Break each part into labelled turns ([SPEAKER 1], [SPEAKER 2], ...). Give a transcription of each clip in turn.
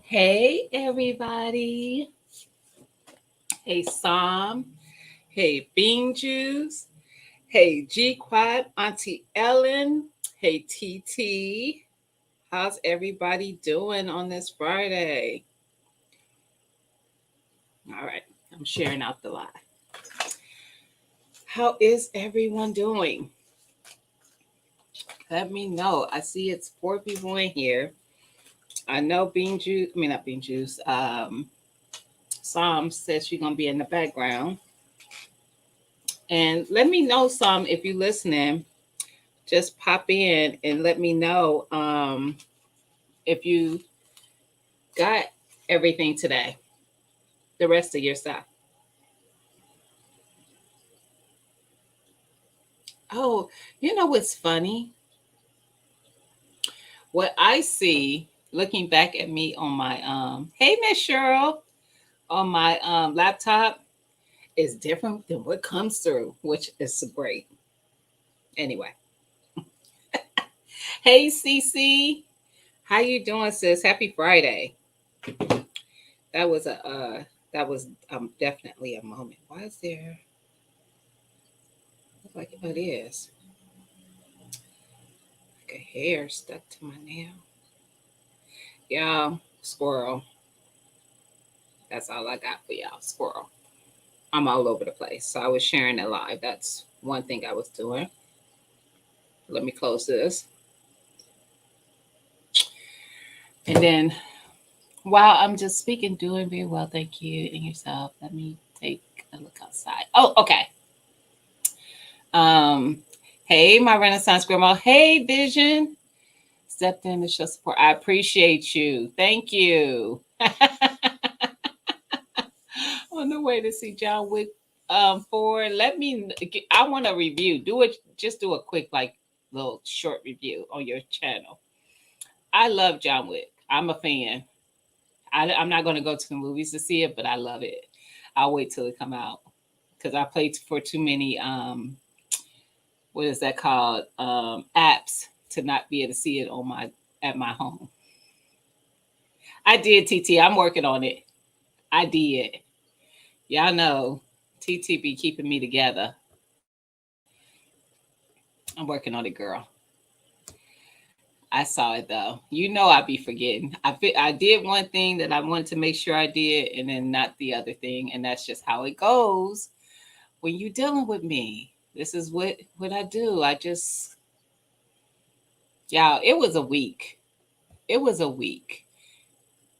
[SPEAKER 1] Hey, everybody. Hey, Psalm. Hey, Bean Juice. Hey, G Quad, Auntie Ellen. Hey, TT. How's everybody doing on this Friday? All right, I'm sharing out the live. How is everyone doing? Let me know. I see it's 4 people in here. I know Bean Juice, I mean, not Bean Juice. Psalm says she's going to be in the background. And let me know, Psalm, if you're listening. Just pop in and let me know if you got everything today, the rest of your stuff. Oh, you know what's funny? What I see looking back at me on my hey Miss Cheryl on my laptop is different than what comes through, which is great. Anyway, hey CC, how you doing, sis? Happy Friday. That was a definitely a moment. Why is there? Look like it is. Like a hair stuck to my nail. Yeah, squirrel. That's all I got for y'all. Squirrel. I'm all over the place. So I was sharing it live. That's one thing I was doing. Let me close this. And then while I'm just speaking, doing very well, thank you, and yourself. Let me take a look outside. Oh, okay. Um, hey, my Renaissance grandma. Hey, Vision. Stepped in to show support. I appreciate you. Thank you. On the way to see John Wick 4. Let me. I want a review. Do it. Just do a quick little short review on your channel. I love John Wick. I'm a fan. I'm not going to go to the movies to see it, but I love it. I'll wait till it come out because I played for too many what is that called, apps to not be able to see it on my at my home. I did, TT. I'm working on it. I did. Y'all know TT be keeping me together. I'm working on it, girl. I saw it though. You know I be forgetting. I did one thing that I wanted to make sure I did, and then not the other thing, and that's just how it goes when you dealing with me. This is what I do. I just Y'all. It was a week. It was a week.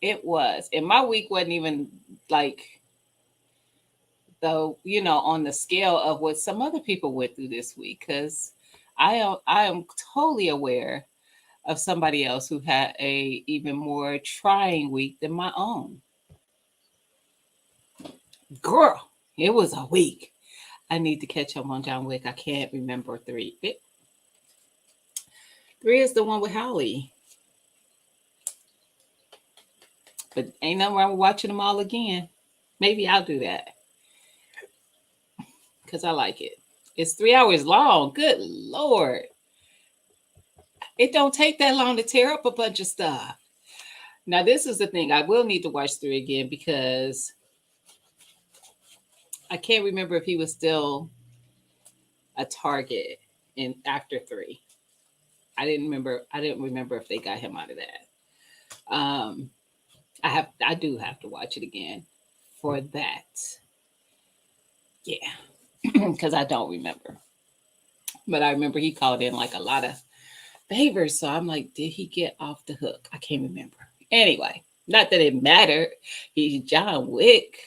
[SPEAKER 1] It was, and my week wasn't even like though on the scale of what some other people went through this week because I am totally aware of somebody else who had a even more trying week than my own. Girl, it was a week. I need to catch up on John Wick. I can't remember three. Three is the one with Holly. But ain't nothing wrong with watching them all again. Maybe I'll do that because I like it. It's 3 hours long. Good Lord. It don't take that long to tear up a bunch of stuff. Now, this is the thing. I will need to watch three again because I can't remember if he was still a target in after three. I didn't remember. I didn't remember if they got him out of that. I do have to watch it again for that. Yeah, because I don't remember. But I remember he called in like a lot of favors. So I'm like, did he get off the hook? I can't remember. Anyway, not that it mattered. He's John Wick.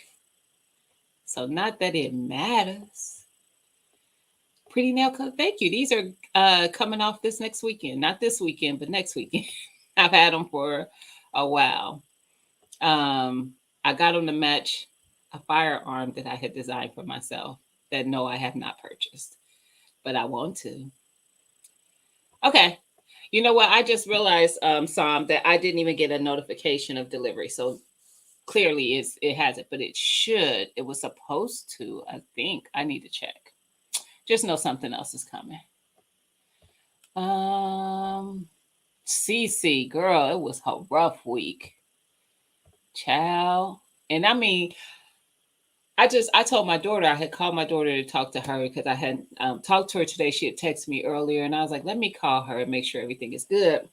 [SPEAKER 1] So not that it matters. Pretty nail cut. Thank you. These are coming off this next weekend. Not this weekend, but next weekend. I've had them for a while. I got them to match a firearm that I had designed for myself that no, I have not purchased, but I want to. Okay. You know what? I just realized, Sam, that I didn't even get a notification of delivery. So clearly it hasn't, but it should. It was supposed to, I think. I need to check. Just know something else is coming. CC, girl, it was a rough week. Child. And I mean, I told my daughter, I had called my daughter to talk to her because I hadn't talked to her today. She had texted me earlier, and I was like, let me call her and make sure everything is good.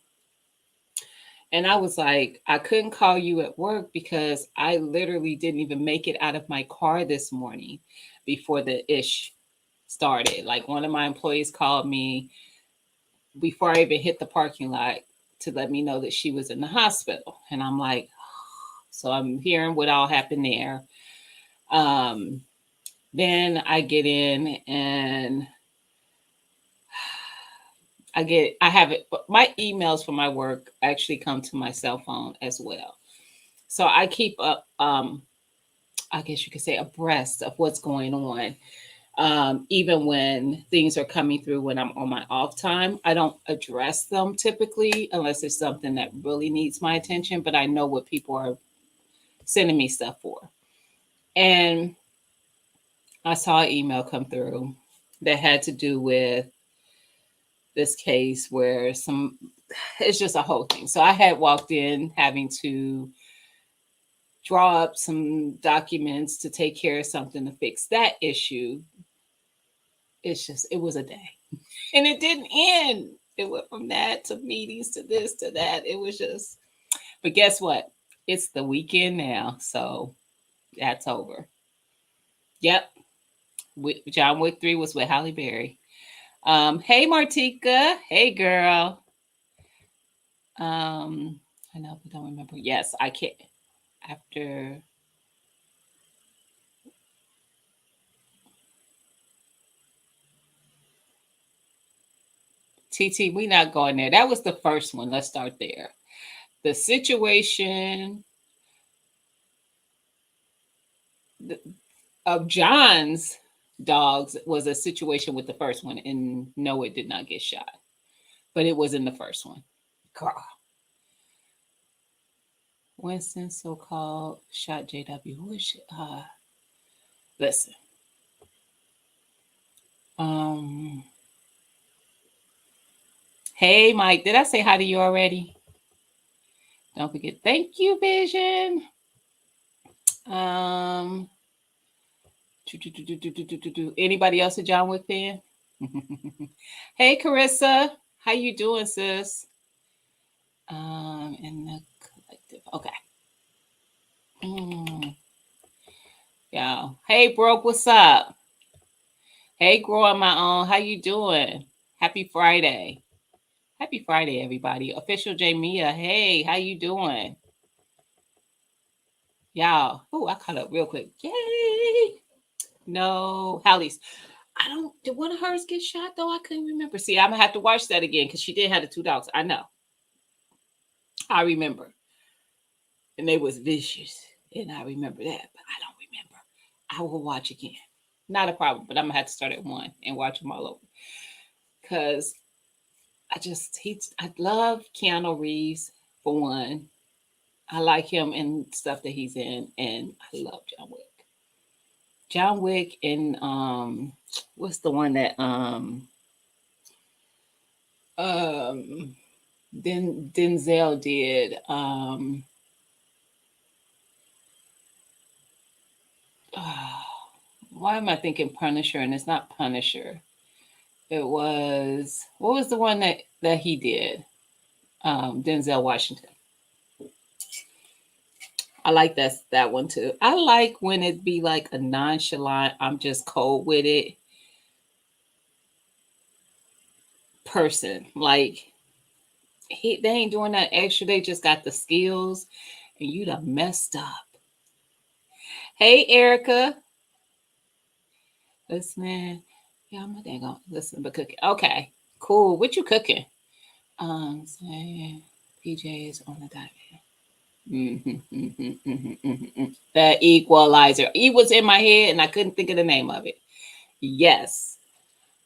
[SPEAKER 1] And I was like, I couldn't call you at work because I literally didn't even make it out of my car this morning before the ish started. Like one of my employees called me before I even hit the parking lot to let me know that she was in the hospital. And I'm like, so I'm hearing what all happened there. Um, then I get in and I have it, my emails for my work actually come to my cell phone as well. So I keep up, I guess you could say, abreast of what's going on. Even when things are coming through when I'm on my off time, I don't address them typically unless it's something that really needs my attention, but I know what people are sending me stuff for. And I saw an email come through that had to do with this case where it's just a whole thing. So I had walked in having to draw up some documents to take care of something to fix that issue. It was a day. And it didn't end. It went from that to meetings to this to that. It was just, but guess what? It's the weekend now. So that's over. Yep. John Wick 3 was with Halle Berry. Hey, Martika. Hey, girl. I know, but don't remember. Yes, I can't. After TT, we not going there. That was the first one. Let's start there. The situation of John's dogs was a situation with the first one, and no, it did not get shot, but it was in the first one. Girl. Winston, so-called shot JW. Who is she? Listen. Um. Hey, Mike. Did I say hi to you already? Don't forget. Thank you, Vision. Um. Anybody else a John Wick fan? Hey, Carissa. How you doing, sis? In the collective. Okay. Mm. Yeah. Hey, Broke, what's up? Hey, Grow on My Own. How you doing? Happy Friday. Happy Friday, everybody. Official Jamia. Hey, how you doing? Y'all. Oh, I caught up real quick. Yay. No, Hallie's. I don't. Did one of hers get shot though? I couldn't remember. See, I'm gonna have to watch that again because she did have the two dogs. I know. I remember, and they was vicious, and I remember that, but I don't remember. I will watch again. Not a problem, but I'm gonna have to start at one and watch them all over because I love Keanu Reeves for one. I like him and stuff that he's in, and I love John Wick. John Wick and what's the one that um Denzel did why am I thinking Punisher and it's not Punisher? It was what was the one that he did? Denzel Washington. I like that one too. I like when it be like a nonchalant, I'm just cold with it person. Like they ain't doing that extra. They just got the skills, and you done messed up. Hey, Erica, listening. Yeah, I'm not gonna listen, but cooking. Okay, cool. What you cooking? Say PJs on the diet. The Equalizer. E was in my head, and I couldn't think of the name of it. Yes.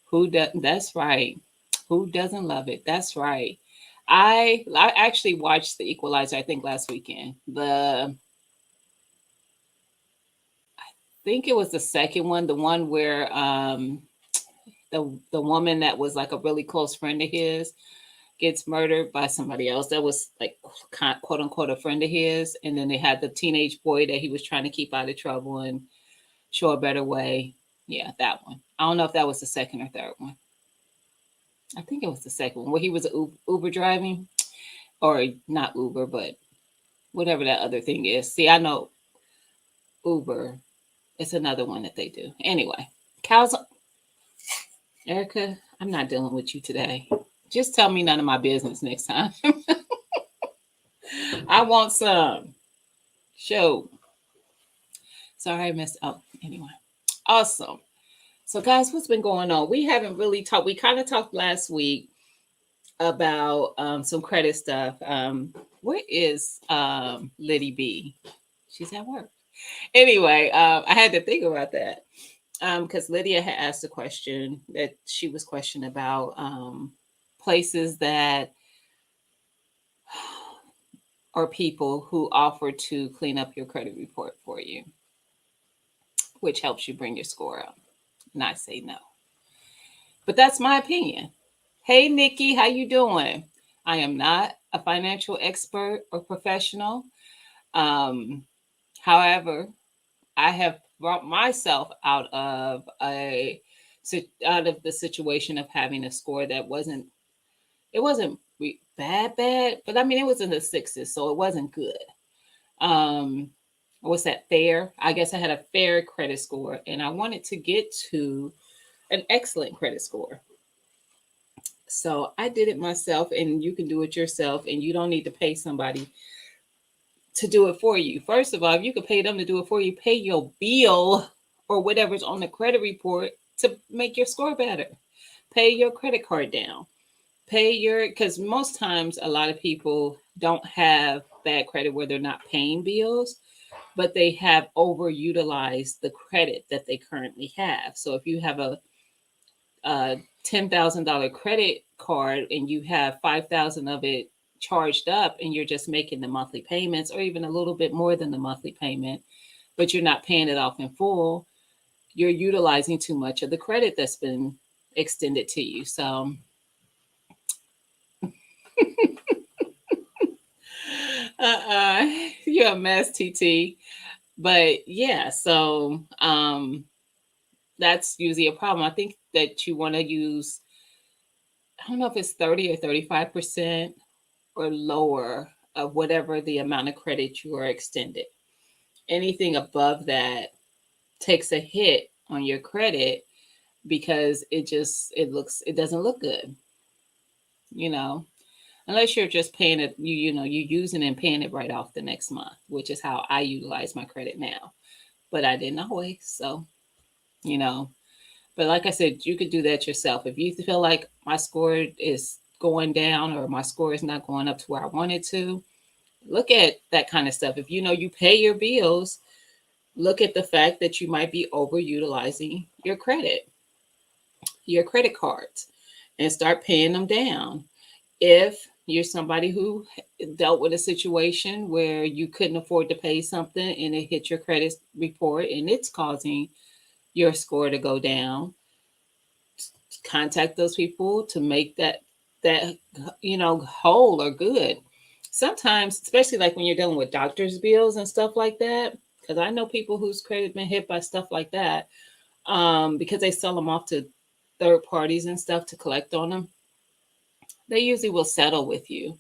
[SPEAKER 1] Who does? That's right. Who doesn't love it? That's right. I actually watched The Equalizer. I think last weekend. I think it was the second one, the one where the woman that was like a really close friend of his gets murdered by somebody else that was like quote unquote a friend of his, and then they had the teenage boy that he was trying to keep out of trouble and show a better way. Yeah, that one. I don't know if that was the second or third one. I think it was the second one where he was Uber driving, or not Uber, but whatever that other thing is. See, I know Uber. It's another one that they do. Anyway, cows. Erica, I'm not dealing with you today. Just tell me none of my business next time. I want some. Show. Sorry, I missed. Oh, anyway. Awesome. So, guys, what's been going on? We haven't really talked. We kind of talked last week about some credit stuff. Where is Liddy B? She's at work. Anyway, I had to think about that because Lydia had asked a question that she was questioning about places that or people who offer to clean up your credit report for you, which helps you bring your score up. And I say no. But that's my opinion. Hey, Nikki, how you doing? I am not a financial expert or professional. Um, However, I have brought myself out of the situation of having a score that wasn't bad, but I mean it was in the sixes, so it wasn't good. Um, what's that, fair? I guess I had a fair credit score, and I wanted to get to an excellent credit score. So I did it myself, and you can do it yourself, and you don't need to pay somebody to do it for you. First of all, if you could pay them to do it for you, pay your bill or whatever's on the credit report to make your score better. Pay your credit card down. Pay your, because most times a lot of people don't have bad credit where they're not paying bills, but they have overutilized the credit that they currently have. So if you have a $10,000 credit card and you have 5,000 of it charged up and you're just making the monthly payments or even a little bit more than the monthly payment, but you're not paying it off in full, you're utilizing too much of the credit that's been extended to you. So uh-uh, you're a mess, TT. But yeah, so that's usually a problem. I think that you want to use, I don't know if it's 30 or 35% or lower of whatever the amount of credit you are extended. Anything above that takes a hit on your credit because it doesn't look good, you know, unless you're just paying it, you using and paying it right off the next month, which is how I utilize my credit now. But I didn't always, so you know. But like I said, you could do that yourself. If you feel like my score is going down or my score is not going up to where I wanted to, look at that kind of stuff. If you know you pay your bills, look at the fact that you might be overutilizing your credit cards, and start paying them down. If you're somebody who dealt with a situation where you couldn't afford to pay something and it hit your credit report and it's causing your score to go down, contact those people to make that whole or good. Sometimes, especially like when you're dealing with doctor's bills and stuff like that, because I know people whose credit been hit by stuff like that, because they sell them off to third parties and stuff to collect on them. They usually will settle with you.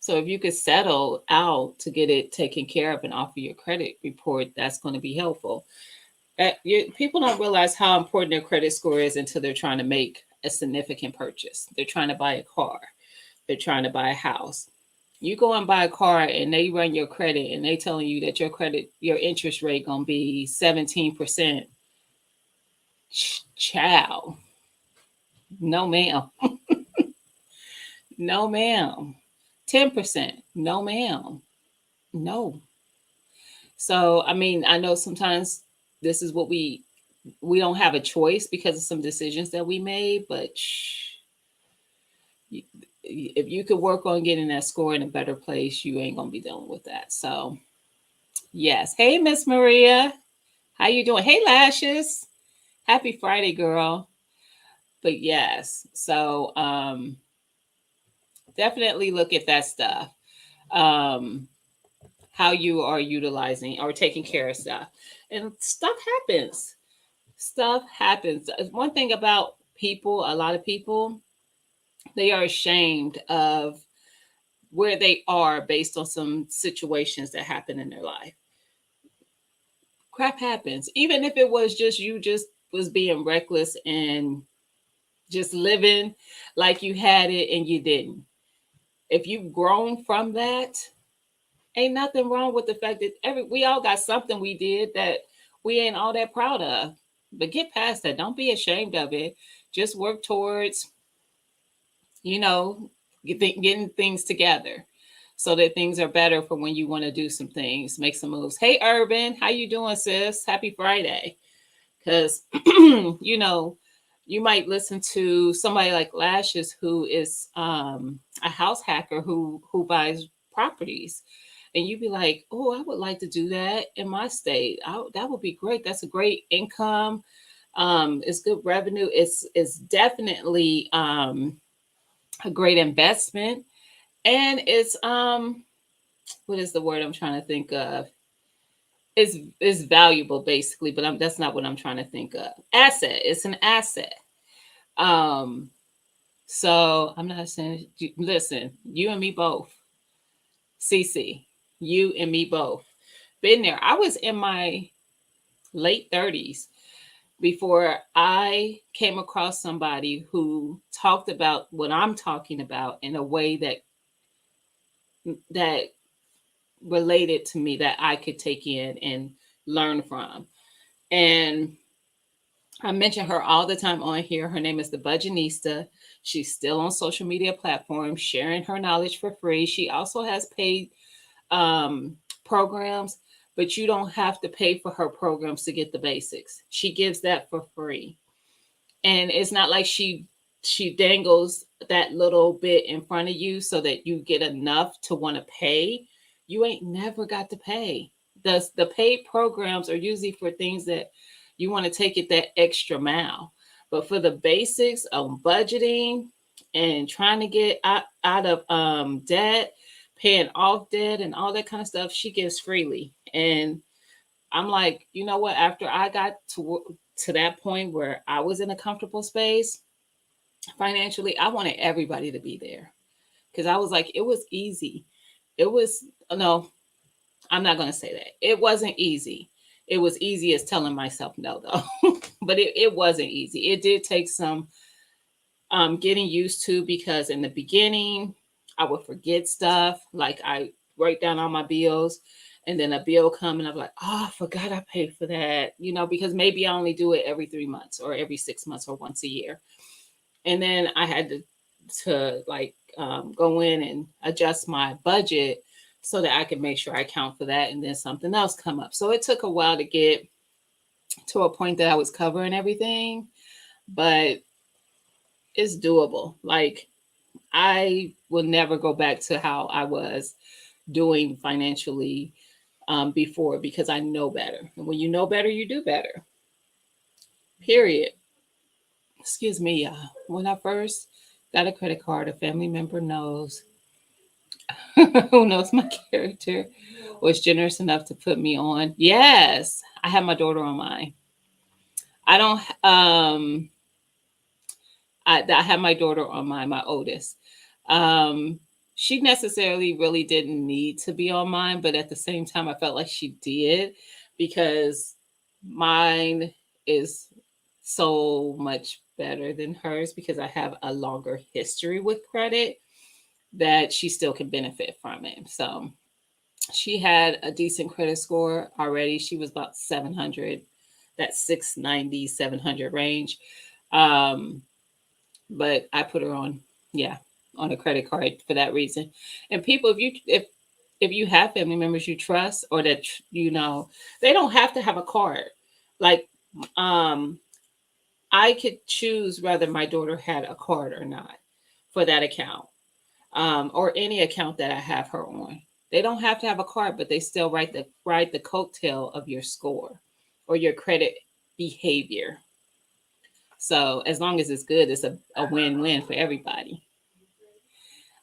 [SPEAKER 1] So if you could settle out to get it taken care of and offer your credit report, that's going to be helpful. People don't realize how important their credit score is until they're trying to make a significant purchase. They're trying to buy a car. They're trying to buy a house. You go and buy a car and they run your credit and they telling you that your interest rate gonna be 17%. Child, no ma'am, no ma'am. 10%, no ma'am, no. So I mean, I know sometimes this is what we don't have a choice because of some decisions that we made, but if you could work on getting that score in a better place, you ain't gonna be dealing with that. So yes. Hey, Miss Maria, how you doing? Hey, Lashes, happy Friday, girl. But yes, so definitely look at that stuff. Um, how you are utilizing or taking care of stuff. And stuff happens. Stuff happens. One thing about people, a lot of people, they are ashamed of where they are based on some situations that happen in their life. Crap happens. Even if it was just you just was being reckless and just living like you had it and you didn't. If you've grown from that, ain't nothing wrong with the fact that we all got something we did that we ain't all that proud of. But get past that. Don't be ashamed of it. Just work towards, you know, getting things together so that things are better for when you want to do some things, make some moves. Hey, Urban, how you doing, sis? Happy Friday. Because, you know, you might listen to somebody like Lashes, who is a house hacker who buys properties, and you'd be like, "Oh, I would like to do that in my state. That would be great. That's a great income. It's good revenue. It's definitely a great investment, and it's what is the word I'm trying to think of? Is valuable basically, but that's not what I'm trying to think of. Asset. It's an asset. Um, so I'm not saying. Listen, you and me both. CC, you and me both. Been there. I was in my late 30s before I came across somebody who talked about what I'm talking about in a way that related to me, that I could take in and learn from. And I mention her all the time on here. Her name is the Budgetnista. She's still on social media platforms sharing her knowledge for free. She also has paid um, programs, but you don't have to pay for her programs to get the basics. She gives that for free, and it's not like she dangles that little bit in front of you so that you get enough to want to pay. You ain't never got to pay. The paid programs are usually for things that you want to take it that extra mile. But for the basics on budgeting and trying to get out of debt, paying off debt and all that kind of stuff, she gives freely. And I'm like, you know what? After I got to that point where I was in a comfortable space financially, I wanted everybody to be there because I was like, it was easy. It was no, I'm not going to say that. It wasn't easy. It was easy as telling myself no, though. But it wasn't easy. It did take some getting used to, because in the beginning, I would forget stuff. Like I write down all my bills, and then a bill come and I'm like, oh, I forgot I paid for that, because maybe I only do it every 3 months or every 6 months or once a year. And then I had to like go in and adjust my budget so that I could make sure I account for that, and then something else come up. So it took a while to get to a point that I was covering everything, but it's doable. Like I will never go back to how I was doing financially before, because I know better. And when you know better, you do better. Period. Excuse me, y'all. When I first got a credit card, a family member knows who knows my character was generous enough to put me on. Yes, I have my daughter on mine. I don't. I have my daughter on mine, my oldest. Um, she necessarily really didn't need to be on mine, but at the same time, I felt like she did, because mine is so much better than hers because I have a longer history with credit, that she still can benefit from it. So she had a decent credit score already. She was about 700, that 690, 700 range. Um, but I put her on, yeah, on a credit card for that reason. And people, if you have family members you trust, or that they don't have to have a card. Like, um, I could choose whether my daughter had a card or not for that account, or any account that I have her on. They don't have to have a card, but they still ride the coattail of your score or your credit behavior. So as long as it's good, it's a win-win for everybody.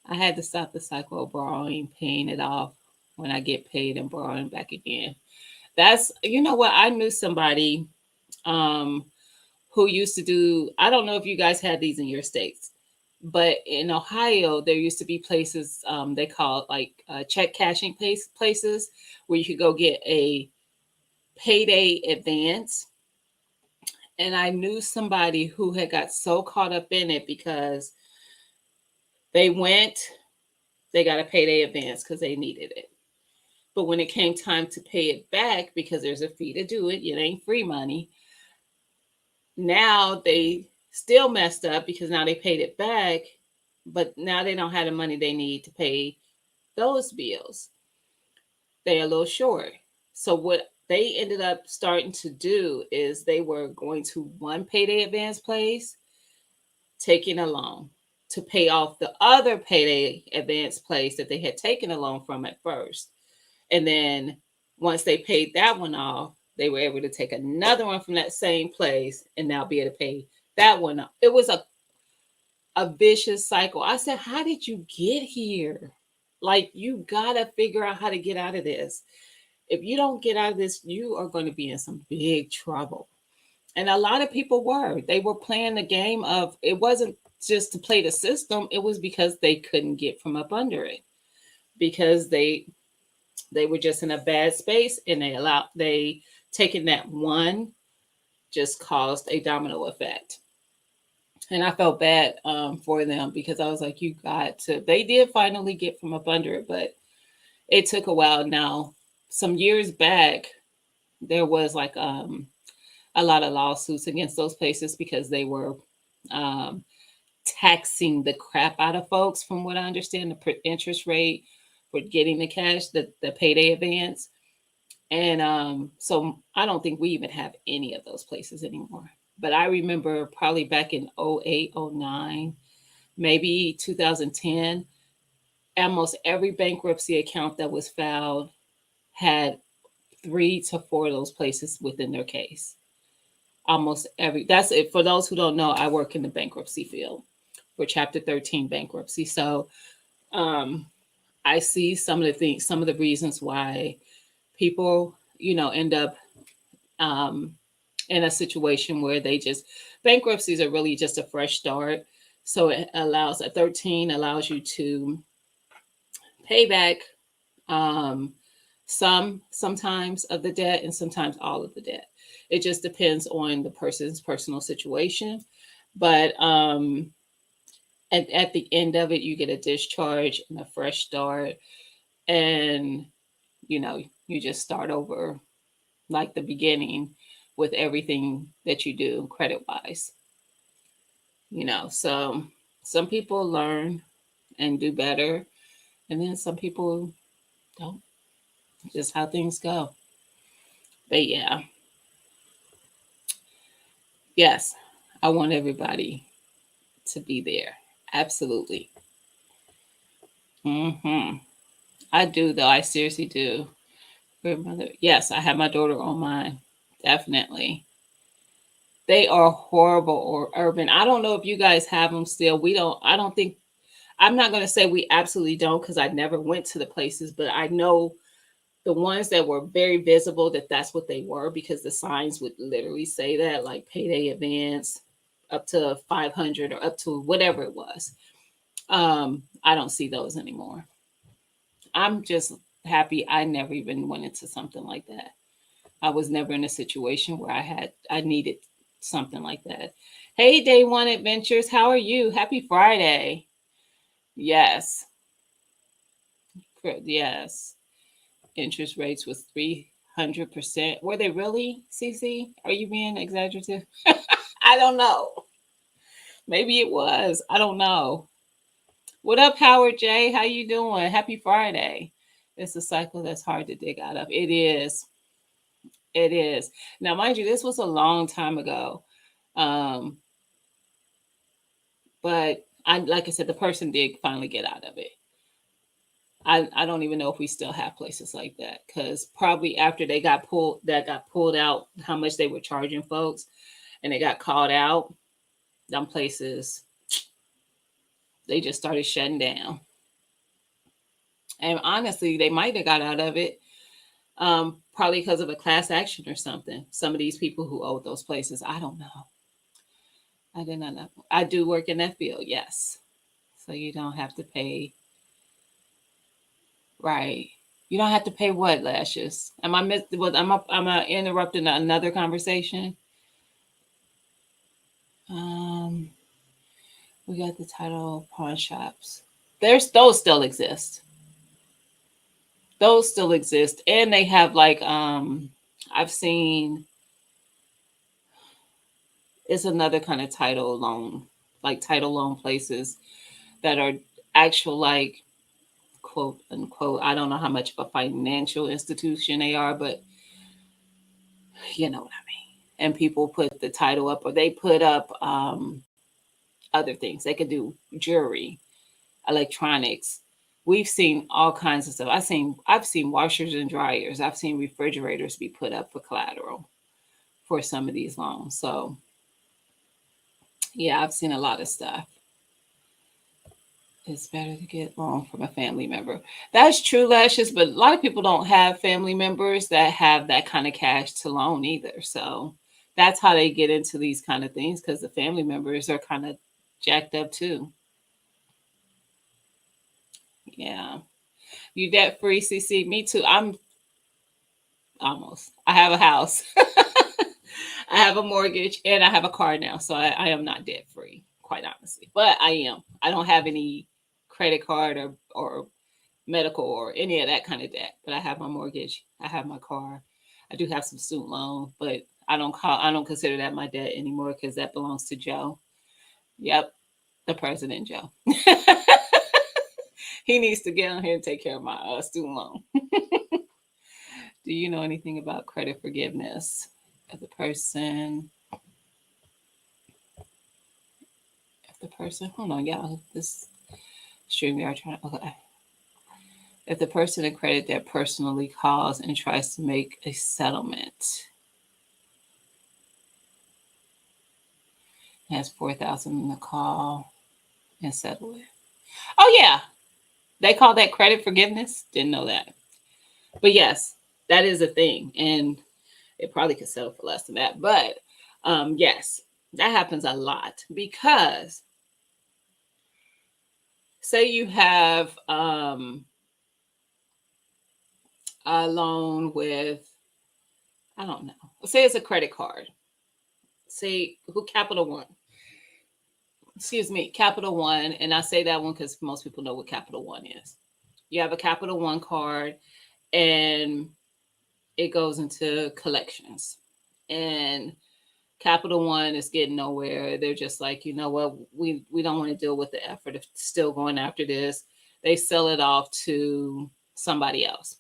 [SPEAKER 1] I had to stop the cycle of borrowing, paying it off when I get paid and borrowing back again. That's, you know what? I knew somebody um, who used to do, I don't know if you guys had these in your states, but in Ohio, there used to be places they call it like check cashing places where you could go get a payday advance. And I knew somebody who had got so caught up in it because they went, they got a payday advance because they needed it. But when it came time to pay it back, because there's a fee to do it, it ain't free money. Now they still messed up because now they paid it back, but now they don't have the money they need to pay those bills. They're a little short. So what they ended up starting to do is they were going to one payday advance place, taking a loan to pay off the other payday advance place that they had taken a loan from at first. And then once they paid that one off, they were able to take another one from that same place and now be able to pay that one off. It was a vicious cycle. I said, how did you get here? Like, you gotta figure out how to get out of this. If you don't get out of this, you are going to be in some big trouble. And a lot of people were. They were playing the game of, it wasn't just to play the system, it was because they couldn't get from up under it. Because they were just in a bad space, and they taking that one just caused a domino effect. And I felt bad for them because I was like, you got to, they did finally get from up under it, but it took a while. Now, some years back, there was like a lot of lawsuits against those places because they were um, taxing the crap out of folks, from what I understand, the interest rate for getting the cash, the payday advance. And so I don't think we even have any of those places anymore. But I remember probably back in 08, 09, maybe 2010, almost every bankruptcy account that was filed had 3 to 4 of those places within their case. Almost every, that's it. For those who don't know, I work in the bankruptcy field for Chapter 13 bankruptcy. So um, I see some of the things, some of the reasons why people, end up um, in a situation where they just, bankruptcies are really just a fresh start. So it allows, a 13 allows you to pay back um, sometimes of the debt and sometimes all of the debt. It just depends on the person's personal situation. But at the end of it, you get a discharge and a fresh start. And, you just start over like the beginning with everything that you do credit wise. So some people learn and do better, and then some people don't. Just how things go. But yeah, yes, I want everybody to be there. Absolutely. I do, though. I seriously do. Grandmother. Yes, I have my daughter on mine. Definitely. They are horrible or urban. I don't know if you guys have them still. We don't, I don't think, I'm not going to say we absolutely don't because I never went to the places, but I know the ones that were very visible that that's what they were because the signs would literally say that, like payday advance up to 500 or up to whatever it was. I don't see those anymore. I'm just happy I never even went into something like that. I was never in a situation where I needed something like that. Hey, Day One Adventures, how are you? Happy Friday. Yes. Yes. Interest rates was 300%. Were they really, CC? Are you being exaggerative? I don't know. Maybe it was. I don't know. What up, Howard J? How you doing? Happy Friday. It's a cycle that's hard to dig out of. It is. It is. Now, mind you, this was a long time ago. Um, but like I said, the person did finally get out of it. I don't even know if we still have places like that because probably after that got pulled out, how much they were charging folks, and they got called out. Them places, they just started shutting down. And honestly, they might have got out of it, probably because of a class action or something. Some of these people who owed those places, I don't know. I did not know. I do work in that field, yes. So you don't have to pay, right? You don't have to pay what, Lashes? Am I miss? What am I interrupting another conversation? Um, we got the title pawn shops. There's those still exist. Those still exist, and they have like I've seen it's another kind of title loan, like title loan places that are actual like quote unquote. I don't know how much of a financial institution they are, but you know what I mean. And people put the title up, or they put up other things. They could do jewelry, electronics. We've seen all kinds of stuff. I've seen washers and dryers. I've seen refrigerators be put up for collateral for some of these loans. So yeah, I've seen a lot of stuff. It's better to get loan from a family member. That's true, Lashes, but a lot of people don't have family members that have that kind of cash to loan either. So that's how they get into these kind of things because the family members are kind of jacked up too. Yeah. You debt free, CC? Me too. I'm almost. I have a house. I have a mortgage and I have a car now. So I am not debt free, quite honestly. But I am. I don't have any credit card or medical or any of that kind of debt. But I have my mortgage. I have my car. I do have some student loan, but I don't consider that my debt anymore because that belongs to Joe. Yep, the president Joe. He needs to get on here and take care of my student loan. Do you know anything about credit forgiveness? If the person, hold on, y'all, this stream we are trying. Okay. If the person in credit that personally calls and tries to make a settlement has 4,000 in the call and settle it. Oh yeah, they call that credit forgiveness. Didn't know that, but yes, that is a thing, and it probably could settle for less than that. But yes, that happens a lot because say you have a loan with, I don't know, say it's a credit card, say who Capital One, excuse me, Capital One, and I say that one because most people know what Capital One is. You have a Capital One card, and it goes into collections, and Capital One is getting nowhere. They're just like, you know what, we don't want to deal with the effort of still going after this. They sell it off to somebody else.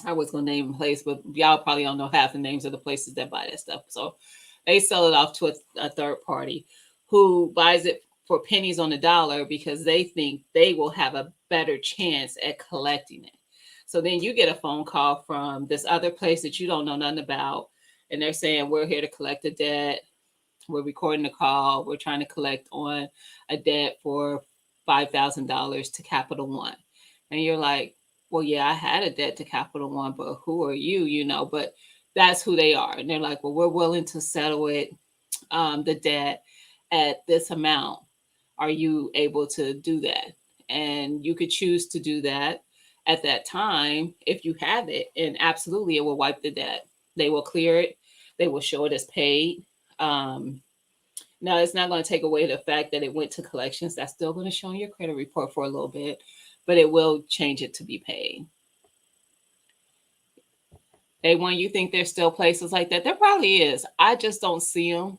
[SPEAKER 1] I was gonna name a place, but y'all probably don't know half the names of the places that buy that stuff. So they sell it off to a third party who buys it for pennies on the dollar because they think they will have a better chance at collecting it. So then you get a phone call from this other place that you don't know nothing about, and they're saying, we're here to collect a debt. We're recording the call. We're trying to collect on a debt for $5,000 to Capital One. And you're like, well, yeah, I had a debt to Capital One, but who are you? You know, but that's who they are. And they're like, well, we're willing to settle it, the debt at this amount. Are you able to do that? And you could choose to do that at that time if you have it. And absolutely, it will wipe the debt. They will clear it. They will show it as paid. Um, now, it's not going to take away the fact that it went to collections. That's still going to show in your credit report for a little bit, but it will change it to be paid. Hey, when you think there's still places like that, there probably is. I just don't see them.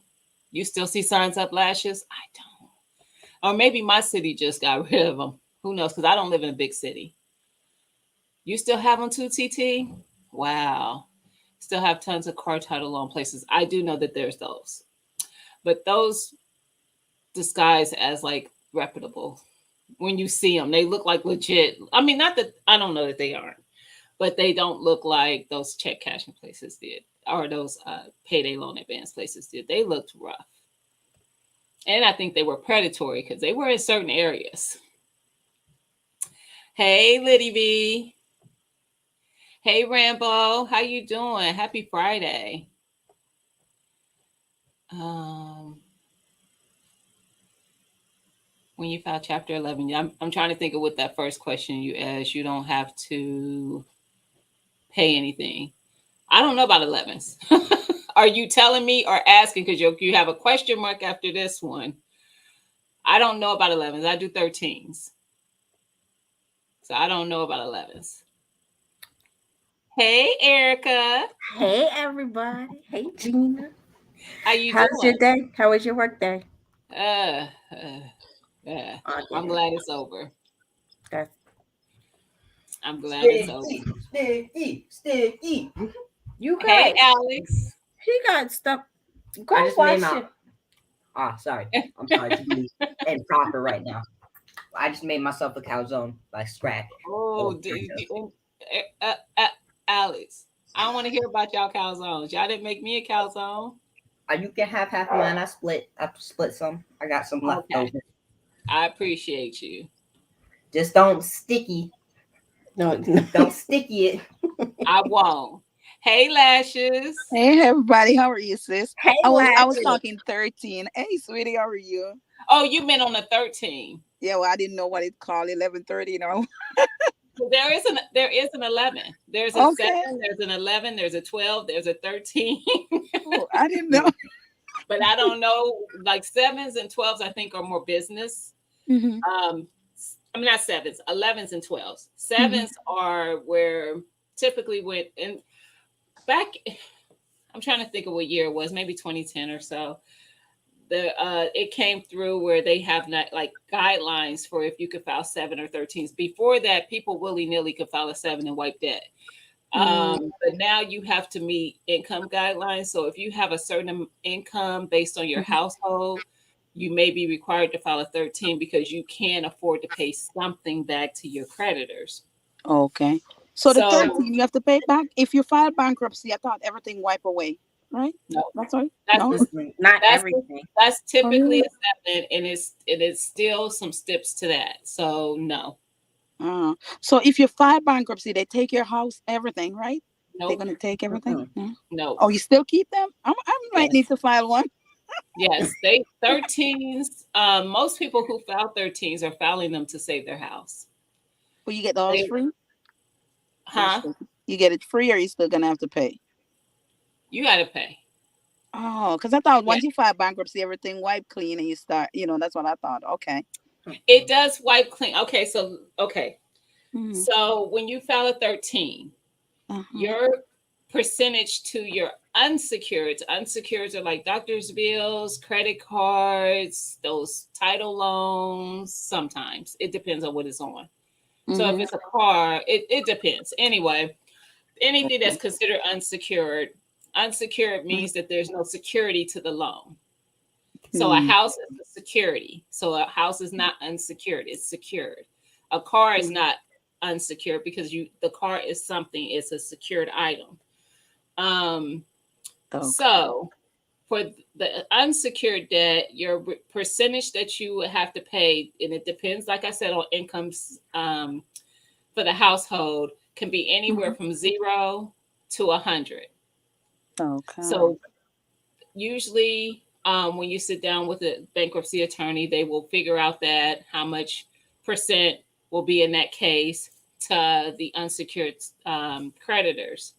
[SPEAKER 1] You still see signs up, Lashes? I don't. Or maybe my city just got rid of them. Who knows? Because I don't live in a big city. You still have them too, TT? Wow. Still have tons of car title loan places. I do know that there's those. But those disguise as like reputable. When you see them, they look like legit. I mean, not that I don't know that they aren't, but they don't look like those check cashing places did or those payday loan advance places did. They looked rough. And I think they were predatory because they were in certain areas. Hey, Liddy B. Hey, Rambo. How you doing? Happy Friday. Um, when you file Chapter 11, I'm trying to think of what that first question you asked. You don't have to pay anything. I don't know about 11s. Are you telling me or asking? Because you have a question mark after this one. I don't know about 11s. I do 13s. So I don't know about 11s. Hey, Erica.
[SPEAKER 2] Hey everybody. Hey Gina.
[SPEAKER 1] How you
[SPEAKER 2] How's your
[SPEAKER 1] doing?
[SPEAKER 2] day? How was your work day?
[SPEAKER 1] Uh, uh, yeah.
[SPEAKER 2] Oh,
[SPEAKER 1] I'm
[SPEAKER 2] yeah.
[SPEAKER 1] glad it's over.
[SPEAKER 2] That's
[SPEAKER 1] I'm glad it's over.
[SPEAKER 3] Sticky, sticky, sticky.
[SPEAKER 2] you
[SPEAKER 1] Hey,
[SPEAKER 2] guys.
[SPEAKER 1] Alex.
[SPEAKER 2] He got stuff. Go
[SPEAKER 3] I just made
[SPEAKER 2] wash
[SPEAKER 3] my.
[SPEAKER 2] it.
[SPEAKER 3] Sorry. I'm sorry to be improper right now. I just made myself a calzone by scratch.
[SPEAKER 1] Oh,
[SPEAKER 3] Oh,
[SPEAKER 1] Alex. I don't want to hear about y'all calzones. Y'all didn't make me a calzone.
[SPEAKER 3] you can have half of mine. I split some. I got some left
[SPEAKER 1] Okay.
[SPEAKER 3] over.
[SPEAKER 1] I appreciate you.
[SPEAKER 3] Just don't sticky.
[SPEAKER 2] No.
[SPEAKER 3] Don't sticky it.
[SPEAKER 1] I won't. Hey, Lashes.
[SPEAKER 4] Hey everybody, how are you, sis?
[SPEAKER 2] Hey,
[SPEAKER 4] I was
[SPEAKER 2] Lashes.
[SPEAKER 4] talking 13. Hey sweetie, how are you?
[SPEAKER 1] Oh, you meant on the 13.
[SPEAKER 4] Yeah, well, I didn't know what it called 11:30,
[SPEAKER 1] Well, there is an 11. There's a
[SPEAKER 4] Okay.
[SPEAKER 1] 7, there's an 11, there's a 12, there's a 13.
[SPEAKER 4] Oh, I didn't know.
[SPEAKER 1] But I don't know. Like sevens and 12s, I think are more business.
[SPEAKER 4] Hmm.
[SPEAKER 1] Um, I mean, not sevens, 11s and 12s.
[SPEAKER 4] Hmm.
[SPEAKER 1] Sevens are where typically went and back. I'm trying to think of what year it was, maybe 2010 or so. It came through where they have not like guidelines for if you could file 7 or 13s. Before that, people willy nilly could file a 7 and wipe debt. But now you have to meet income guidelines. So if you have a certain income based on your household, you may be required to file a 13 because you can't afford to pay something back to your creditors.
[SPEAKER 4] Okay. So the
[SPEAKER 1] So
[SPEAKER 4] 13 you have to pay back. If you file bankruptcy, I thought everything wipe away, right?
[SPEAKER 1] no,
[SPEAKER 4] That's right.
[SPEAKER 1] that's
[SPEAKER 4] No.
[SPEAKER 1] the
[SPEAKER 2] Not
[SPEAKER 1] that's
[SPEAKER 2] everything.
[SPEAKER 1] that's
[SPEAKER 4] Oh,
[SPEAKER 1] typically
[SPEAKER 4] really?
[SPEAKER 1] a 7, and it's still some steps to that. So no,
[SPEAKER 4] Uh, so if you file bankruptcy, they take your house, everything, right? They're
[SPEAKER 1] nope,
[SPEAKER 4] gonna take everything.
[SPEAKER 2] Mm-mm.
[SPEAKER 4] No?
[SPEAKER 1] nope.
[SPEAKER 4] Oh, you still keep them? I might need
[SPEAKER 1] Yes,
[SPEAKER 4] to file one.
[SPEAKER 1] yes. They 13s. Most people who file 13s are filing them to save their house.
[SPEAKER 4] But you get the house
[SPEAKER 1] They,
[SPEAKER 4] free. Or
[SPEAKER 1] huh?
[SPEAKER 4] you get it free, or you still gonna have to pay?
[SPEAKER 1] You got to pay.
[SPEAKER 4] Oh, because I thought
[SPEAKER 1] Yeah.
[SPEAKER 4] once you file bankruptcy, everything wiped clean and you start, that's what I thought. Okay.
[SPEAKER 1] It does wipe clean. Okay.
[SPEAKER 4] Mm-hmm.
[SPEAKER 1] So when you file a 13,
[SPEAKER 4] Uh-huh.
[SPEAKER 1] your percentage to your unsecured are like doctor's bills, credit cards, those title loans. Sometimes it depends on what it's on. So if
[SPEAKER 4] Mm-hmm.
[SPEAKER 1] it's a car, it depends. Anyway, anything that's
[SPEAKER 4] Okay.
[SPEAKER 1] considered unsecured
[SPEAKER 4] Mm-hmm.
[SPEAKER 1] means that there's no security to the loan. So a
[SPEAKER 4] Mm-hmm.
[SPEAKER 1] house is a security. So a house is not unsecured, it's secured. A car is not unsecured because the car is something, it's a secured item. Um
[SPEAKER 4] Okay.
[SPEAKER 1] so for the unsecured debt, your percentage that you would have to pay, and it depends, like I said, on incomes for the household, can be anywhere
[SPEAKER 4] Mm-hmm.
[SPEAKER 1] from 0 to 100.
[SPEAKER 4] Okay.
[SPEAKER 1] So usually when you sit down with a bankruptcy attorney, they will figure out that how much percent will be in that case to the unsecured creditors.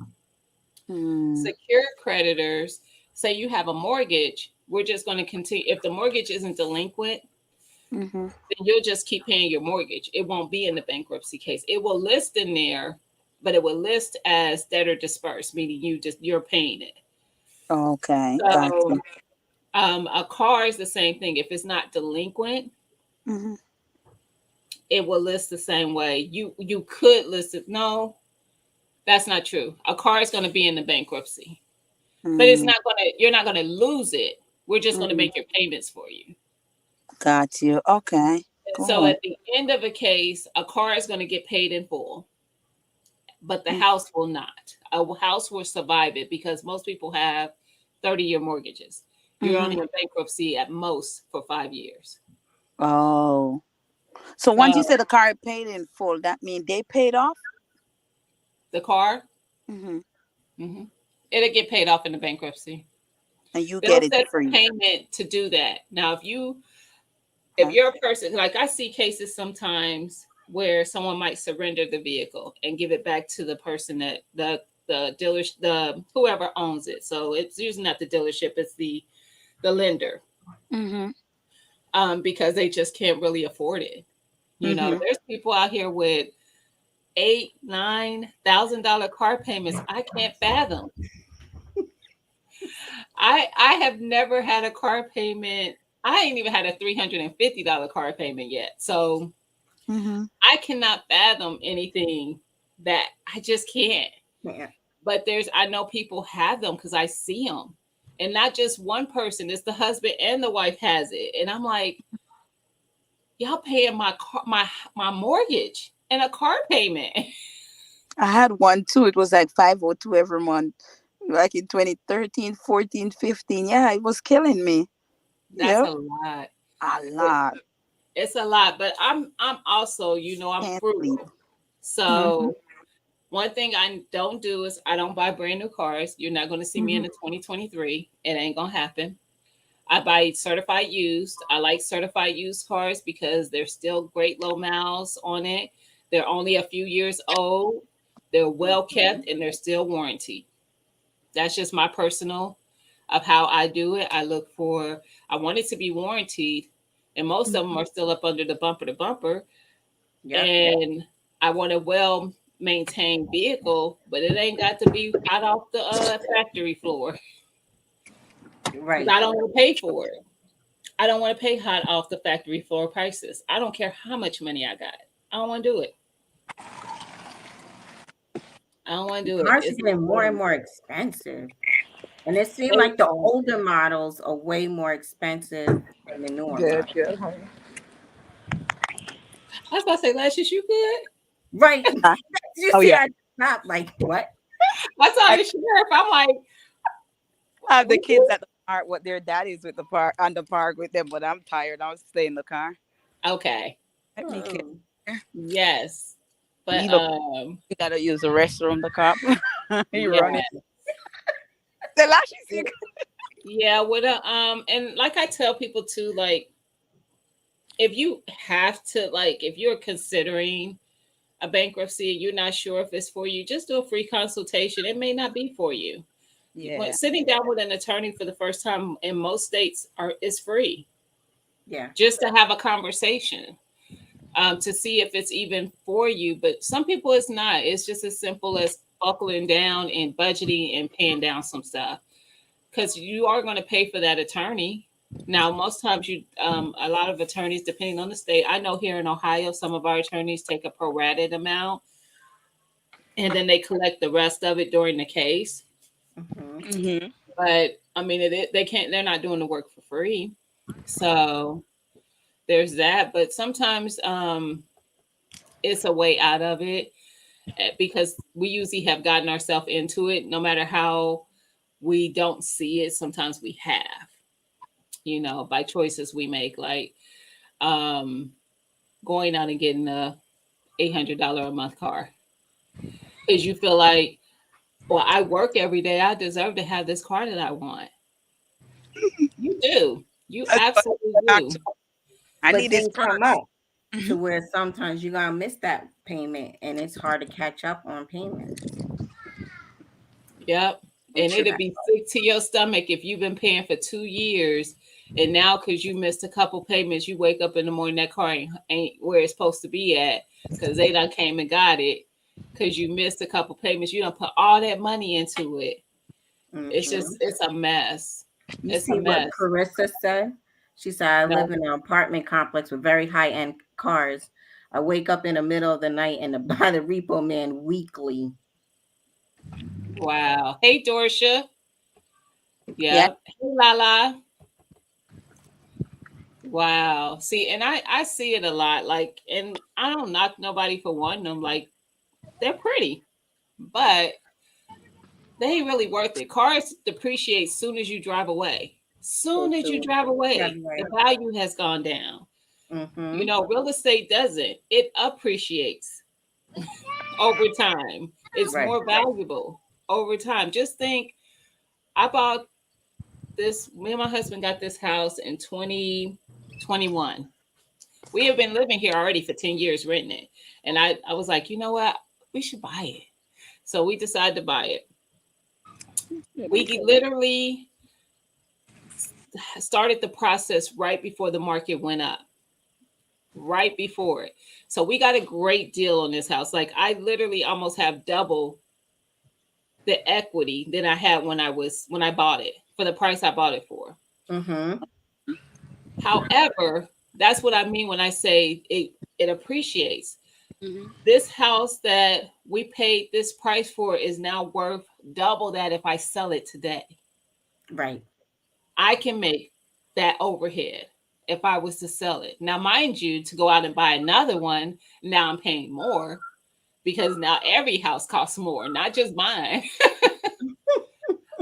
[SPEAKER 4] Mm-hmm.
[SPEAKER 1] Secured creditors, say you have a mortgage, we're just going to continue. If the mortgage isn't delinquent,
[SPEAKER 4] Mm-hmm.
[SPEAKER 1] then you'll just keep paying your mortgage. It won't be in the bankruptcy case. It will list in there, but it will list as debtor dispersed, meaning you're paying it.
[SPEAKER 4] Okay.
[SPEAKER 1] So
[SPEAKER 4] Gotcha.
[SPEAKER 1] a car is the same thing. If it's not delinquent,
[SPEAKER 4] Mm-hmm.
[SPEAKER 1] it will list the same way. You could list it. No, that's not true. A car is going to be in the bankruptcy, but it's
[SPEAKER 4] Mm-hmm.
[SPEAKER 1] not going to. You're not going to lose it. We're just going to
[SPEAKER 4] Mm-hmm.
[SPEAKER 1] make your payments for you.
[SPEAKER 4] Got you. Okay.
[SPEAKER 1] So
[SPEAKER 4] Cool.
[SPEAKER 1] at the end of a case, a car is going to get paid in full, but the
[SPEAKER 4] Mm.
[SPEAKER 1] house will not. A house will survive it because most people have 30-year mortgages. You're
[SPEAKER 4] Mm-hmm.
[SPEAKER 1] only in bankruptcy at most for 5 years.
[SPEAKER 4] Oh. So once you
[SPEAKER 1] So
[SPEAKER 4] said the car paid in full, that means they paid off.
[SPEAKER 1] the car,
[SPEAKER 4] Hmm.
[SPEAKER 1] hmm it'll get paid off in the bankruptcy.
[SPEAKER 4] And you
[SPEAKER 1] They'll
[SPEAKER 4] get it
[SPEAKER 1] set the
[SPEAKER 4] free.
[SPEAKER 1] payment to do that. Now, if
[SPEAKER 4] Huh?
[SPEAKER 1] you're a person, like I see cases sometimes where someone might surrender the vehicle and give it back to the person that the dealer, the whoever owns it. So it's usually not the dealership, it's the lender,
[SPEAKER 4] Mm-hmm.
[SPEAKER 1] because they just can't really afford it. You know,
[SPEAKER 4] Mm-hmm.
[SPEAKER 1] there's people out here with $8,000-9,000 car payments. I can't fathom. I have never had a car payment. I ain't even had a $350 car payment yet. So
[SPEAKER 4] Mm-hmm.
[SPEAKER 1] I cannot fathom anything that I just can't.
[SPEAKER 2] Yeah.
[SPEAKER 1] But I know people have them because I see them, and not just one person. It's the husband and the wife has it, and I'm like, y'all paying my car, my mortgage and a car payment.
[SPEAKER 4] I had one too. It was like 502 every month, like in 2013, 14, 15. Yeah, it was killing me.
[SPEAKER 1] That's
[SPEAKER 4] Yep,
[SPEAKER 1] a lot.
[SPEAKER 4] a lot.
[SPEAKER 1] It's a lot, but I'm also, I'm
[SPEAKER 4] Can't sleep.
[SPEAKER 1] frugal.
[SPEAKER 4] Mm-hmm.
[SPEAKER 1] So one thing I don't do is I don't buy brand new cars. You're not going to see me in
[SPEAKER 4] Mm-hmm.
[SPEAKER 1] the 2023. It ain't going to happen. I buy certified used. I like certified used cars because they're still great low miles on it. They're only a few years old. They're well kept and they're still warranty. That's just my personal of how I do it. I want it to be warranted, and most of them are still up under the bumper to bumper.
[SPEAKER 2] Yep.
[SPEAKER 1] And I want a well maintained vehicle, but it ain't got to be hot off the factory floor because
[SPEAKER 2] Right.
[SPEAKER 1] I don't want to pay for it. I don't want to pay hot off the factory floor prices. I don't care how much money I got. I don't want to do it. I don't want to do it.
[SPEAKER 2] Cars are
[SPEAKER 1] It's
[SPEAKER 2] getting more and more expensive. And it seems
[SPEAKER 1] they
[SPEAKER 2] like the
[SPEAKER 1] are.
[SPEAKER 2] older models are way more expensive than the newer
[SPEAKER 4] Good,
[SPEAKER 2] models.
[SPEAKER 4] good, honey.
[SPEAKER 1] I was about to say, Lashes, you good?
[SPEAKER 2] Right.
[SPEAKER 4] Huh?
[SPEAKER 2] You
[SPEAKER 4] Oh
[SPEAKER 2] see,
[SPEAKER 4] yeah.
[SPEAKER 2] I stop like what?
[SPEAKER 1] I saw
[SPEAKER 4] I
[SPEAKER 1] the sheriff. I'm like,
[SPEAKER 4] have the
[SPEAKER 1] we
[SPEAKER 4] kids
[SPEAKER 1] good?
[SPEAKER 4] at the park with their daddies with the park on the park with them, but I'm tired. I'll stay in the car.
[SPEAKER 1] Okay.
[SPEAKER 4] Let me get
[SPEAKER 2] Hmm.
[SPEAKER 4] here.
[SPEAKER 1] Yes. But
[SPEAKER 4] You look, you gotta use the restroom, the cop. You
[SPEAKER 1] yeah.
[SPEAKER 4] running. The lashes you
[SPEAKER 1] Yeah, with and like I tell people too, like if you have to, like if you're considering a bankruptcy and you're not sure if it's for you, just do a free consultation. It may not be for you. When
[SPEAKER 4] Yeah.
[SPEAKER 1] sitting down with an attorney for the first time in most states is free,
[SPEAKER 2] Yeah.
[SPEAKER 1] just to have a conversation, to see if it's even for you. But some people it's not. It's just as simple as buckling down and budgeting and paying down some stuff because you are going to pay for that attorney. Now, most times a lot of attorneys, depending on the state, I know here in Ohio, some of our attorneys take a prorated amount and then they collect the rest of it during the case.
[SPEAKER 2] Hmm.
[SPEAKER 4] Mm-hmm.
[SPEAKER 1] But I mean, they can't. They're not doing the work for free. So there's that. But sometimes it's a way out of it because we usually have gotten ourselves into it. No matter how we don't see it, sometimes we have. By choices we make, like um, going out and getting a $800 a month car, because you feel like, well, I work every day. I deserve to have this car that I want. You do. You
[SPEAKER 4] That's what
[SPEAKER 1] absolutely
[SPEAKER 4] I
[SPEAKER 1] do.
[SPEAKER 4] I
[SPEAKER 2] But
[SPEAKER 4] need this
[SPEAKER 2] things come up
[SPEAKER 4] purse.
[SPEAKER 2] to
[SPEAKER 4] Mhm.
[SPEAKER 2] where sometimes you're gonna miss that payment and it's hard to catch up on payments.
[SPEAKER 1] Yep.
[SPEAKER 4] I'm
[SPEAKER 1] And
[SPEAKER 4] sure.
[SPEAKER 1] it'll be sick to your stomach if you've been paying for 2 years and now because you missed a couple payments, you wake up in the morning, that car ain't where it's supposed to be at because they done came and got it because you missed a couple payments. You don't put all that money into it.
[SPEAKER 2] Hmm.
[SPEAKER 1] It's a mess.
[SPEAKER 2] You
[SPEAKER 1] It's a
[SPEAKER 2] see what
[SPEAKER 1] mess.
[SPEAKER 2] Carissa said? She said, I live
[SPEAKER 1] No.
[SPEAKER 2] in an apartment complex with very high end cars. I wake up in the middle of the night and to buy the repo man weekly.
[SPEAKER 1] Wow. Hey, Dorsha.
[SPEAKER 4] Yeah.
[SPEAKER 1] Yep. Hey, Lala. Wow. See, and I see it a lot. Like, and I don't knock nobody for wanting them. Like, they're pretty, but they ain't really worth it. Cars depreciate soon as you drive away.
[SPEAKER 2] So
[SPEAKER 1] Soon as you
[SPEAKER 2] true.
[SPEAKER 1] drive
[SPEAKER 2] Yeah,
[SPEAKER 1] away, the
[SPEAKER 2] right.
[SPEAKER 1] value has gone down.
[SPEAKER 2] Mm-hmm.
[SPEAKER 1] You know, real estate doesn't. It appreciates over time. It's
[SPEAKER 2] Right.
[SPEAKER 1] more valuable over time. Just think, I bought this, me and my husband got this house in 2021. We have been living here already for 10 years renting it. And I was like, you know what? We should buy it. So we decided to buy it. We literally started the process right before the market went up. Right before it. So we got a great deal on this house. Like, I literally almost have double the equity that I had when I bought it, for the price I bought it for.
[SPEAKER 2] Mm-hmm.
[SPEAKER 1] However, that's what I mean when I say it appreciates.
[SPEAKER 4] Mhm.
[SPEAKER 1] This house that we paid this price for is now worth double that if I sell it today.
[SPEAKER 2] Right.
[SPEAKER 1] I can make that overhead if I was to sell it. Now, mind you, to go out and buy another one, now I'm paying more, because now every house costs more, not just mine.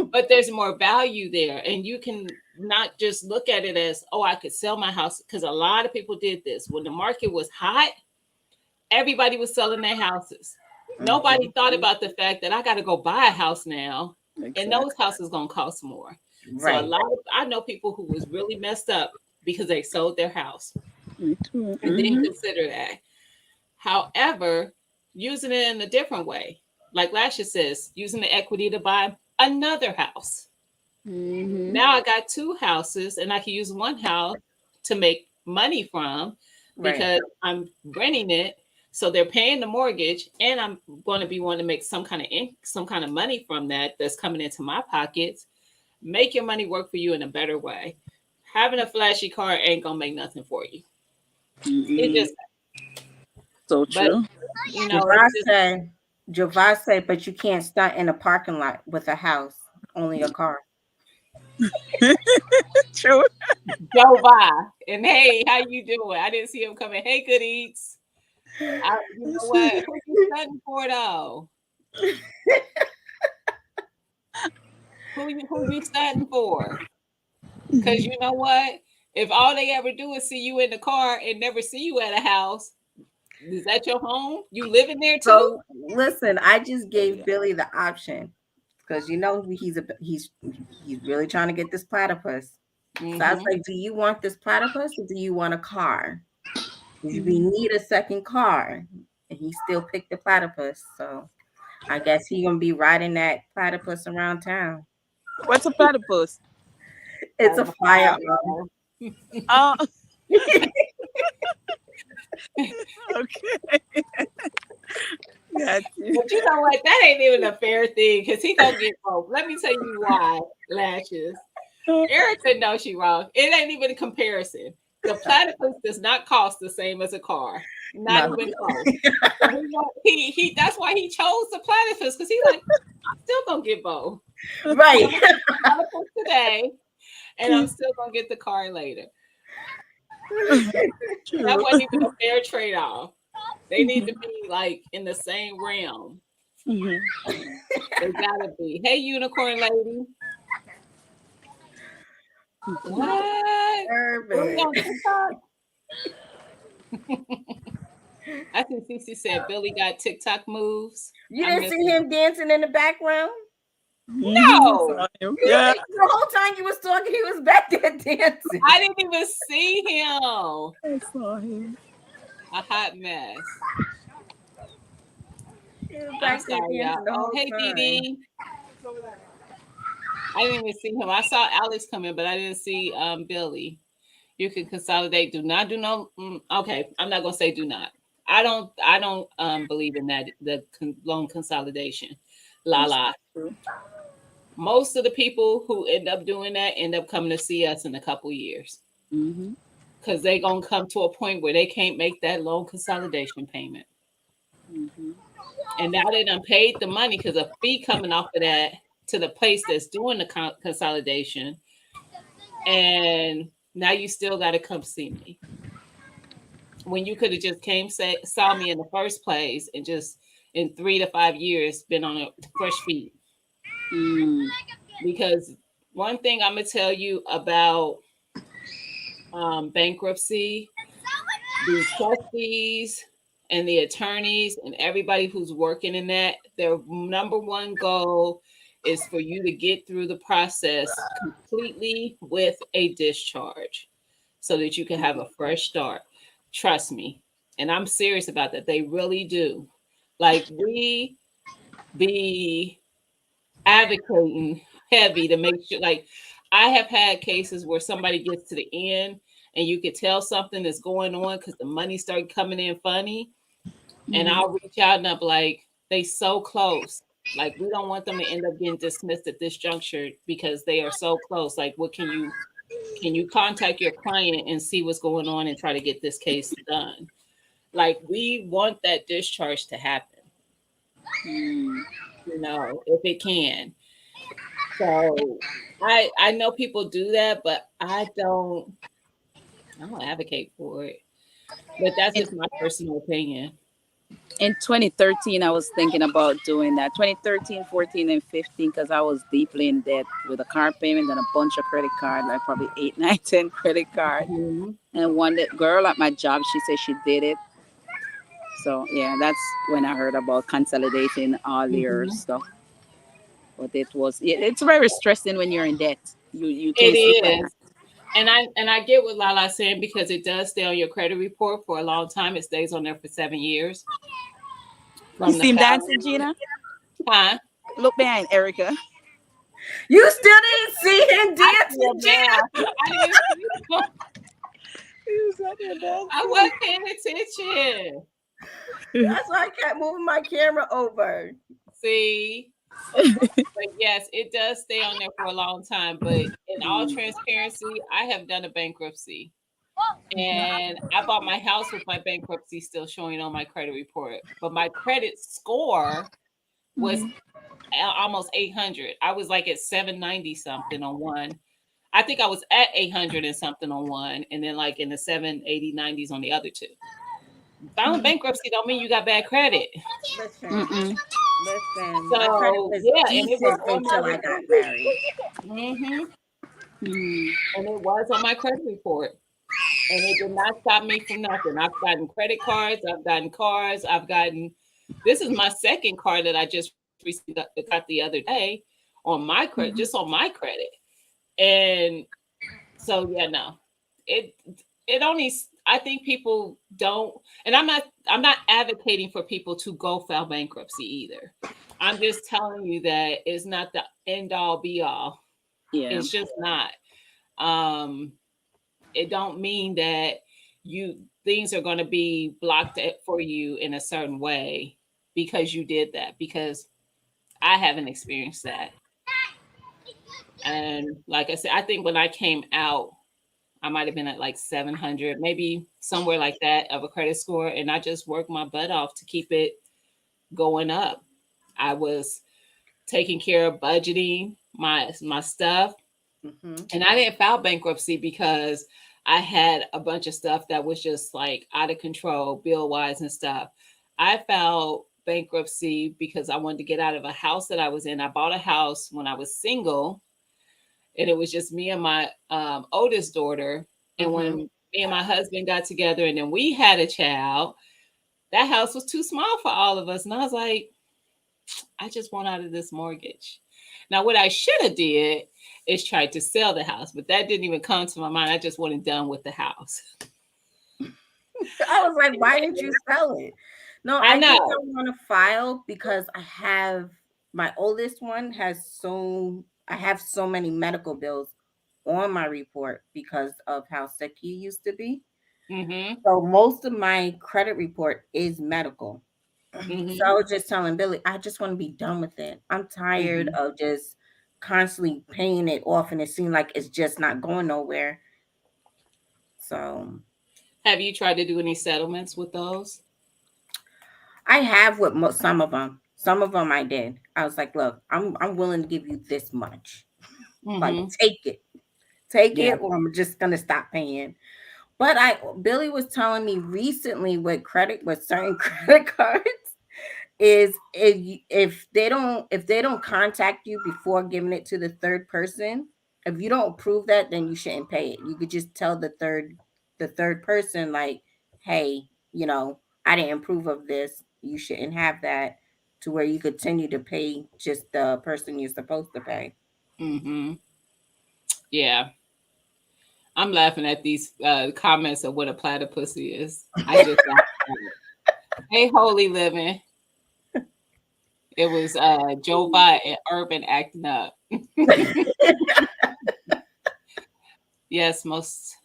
[SPEAKER 1] But there's more value there. And you can not just look at it as, oh, I could sell my house, because a lot of people did this. When the market was hot, everybody was selling their houses. Nobody thought about the fact that I got to go buy a house now, and those houses going to cost more. So
[SPEAKER 2] Right.
[SPEAKER 1] I know people who was really messed up because they sold their house
[SPEAKER 4] Me too.
[SPEAKER 1] and didn't consider that. However, using it in a different way, like Lasha says, using the equity to buy another house.
[SPEAKER 4] Mhm.
[SPEAKER 1] Now I got two houses, and I can use one house to make money from,
[SPEAKER 2] Right.
[SPEAKER 1] because I'm renting it. So they're paying the mortgage, and I'm going to be wanting to make some kind of money from that that's coming into my pockets. Make your money work for you in a better way. Having a flashy car ain't gonna make nothing for you. It just,
[SPEAKER 4] So
[SPEAKER 1] but
[SPEAKER 4] true.
[SPEAKER 1] you know,
[SPEAKER 2] Javon
[SPEAKER 1] it's just
[SPEAKER 2] said, Javon said, but you can't stunt in a parking lot with a house, only a car.
[SPEAKER 4] True.
[SPEAKER 1] go by. And hey, how you doing? I didn't see him coming. Hey, good eats. You know what? Who you studying for though? Who you studying for? Because you know what? If all they ever do is see you in the car and never see you at a house, is that your home? You living there too?
[SPEAKER 2] So listen, I just gave Billy the option, because you know he's really trying to get this platypus. So I was
[SPEAKER 1] Mhm.
[SPEAKER 2] like, do you want this platypus or do you want a car? Because we need a second car. And he still picked the platypus. So I guess he gonna be riding that platypus around town.
[SPEAKER 4] What's a platypus?
[SPEAKER 2] It's
[SPEAKER 1] As
[SPEAKER 2] a
[SPEAKER 1] a
[SPEAKER 2] firearm.
[SPEAKER 4] Oh, okay. Got you.
[SPEAKER 1] But you know what? That ain't even a fair thing, because he gonna get broke. Let me tell you why, Lashes. Erica knows she wrong. It ain't even a comparison. The platypus does not cost the same as a car. Not
[SPEAKER 2] No.
[SPEAKER 1] even close. So he that's why he chose the platypus, because he's like, I'm still gonna get both.
[SPEAKER 2] Right.
[SPEAKER 1] I'm gonna get the platypus today, and I'm still gonna get the car later. That
[SPEAKER 4] True.
[SPEAKER 1] wasn't even a fair trade-off. They need to be like in the same realm.
[SPEAKER 4] Mhm.
[SPEAKER 1] They gotta be. Hey, unicorn lady. What? Billy on TikTok? I think Cece said Billy got TikTok moves.
[SPEAKER 2] You
[SPEAKER 1] I
[SPEAKER 2] didn't
[SPEAKER 1] missed
[SPEAKER 2] see
[SPEAKER 1] it.
[SPEAKER 2] him dancing in the background?
[SPEAKER 1] No,
[SPEAKER 4] Saw him. Yeah.
[SPEAKER 2] The whole time you was talking, he was back there dancing.
[SPEAKER 1] I didn't even see him.
[SPEAKER 4] I saw him.
[SPEAKER 1] A hot mess.
[SPEAKER 2] He was
[SPEAKER 1] I'm
[SPEAKER 2] back there
[SPEAKER 1] sorry, y'all.
[SPEAKER 2] dancing the
[SPEAKER 1] Oh,
[SPEAKER 2] whole
[SPEAKER 1] hey,
[SPEAKER 2] time.
[SPEAKER 1] Dee Dee. I didn't even see him. I saw Alex come in, but I didn't see Billy. You can consolidate. Do not do no. Okay, I'm not gonna say do not. I don't believe in that, the loan consolidation. La la.
[SPEAKER 4] True.
[SPEAKER 1] Most of the people who end up doing that end up coming to see us in a couple years,
[SPEAKER 4] Mhm.
[SPEAKER 1] because they're gonna come to a point where they can't make that loan consolidation payment.
[SPEAKER 4] Mhm.
[SPEAKER 1] And now they done paid the money, because a fee coming off of that to the place that's doing the consolidation, and now you still got to come see me, when you could have just saw me in the first place, and just in 3 to 5 years been on a fresh feet.
[SPEAKER 4] Mm.
[SPEAKER 1] Because one thing I'm gonna tell you about bankruptcy the trustees and the attorneys and everybody who's working in that, their number one goal is for you to get through the process completely with a discharge so that you can have a fresh start. Trust me. And I'm serious about that. They really do. Like, we be advocating heavy to make sure, like, I have had cases where somebody gets to the end and you could tell something is going on because the money started coming in funny. And I'll reach out and I'm like, they so close. Like, we don't want them to end up getting dismissed at this juncture because they are so close. Like, what can you contact your client and see what's going on and try to get this case done? Like, we want that discharge to happen, if it can. So I know people do that, but I don't advocate for it. But that's just my personal opinion.
[SPEAKER 4] In 2013, I was thinking about doing that. 2013, 14, and 15, because I was deeply in debt with a car payment and a bunch of credit cards, like probably 8, 9, 10 credit cards. And one girl at my job, she said she did it. So yeah, that's when I heard about consolidating all your stuff. But it's very stressing when you're in debt. You can't sleep at night.
[SPEAKER 1] And I get what Lala's saying, because it does stay on your credit report for a long time. It stays on there for 7 years.
[SPEAKER 4] You see him dancing, Gina?
[SPEAKER 1] Huh?
[SPEAKER 4] Look behind Erica.
[SPEAKER 2] You still didn't see him dancing, Gina?
[SPEAKER 1] I wasn't paying attention.
[SPEAKER 2] That's why I kept moving my camera over.
[SPEAKER 1] See? But yes, it does stay on there for a long time. But in all transparency, I have done a bankruptcy. And I bought my house with my bankruptcy still showing on my credit report. But my credit score was almost 800. I was like at 790 something on one. I think I was at 800 and something on one, and then like in the 780, 90s on the other two. Filing bankruptcy don't mean you got bad credit.
[SPEAKER 2] Listen.
[SPEAKER 1] So yeah, and it was
[SPEAKER 2] until I got married.
[SPEAKER 1] And it was on my credit report. And it did not stop me from nothing. I've gotten credit cards, I've gotten cars, this is my second car that I just recently got the other day on my credit, just on my credit. And so yeah, no. It only, I think people don't, and I'm not advocating for people to go file bankruptcy either. I'm just telling you that it's not the end all be all. Yeah. It's just not. It don't mean that things are going to be blocked for you in a certain way because you did that, because I haven't experienced that. And like I said, I think when I came out, I might have been at like 700, maybe somewhere like that of a credit score. And I just worked my butt off to keep it going up. I was taking care of budgeting my stuff. And I didn't file bankruptcy because I had a bunch of stuff that was just like out of control, bill wise and stuff. I filed bankruptcy because I wanted to get out of a house that I was in. I bought a house when I was single, and it was just me and my oldest daughter. And when me and my husband got together and then we had a child, that house was too small for all of us. And I was like, I just want out of this mortgage. Now, what I should have did is tried to sell the house, but that didn't even come to my mind. I just wanted done with the house.
[SPEAKER 2] I was like, why didn't you sell it? No, I know. I want to file because I have my oldest one I have so many medical bills on my report because of how sick he used to be. So most of my credit report is medical. So I was just telling Billy, I just want to be done with it. I'm tired of just constantly paying it off, and it seems like it's just not going nowhere. So,
[SPEAKER 1] have you tried to do any settlements with those?
[SPEAKER 2] I have with some of them. Some of them I did. I was like, look, I'm willing to give you this much. Like, take it, or I'm just gonna stop paying. But Billy was telling me recently with certain credit cards is if they don't contact you before giving it to the third person, if you don't approve that, then you shouldn't pay it. You could just tell the third person, like, hey, I didn't approve of this. You shouldn't have that, to where you continue to pay just the person you're supposed to pay.
[SPEAKER 1] Mm-hmm. Yeah. I'm laughing at these comments of what a platypus is. I just laughed at it. Hey, Holy Living. It was Joe Biden and Urban acting up. Yes, most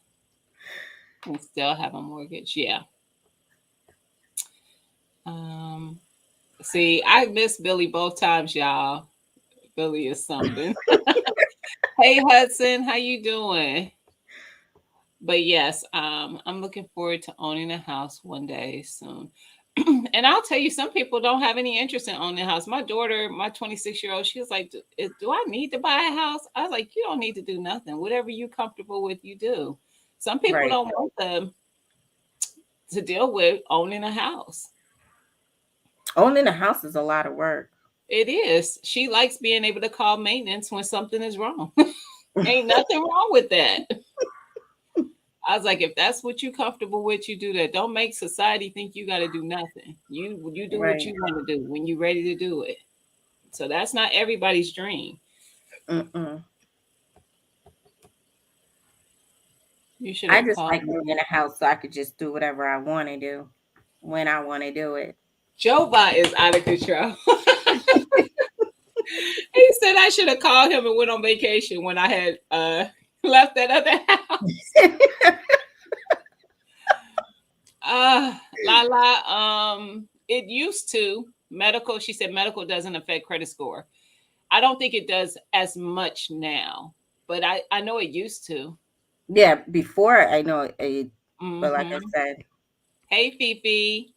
[SPEAKER 1] can still have a mortgage. Yeah. See, I missed Billy both times, y'all. Billy is something. Hey, Hudson, how you doing? But yes, I'm looking forward to owning a house one day soon. And I'll tell you, some people don't have any interest in owning a house. My daughter, my 26-year-old, she was like, do I need to buy a house? I was like, you don't need to do nothing. Whatever you're comfortable with, you do. Some people
[SPEAKER 2] Right.
[SPEAKER 1] don't want them to deal with owning a house.
[SPEAKER 2] Owning a house is a lot of work.
[SPEAKER 1] It is. She likes being able to call maintenance when something is wrong. Ain't nothing wrong with that. I was like, if that's what you're comfortable with, you do that. Don't make society think you got to do nothing. You do what
[SPEAKER 2] Right.
[SPEAKER 1] you want to do when you're ready to do it. So that's not everybody's dream.
[SPEAKER 2] Mm-mm.
[SPEAKER 1] You should
[SPEAKER 2] I
[SPEAKER 1] have
[SPEAKER 2] just
[SPEAKER 1] called
[SPEAKER 2] like owning a house so I could just do whatever I want to do when I want to do it.
[SPEAKER 1] Joe Biden is out of control. He said I should have called him and went on vacation when I had left that other house. It used to medical. She said medical doesn't affect credit score. I don't think it does as much now, but I know it used to.
[SPEAKER 2] Yeah, before I know it, but like I
[SPEAKER 1] Hmm.
[SPEAKER 2] said,
[SPEAKER 1] Hey, Fifi.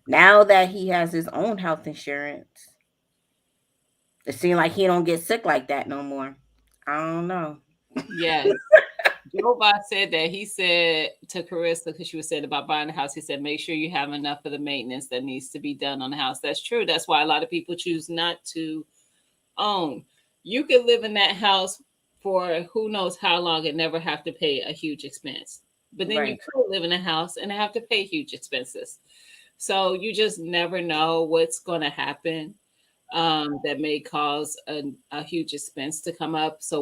[SPEAKER 2] now that he has his own health insurance, it seems like he don't get sick like that no more. I don't know.
[SPEAKER 1] Yes. Joe Biden said that. He said to Carissa, because she was saying about buying a house, he said, make sure you have enough of the maintenance that needs to be done on the house. That's true. That's why a lot of people choose not to own. You could live in that house for who knows how long and never have to pay a huge expense. But then you
[SPEAKER 2] Right.
[SPEAKER 1] could live in a house and have to pay huge expenses. So you just never know what's going to happen that may cause a huge expense to come up. So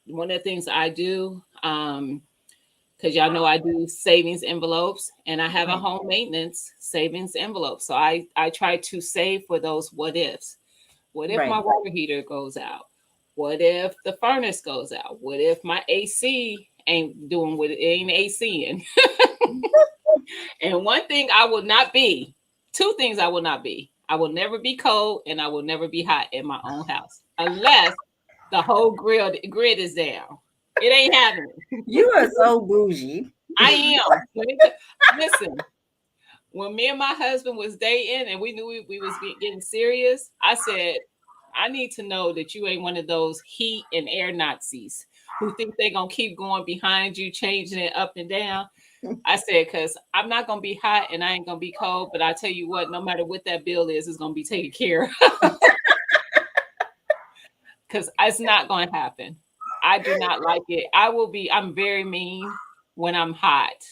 [SPEAKER 1] one of the things I do, because y'all know I do savings envelopes and I have a
[SPEAKER 2] Right.
[SPEAKER 1] home maintenance savings envelope. So I try to save for those what ifs. What if my
[SPEAKER 2] Right.
[SPEAKER 1] water heater goes out? What if the furnace goes out? What if my AC ain't doing what it ain't ACing? And one thing I will not be, two things I will not be. I will never be cold and I will never be hot in my own house unless the whole grid is down. It ain't happening.
[SPEAKER 2] You are so bougie.
[SPEAKER 1] I am. Listen, when me and my husband was dating and we knew we was getting serious, I said, I need to know that you ain't one of those heat and air Nazis who think they're gonna keep going behind you, changing it up and down. I said, because I'm not gonna be hot and I ain't gonna be cold, but I tell you what, no matter what that bill is, it's gonna be taken care of. Because it's not gonna happen. I do not like it. I'm very mean when I'm hot.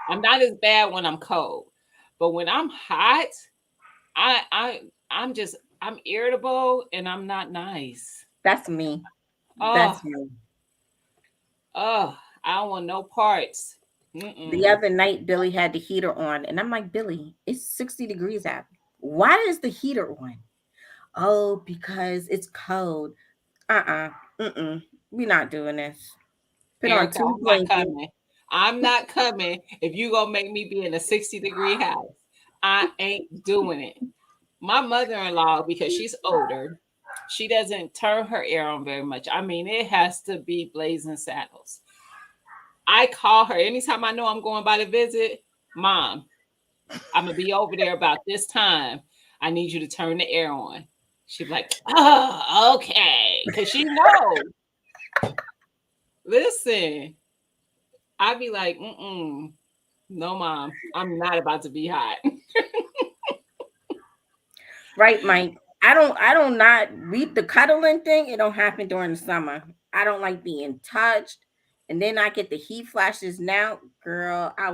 [SPEAKER 1] I'm not as bad when I'm cold. But when I'm hot, I'm irritable and I'm not nice.
[SPEAKER 2] That's me.
[SPEAKER 1] Oh,
[SPEAKER 2] That's me.
[SPEAKER 1] oh, I don't want no parts.
[SPEAKER 2] The
[SPEAKER 1] Mm-mm.
[SPEAKER 2] other night, Billy had the heater on, and I'm like, Billy, it's 60 degrees out. Why is the heater on? Oh, because it's cold. Uh-uh. Mm-mm. We're not doing this. Put on
[SPEAKER 1] Erica,
[SPEAKER 2] two
[SPEAKER 1] I'm not
[SPEAKER 2] blankets.
[SPEAKER 1] coming. I'm not coming if you gonna make me be in a 60-degree house. I ain't doing it. My mother-in-law, because she's older, she doesn't turn her air on very much. I mean, it has to be blazing saddles. I call her anytime I know I'm going by to visit. Mom, I'm gonna be over there about this time. I need you to turn the air on. She'd be like, oh, okay. Because she knows. Listen, I'd be like, mm-mm. No, mom, I'm not about to be hot.
[SPEAKER 2] Right, Mike? I don't not read the cuddling thing. It don't happen during the summer. I don't like being touched And then I get the heat flashes now, girl. I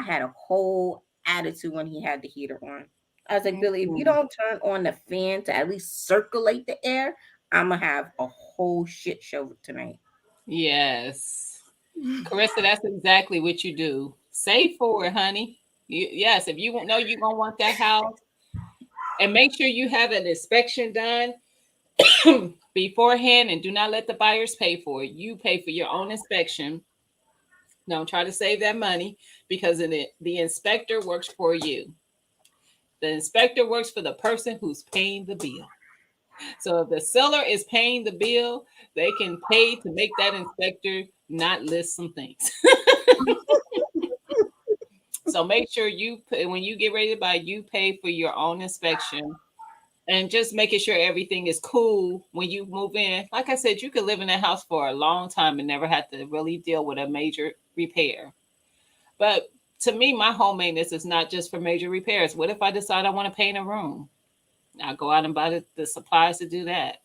[SPEAKER 2] had a whole attitude when he had the heater on. I was like, Billy, if you don't turn on the fan to at least circulate the air, I'm gonna have a whole shit show tonight.
[SPEAKER 1] Yes. Carissa, that's exactly what you do. Save for it, honey. Yes, if you know you're gonna want that house, and make sure you have an inspection done beforehand, and do not let the buyers pay for it. You pay for your own inspection. Don't try to save that money because the inspector works for you. The inspector works for the person who's paying the bill. So if the seller is paying the bill, they can pay to make that inspector not list some things. So make sure when you get ready to buy, you pay for your own inspection, and just making sure everything is cool when you move in. Like I said, you could live in that house for a long time and never have to really deal with a major repair. But to me, my home maintenance is not just for major repairs. What if I decide I want to paint a room? I'll go out and buy the supplies to do that.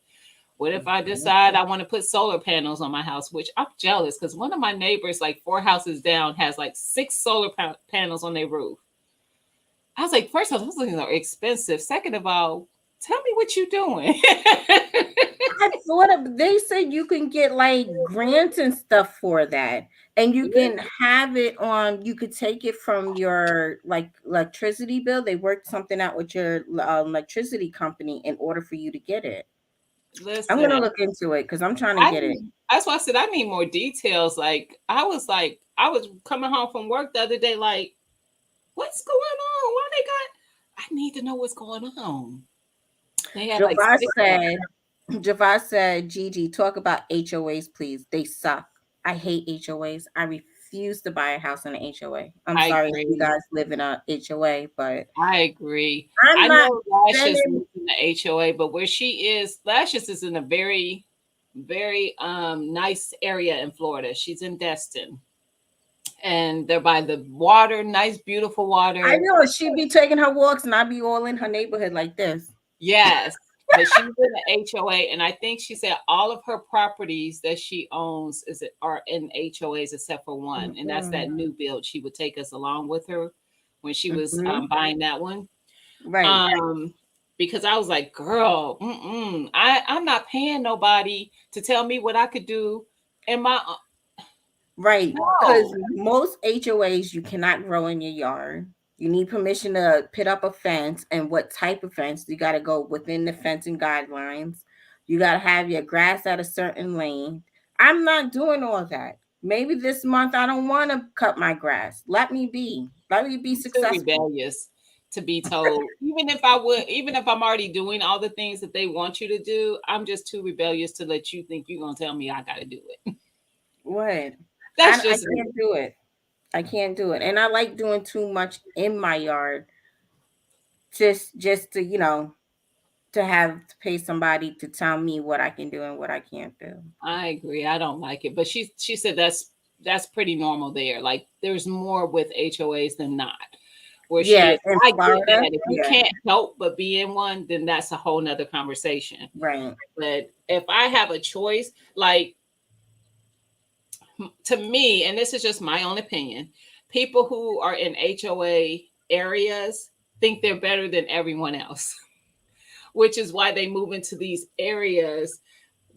[SPEAKER 1] What if I decide I want to put solar panels on my house, which I'm jealous because one of my neighbors, like 4 houses down, has like 6 solar panels on their roof. I was like, first of all, those things are expensive. Second of all, tell me what you're doing.
[SPEAKER 2] I thought they said you can get like grants and stuff for that. And you can have it on, you could take it from your like electricity bill. They worked something out with your electricity company in order for you to get it.
[SPEAKER 1] Listen,
[SPEAKER 2] I'm gonna look into it because I'm trying to get it.
[SPEAKER 1] That's why I said I need more details. I was coming home from work the other day, like, what's going on? Why they got? I need to know what's going on. They had
[SPEAKER 2] Javon said, Gigi, talk about HOAs, please. They suck. I hate HOAs. I refuse to buy a house in an HOA. I'm sorry if you guys live in a HOA, but
[SPEAKER 1] I agree.
[SPEAKER 2] I
[SPEAKER 1] know Lashes lives in the HOA, but where she is, Lashes is in a very, very nice area in Florida. She's in Destin. And they're by the water, nice, beautiful water.
[SPEAKER 2] I know she'd be taking her walks and I'd be all in her neighborhood like this.
[SPEAKER 1] Yes. But she's in the HOA, and I think she said all of her properties that she owns are in HOAs except for one, and that's that new build. She would take us along with her when she was buying that one,
[SPEAKER 2] right?
[SPEAKER 1] Because I was like, girl, I'm not paying nobody to tell me what I could do in my
[SPEAKER 2] right. Because most HOAs you cannot grow in your yard. You need permission to put up a fence, and what type of fence. You got to go within the fencing guidelines. You got to have your grass at a certain lane. I'm not doing all that. Maybe this month I don't want to cut my grass. Let me be successful.
[SPEAKER 1] Too rebellious to be told. Even if I'm already doing all the things that they want you to do, I'm just too rebellious to let you think you're going to tell me I got to do it.
[SPEAKER 2] What?
[SPEAKER 1] I
[SPEAKER 2] can't do it. I can't do it. And I like doing too much in my yard just to, to have to pay somebody to tell me what I can do and what I can't do.
[SPEAKER 1] I agree. I don't like it. But she said that's pretty normal there. Like there's more with HOAs than not. Where she is, I get that. If you can't help but be in one, then that's a whole nother conversation.
[SPEAKER 2] Right.
[SPEAKER 1] But if I have a choice, like to me, and this is just my own opinion, people who are in HOA areas think they're better than everyone else, which is why they move into these areas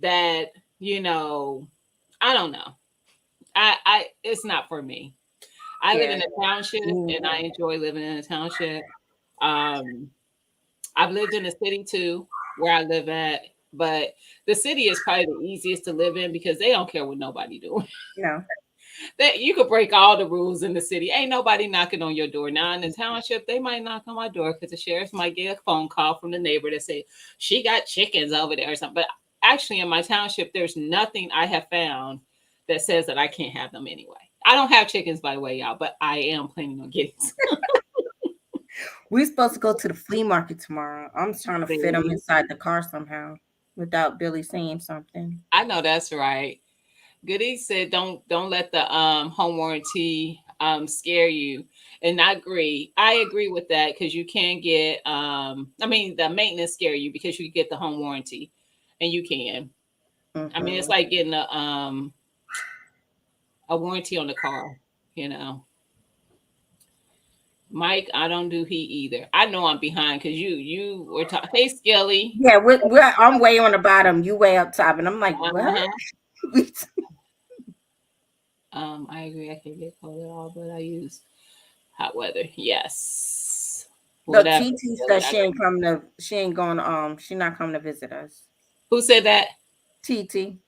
[SPEAKER 1] that, I don't know. I it's not for me. I live in a township and I enjoy living in a township. I've lived in a city too, where I live at. But the city is probably the easiest to live in because they don't care what nobody doing.
[SPEAKER 2] No.
[SPEAKER 1] That you could break all the rules in the city. Ain't nobody knocking on your door. Now in the township, they might knock on my door because the sheriff might get a phone call from the neighbor that say she got chickens over there or something. But actually in my township, there's nothing I have found that says that I can't have them anyway. I don't have chickens, by the way, y'all, but I am planning on getting some.
[SPEAKER 2] We're supposed to go to the flea market tomorrow. I'm trying to fit them inside the car somehow without Billy saying something.
[SPEAKER 1] I know that's right. Goody said, "Don't let the home warranty scare you," and I agree. I agree with that because you can get the maintenance scare you because you get the home warranty, and you can. I mean, it's like getting a a warranty on the car, you know. Mike, I don't do heat either. I know I'm behind because you were talking. Hey, Skilly.
[SPEAKER 2] Yeah, I'm way on the bottom. You way up top, and I'm like, what?
[SPEAKER 1] I agree. I can't get cold at all, but I use hot weather. Yes.
[SPEAKER 2] No, TT said she ain't coming. She's not coming to visit us.
[SPEAKER 1] Who said that?
[SPEAKER 2] TT.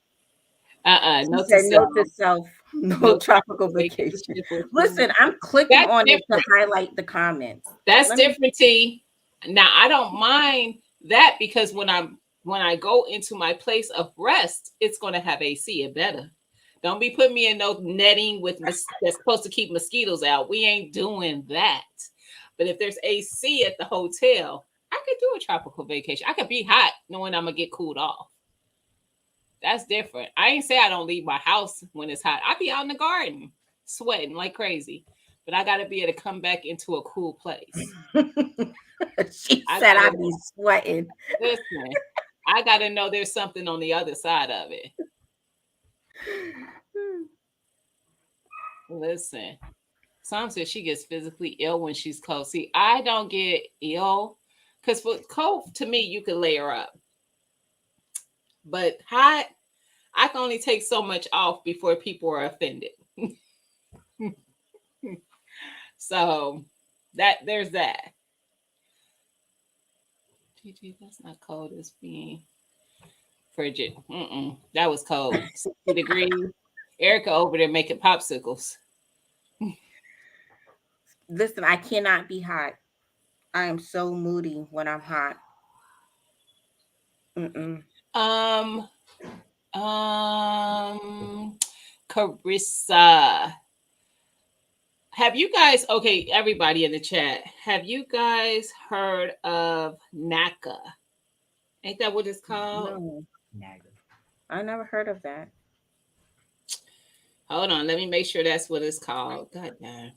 [SPEAKER 1] No
[SPEAKER 2] to self. Note to self. No tropical vacation. Listen, I'm clicking on it to highlight the comments.
[SPEAKER 1] That's different, T. Now I don't mind that because when I go into my place of rest, it's going to have AC. It better. Don't be putting me in no netting with that's supposed to keep mosquitoes out. We ain't doing that. But if there's AC at the hotel, I could do a tropical vacation. I could be hot knowing I'm gonna get cooled off. That's different. I ain't say I don't leave my house when it's hot. I be out in the garden sweating like crazy. But I gotta be able to come back into a cool place.
[SPEAKER 2] She said I'd be sweating.
[SPEAKER 1] Listen, I gotta know there's something on the other side of it. Listen, Sam says she gets physically ill when she's cold. See, I don't get ill because for cold, to me, you can layer up. But hot, I can only take so much off before people are offended. So there's that. GG, that's not cold. It's being frigid. That was cold. 60 degrees. Erica over there making popsicles.
[SPEAKER 2] Listen, I cannot be hot. I am so moody when I'm hot.
[SPEAKER 1] Carissa. Have you guys, okay, everybody in the chat, have you guys heard of NACA? Ain't that what it's called?
[SPEAKER 2] No. I never heard of that.
[SPEAKER 1] Hold on, let me make sure that's what it's called. God damn.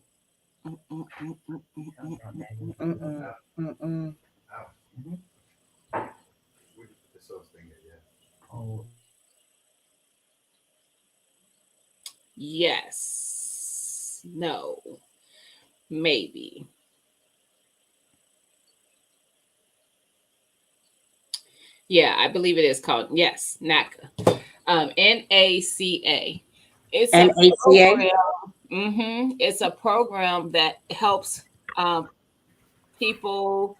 [SPEAKER 1] Yes. No. Maybe. Yeah, I believe it is called, yes, NACA. NACA. It's
[SPEAKER 2] NACA?
[SPEAKER 1] It's a program that helps people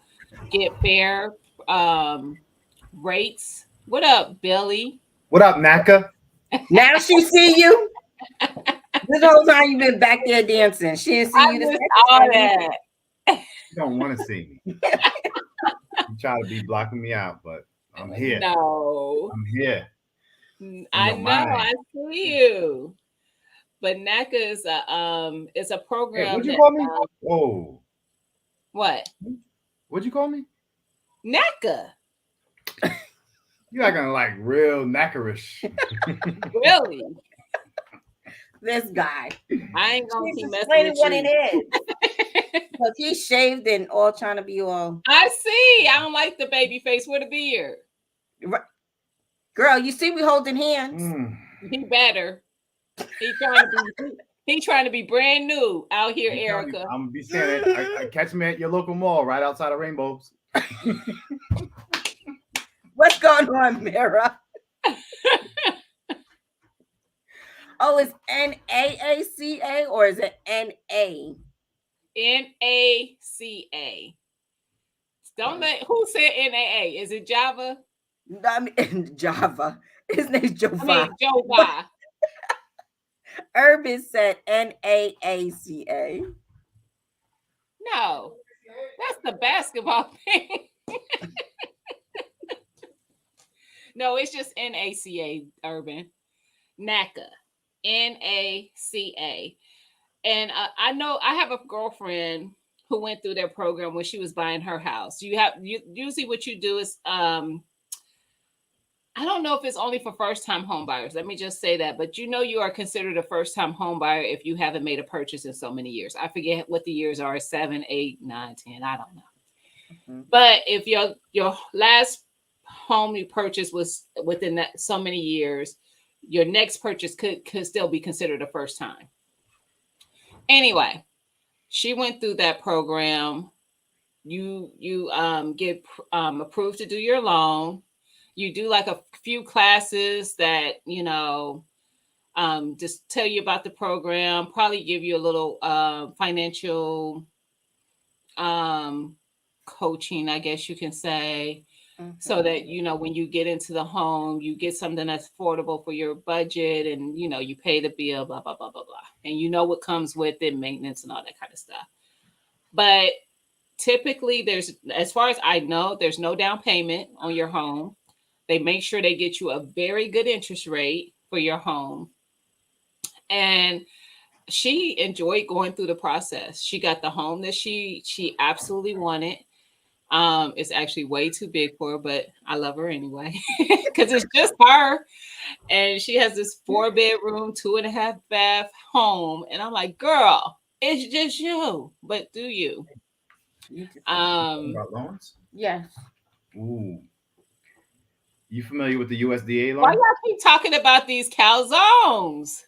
[SPEAKER 1] get fair rates. What up, Billy?
[SPEAKER 5] What up, NACA?
[SPEAKER 2] Now she see you. This whole time you've been back there dancing. She didn't see you.
[SPEAKER 1] All that.
[SPEAKER 5] You don't want to see me. You try to be blocking me out, but I'm here.
[SPEAKER 1] No.
[SPEAKER 5] I'm here.
[SPEAKER 1] I know. I see you. But NACA is a program.
[SPEAKER 5] Hey, what'd you call me? Whoa.
[SPEAKER 1] What?
[SPEAKER 5] What'd you call me?
[SPEAKER 1] NACA.
[SPEAKER 5] You acting like real knackerish.
[SPEAKER 1] Really?
[SPEAKER 2] This guy.
[SPEAKER 1] I ain't gonna keep messing with
[SPEAKER 2] what
[SPEAKER 1] you.
[SPEAKER 2] it is. Because he's shaved and all trying to be all.
[SPEAKER 1] I see. I don't like the baby face with a beard.
[SPEAKER 2] Girl, you see we holding hands.
[SPEAKER 1] He better. He trying to be brand new out here, Erica.
[SPEAKER 5] I'm gonna be standing. I catch me at your local mall right outside of Rainbows.
[SPEAKER 2] What's going on, Mira? Oh, is NAACA or is it NA?
[SPEAKER 1] NACA. Don't let who said NAA? Is it Java?
[SPEAKER 2] I mean, Java. His name's Jova.
[SPEAKER 1] I mean Jova.
[SPEAKER 2] Urban said NAACA.
[SPEAKER 1] No, that's the basketball thing. No, it's just NACA, Urban. NACA. NACA. And I know I have a girlfriend who went through their program when she was buying her house. Usually what you do is I don't know if it's only for first-time home buyers. Let me just say that. But you are considered a first-time home buyer if you haven't made a purchase in so many years. I forget what the years are, 7, 8, 9, 10. I don't know. But if your last home you purchased was within that so many years, your next purchase could still be considered a first time. Anyway, she went through that program. You get approved to do your loan. You do like a few classes that just tell you about the program, probably give you a little financial coaching, I guess you can say, so that when you get into the home, you get something that's affordable for your budget, and you pay the bill, blah blah blah blah blah, and what comes with it, maintenance and all that kind of stuff. But typically, as far as I know, there's no down payment on your home. They make sure they get you a very good interest rate for your home. And she enjoyed going through the process. She got the home that she absolutely wanted. It's actually way too big for her, but I love her anyway because it's just her. And she has this 4-bedroom, 2.5 bath home. And I'm like, girl, it's just you. But do you?
[SPEAKER 5] About loans?
[SPEAKER 2] Yes.
[SPEAKER 5] Ooh. You familiar with the USDA loan?
[SPEAKER 1] Why y'all keep talking about these calzones?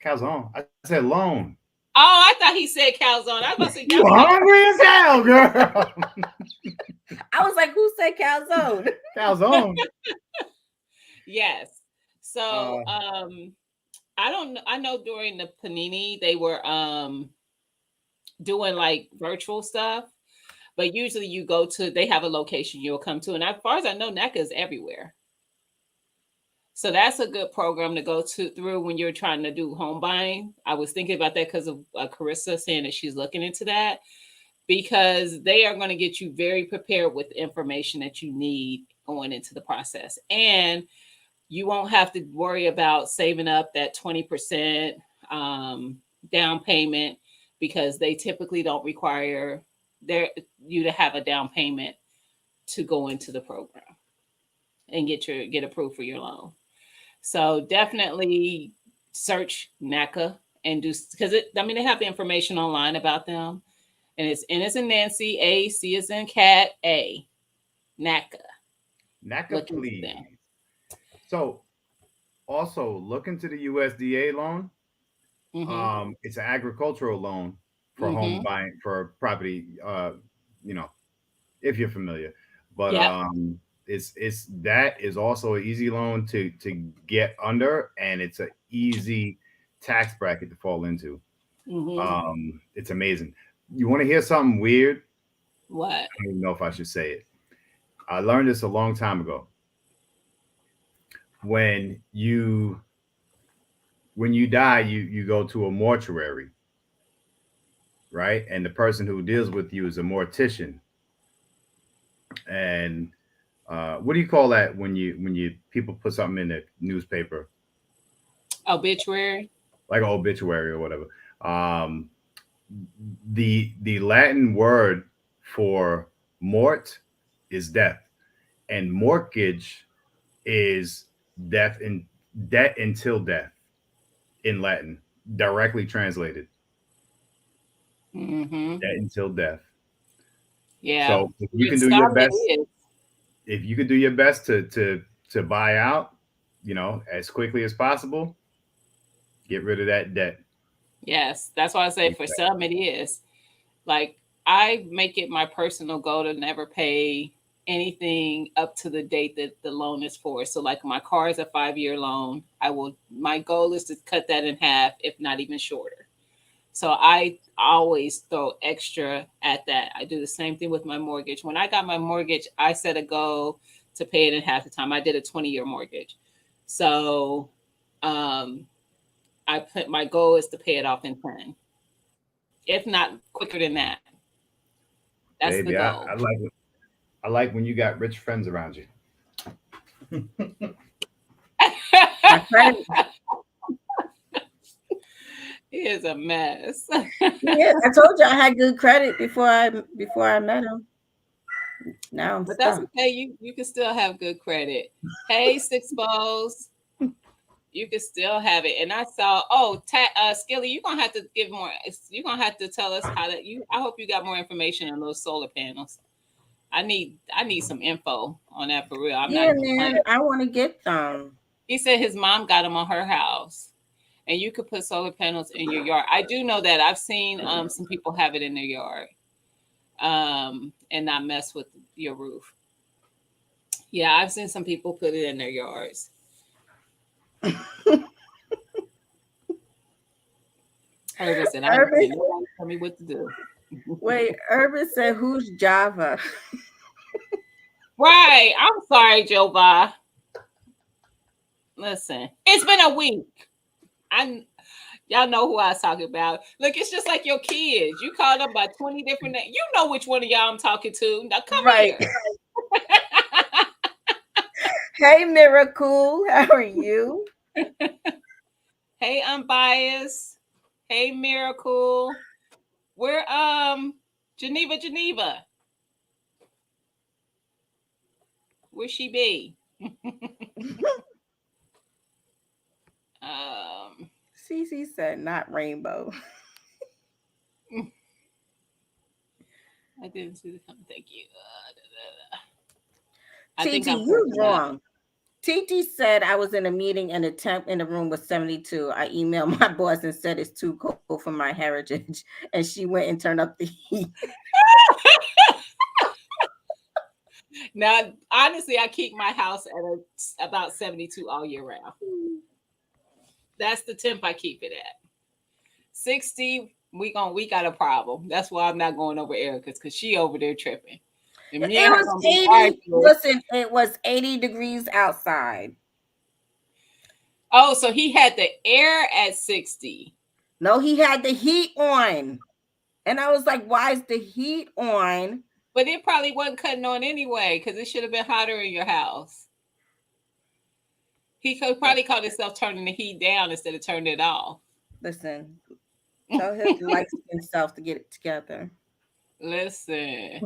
[SPEAKER 5] Calzone. I said loan.
[SPEAKER 1] Oh, I thought he said calzone. I was about to say,
[SPEAKER 5] You hungry as hell, girl.
[SPEAKER 2] I was like, who said calzone?
[SPEAKER 5] Calzone.
[SPEAKER 1] Yes. So I don't know. I know during the Panini they were doing like virtual stuff, but usually they have a location you'll come to, and as far as I know, NACA is everywhere. So that's a good program to go through when you're trying to do home buying. I was thinking about that because of Carissa saying that she's looking into that, because they are going to get you very prepared with the information that you need going into the process. And you won't have to worry about saving up that 20% down payment, because they typically don't require you to have a down payment to go into the program and get approved for your loan. So definitely search NACA and because they have the information online about them, and it's N as in Nancy, A, C as in cat, A, NACA.
[SPEAKER 5] NACA, please. So also look into the USDA loan. Mm-hmm. It's an agricultural loan for home buying, for property, if you're familiar. But that is also an easy loan to get under, and it's an easy tax bracket to fall into. Mm-hmm. It's amazing. You want to hear something weird?
[SPEAKER 1] What?
[SPEAKER 5] I don't even know if I should say it. I learned this a long time ago. When you die, you go to a mortuary, right? And the person who deals with you is a mortician. And what do you call that when you people put something in the newspaper?
[SPEAKER 1] Obituary.
[SPEAKER 5] Like an obituary or whatever. The Latin word for mort is death, and mortgage is debt until death in Latin, directly translated. Mm-hmm. Debt until death.
[SPEAKER 1] Yeah.
[SPEAKER 5] So if you can do your best, if you could do your best to buy out, as quickly as possible, get rid of that debt.
[SPEAKER 1] Yes, that's why I say for some it is. Like, I make it my personal goal to never pay anything up to the date that the loan is for. So like my car is a 5-year loan. My goal is to cut that in half, if not even shorter. So I always throw extra at that. I do the same thing with my mortgage. When I got my mortgage, I set a goal to pay it in half the time. I did a 20-year mortgage. So I put my goal is to pay it off in 10, if not quicker than that. That's Baby, the goal.
[SPEAKER 5] I like when you got rich friends around you.
[SPEAKER 1] He is a mess.
[SPEAKER 2] Yeah, I told you I had good credit before I met him. Now
[SPEAKER 1] but that's okay. You can still have good credit. Hey, Six Balls, you can still have it. And I saw, Skilly, you're gonna have to give more. You're gonna have to tell us how to. I hope you got more information on those solar panels. I need some info on that for real.
[SPEAKER 2] Man, I want to get them.
[SPEAKER 1] He said his mom got them on her house, and you could put solar panels in your yard. I do know that. I've seen some people have it in their yard, and not mess with your roof. Yeah, I've seen some people put it in their yards. Urban said, "I don't think nobody tell me what to do."
[SPEAKER 2] Wait, Urban said, "Who's Java?"
[SPEAKER 1] Right. I'm sorry, Joe Ba. Listen, it's been a week. Y'all know who I was talking about. Look, it's just like your kids. You call them by 20 different names. You know which one of y'all I'm talking to. Now come here.
[SPEAKER 2] Hey, Miracle, how are you?
[SPEAKER 1] Hey, Unbiased. Hey, Miracle. We're Geneva. Where she be?
[SPEAKER 2] Cece said not rainbow.
[SPEAKER 1] I didn't see the comment. Thank you.
[SPEAKER 2] TT, you're wrong. TT said I was in a meeting and the temp in the room was 72. I emailed my boss and said it's too cold for my heritage, and she went and turned up the heat.
[SPEAKER 1] Now, honestly, I keep my house at about 72 all year round. That's the temp I keep it at. 60, we got a problem. That's why I'm not going over Erica's, because she over there tripping.
[SPEAKER 2] It was 80. Listen, it was 80 degrees outside.
[SPEAKER 1] Oh, so he had the air at 60.
[SPEAKER 2] No, he had the heat on. And I was like, why is the heat on?
[SPEAKER 1] But it probably wasn't cutting on anyway, because it should have been hotter in your house. He could probably caught himself turning the heat down instead of turning it off.
[SPEAKER 2] Listen, tell his light-skinned self to get it together.
[SPEAKER 1] Listen.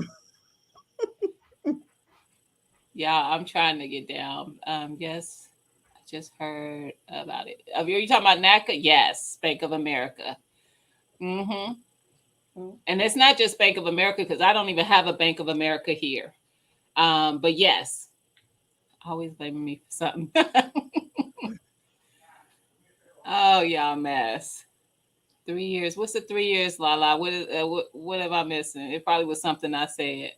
[SPEAKER 1] Yeah, I'm trying to get down. Yes, I just heard about it. Are you talking about NACA? Yes, Bank of America. Mm-hmm. And it's not just Bank of America, because I don't even have a Bank of America here. But yes, always blaming me for something. Oh, y'all mess. 3 years. What's the 3 years, Lala? What am I missing? It probably was something I said.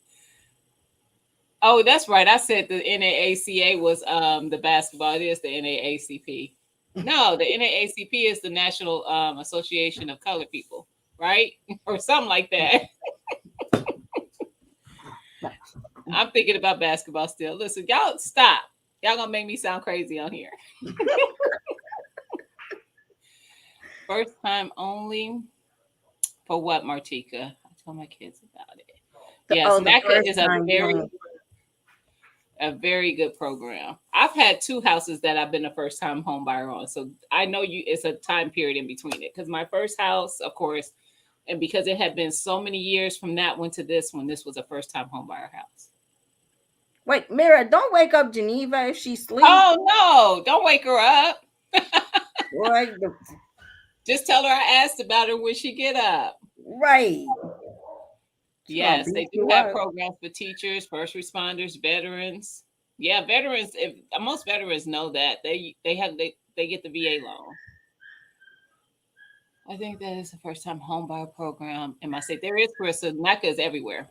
[SPEAKER 1] Oh, that's right. I said the NAACA was the basketball. It is the NAACP. No, the NAACP is the National Association of Colored People, right? Or something like that. I'm thinking about basketball still. Listen, y'all stop. Y'all gonna make me sound crazy on here. First time only. For what, Martika? I told my kids about it. Yes, NACA is a very good program. I've had 2 houses that I've been a first time home buyer on. So I know it's a time period in between it. Because my first house, of course, and because it had been so many years from that one to this one, this was a first time home buyer house.
[SPEAKER 2] Wait, Mira, don't wake up Geneva if she sleeps.
[SPEAKER 1] Oh, no, don't wake her up.
[SPEAKER 2] Boy,
[SPEAKER 1] just tell her I asked about her when she get up.
[SPEAKER 2] Right.
[SPEAKER 1] Yes, they do have programs for teachers, first responders, veterans. Yeah, veterans. If most veterans know that they get the VA loan. I think that is the first time home buyer program in my state. There is for so NACA is everywhere.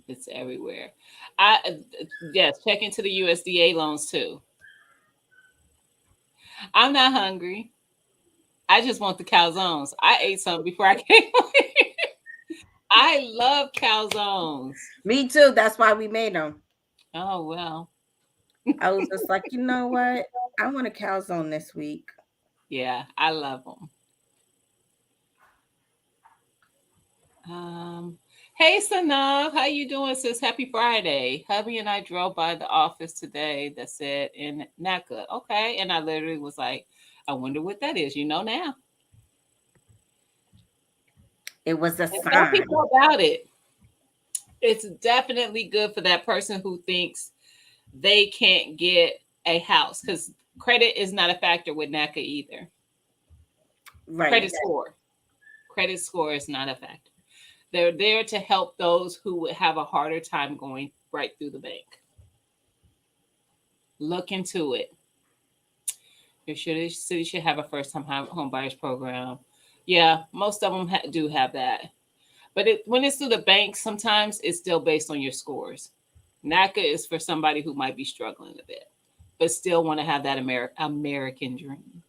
[SPEAKER 1] It's everywhere. Yes, check into the USDA loans too. I'm not hungry. I just want the calzones. I ate some before I came. I love calzones.
[SPEAKER 2] Me too. That's why we made them.
[SPEAKER 1] Oh, well.
[SPEAKER 2] I was just like, you know what? I want a calzone this week.
[SPEAKER 1] Yeah, I love them. Hey, Sanav, how you doing, sis? Happy Friday. Hubby and I drove by the office today that said in NACA. Okay. And I literally was like, I wonder what that is. You know now.
[SPEAKER 2] It was a sign.
[SPEAKER 1] Tell people about it. It's definitely good for that person who thinks they can't get a house, because credit is not a factor with NACA either.
[SPEAKER 2] Right.
[SPEAKER 1] Credit score is not a factor. They're there to help those who would have a harder time going right through the bank. Look into it. Your city should have a first-time home buyers program. Yeah, most of them do have that. But when it's through the bank, sometimes it's still based on your scores. NACA is for somebody who might be struggling a bit, but still want to have that American dream.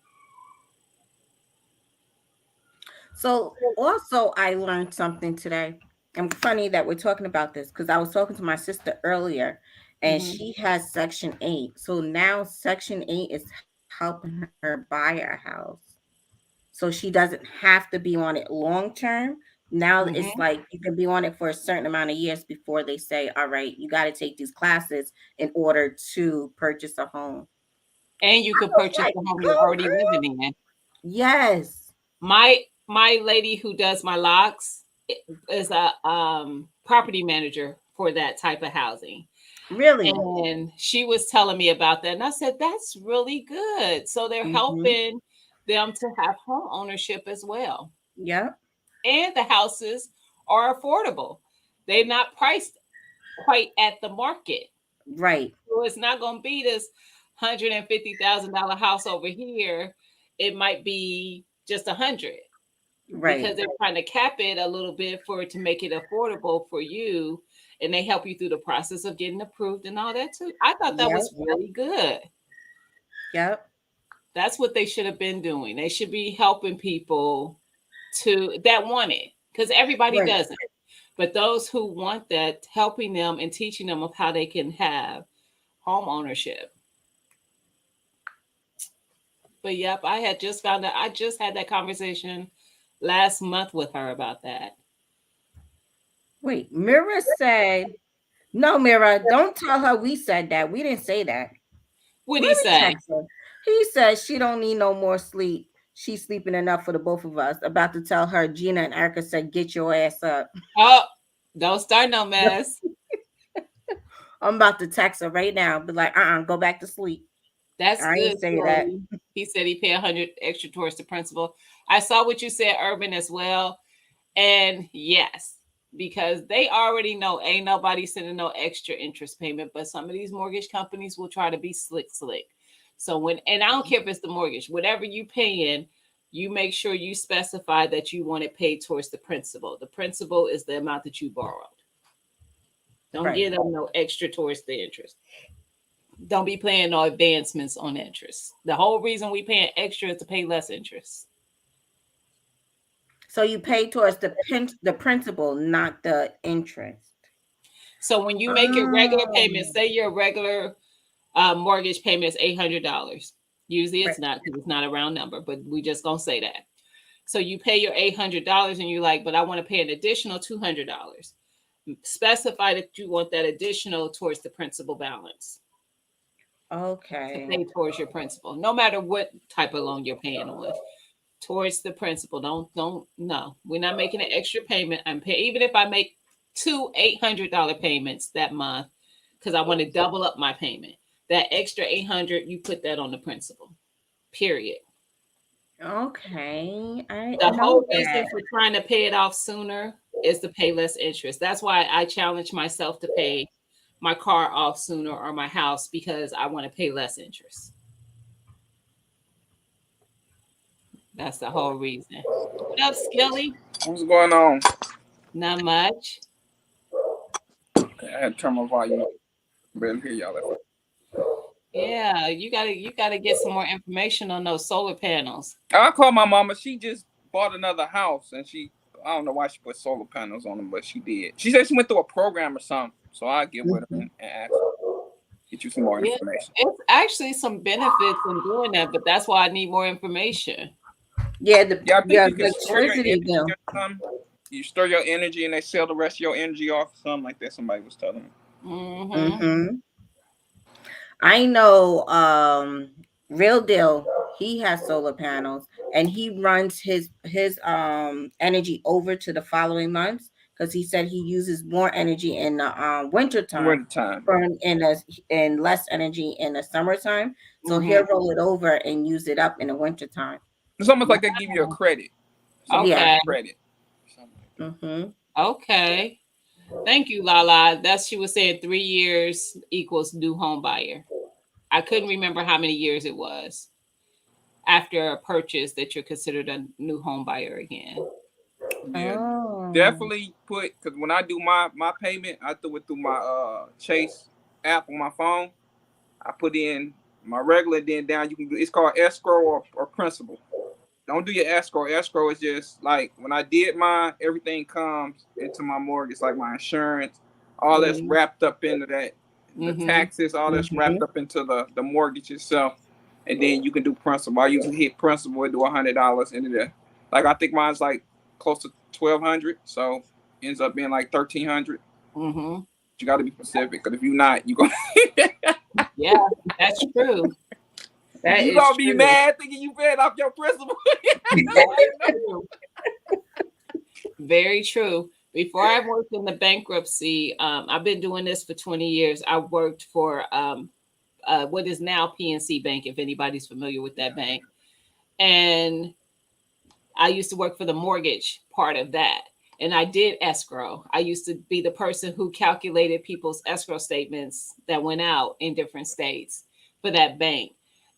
[SPEAKER 2] So also I learned something today. And funny that we're talking about this because I was talking to my sister earlier and she has Section 8. So now Section 8 is helping her buy a house. So she doesn't have to be on it long term. Now it's like you can be on it for a certain amount of years before they say, all right, you got to take these classes in order to purchase a home.
[SPEAKER 1] And you could purchase the home you're already living in.
[SPEAKER 2] Yes.
[SPEAKER 1] My lady who does my locks is a property manager for that type of housing.
[SPEAKER 2] Really?
[SPEAKER 1] And she was telling me about that. And I said, that's really good. So they're helping them to have home ownership as well.
[SPEAKER 2] Yeah.
[SPEAKER 1] And the houses are affordable. They're not priced quite at the market.
[SPEAKER 2] Right.
[SPEAKER 1] So it's not going to be this $150,000 house over here. It might be just 100.
[SPEAKER 2] Right.
[SPEAKER 1] Because they're trying to cap it a little bit to make it affordable for you. And they help you through the process of getting approved and all that too. I thought that was really good.
[SPEAKER 2] Yep.
[SPEAKER 1] That's what they should have been doing. They should be helping people that want it, because everybody doesn't. But those who want that, helping them and teaching them of how they can have home ownership. But yep, I had just found out. I just had that conversation last month with her about that.
[SPEAKER 2] Wait, Mira said, no, Mira, don't tell her we said that. We didn't say that.
[SPEAKER 1] What did he say?
[SPEAKER 2] He says she don't need no more sleep. She's sleeping enough for the both of us. About to tell her, Gina and Erica said, get your ass up.
[SPEAKER 1] Oh, don't start no mess.
[SPEAKER 2] I'm about to text her right now. Be like, go back to sleep.
[SPEAKER 1] That's
[SPEAKER 2] I
[SPEAKER 1] good.
[SPEAKER 2] ain't say that.
[SPEAKER 1] He said he paid 100 extra towards the principal. I saw what you said, Urban, as well. And yes, because they already know ain't nobody sending no extra interest payment, but some of these mortgage companies will try to be slick. So and I don't care if it's the mortgage, whatever you paying, you make sure you specify that you want it paid towards the principal. The principal is the amount that you borrowed. Don't give them no extra towards the interest. Don't be paying no advancements on interest. The whole reason we paying extra is to pay less interest.
[SPEAKER 2] So you pay towards the principal, not the interest.
[SPEAKER 1] So when you make your regular payment, say your regular mortgage payment is $800. Usually it's not, because it's not a round number, but we just gonna say that. So you pay your $800 and you're like, but I want to pay an additional $200. Specify that you want that additional towards the principal balance.
[SPEAKER 2] Okay.
[SPEAKER 1] To pay towards your principal, no matter what type of loan you're paying on, towards the principal. No, we're not making an extra payment. I'm paying, even if I make 2 $800 payments that month, because I want to double up my payment. That extra $800, you put that on the principal. Period.
[SPEAKER 2] Okay.
[SPEAKER 1] The whole reason for trying to pay it off sooner is to pay less interest. That's why I challenge myself to pay my car off sooner or my house, because I want to pay less interest. That's the whole reason. What up, Skilly?
[SPEAKER 6] What's going on?
[SPEAKER 1] Not much.
[SPEAKER 6] I had to turn my volume up. Barely hear y'all.
[SPEAKER 1] Yeah, you gotta get some more information on those solar panels.
[SPEAKER 6] I called my mama. She just bought another house, and I don't know why she put solar panels on them, but she did. She said she went through a program or something. So I'll get with her and ask her. Get you some more information.
[SPEAKER 1] It's actually some benefits in doing that, but that's why I need more information.
[SPEAKER 2] Yeah,
[SPEAKER 6] the electricity bill. You store your energy and they sell the rest of your energy off, something like that. Somebody was telling me.
[SPEAKER 2] I know Real Deal, he has solar panels and he runs his energy over to the following months, because he said he uses more energy in the wintertime and less energy in the summertime. So he'll roll it over and use it up in the wintertime.
[SPEAKER 6] It's almost like they give you a credit.
[SPEAKER 1] Okay.
[SPEAKER 6] Credit.
[SPEAKER 1] Okay. Thank you, Lala. She was saying 3 years equals new home buyer. I couldn't remember how many years it was after a purchase that you're considered a new home buyer again.
[SPEAKER 6] Yeah,
[SPEAKER 2] Oh.
[SPEAKER 6] definitely put, because when I do my payment, I do it through my Chase app on my phone. I put in my regular, then down you can do, it's called escrow or principal. Don't do your escrow. Escrow is just like when I did mine, everything comes into my mortgage, like my insurance, all that's wrapped up into that. The taxes, all that's wrapped up into the mortgage itself. And then you can do principal. I usually hit principal and do $100 into there. Like I think mine's like close to 1,200, so ends up being like 1,300.
[SPEAKER 1] Mm-hmm.
[SPEAKER 6] You got to be specific, because if you're not, you gonna
[SPEAKER 1] Yeah, that's true. That
[SPEAKER 6] you
[SPEAKER 1] is
[SPEAKER 6] gonna be
[SPEAKER 1] true.
[SPEAKER 6] mad thinking you paid off your principal.
[SPEAKER 1] Very true. Before I worked in the bankruptcy, I've been doing this for 20 years. I worked for what is now PNC Bank, if anybody's familiar with that bank. And I used to work for the mortgage part of that. And I did escrow. I used to be the person who calculated people's escrow statements that went out in different states for that bank.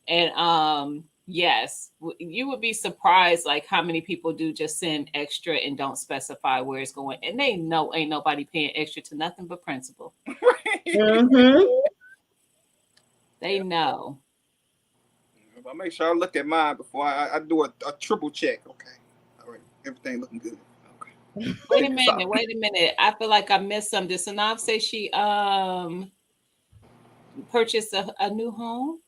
[SPEAKER 1] And yes, you would be surprised like how many people do just send extra and don't specify where it's going. And they know ain't nobody paying extra to nothing but principal. They know.
[SPEAKER 6] I make sure I look at mine before I do a triple check. Okay. All right. Everything looking good. Okay.
[SPEAKER 1] Wait a minute. I feel like I missed something. Did Sanab say she purchased a new home?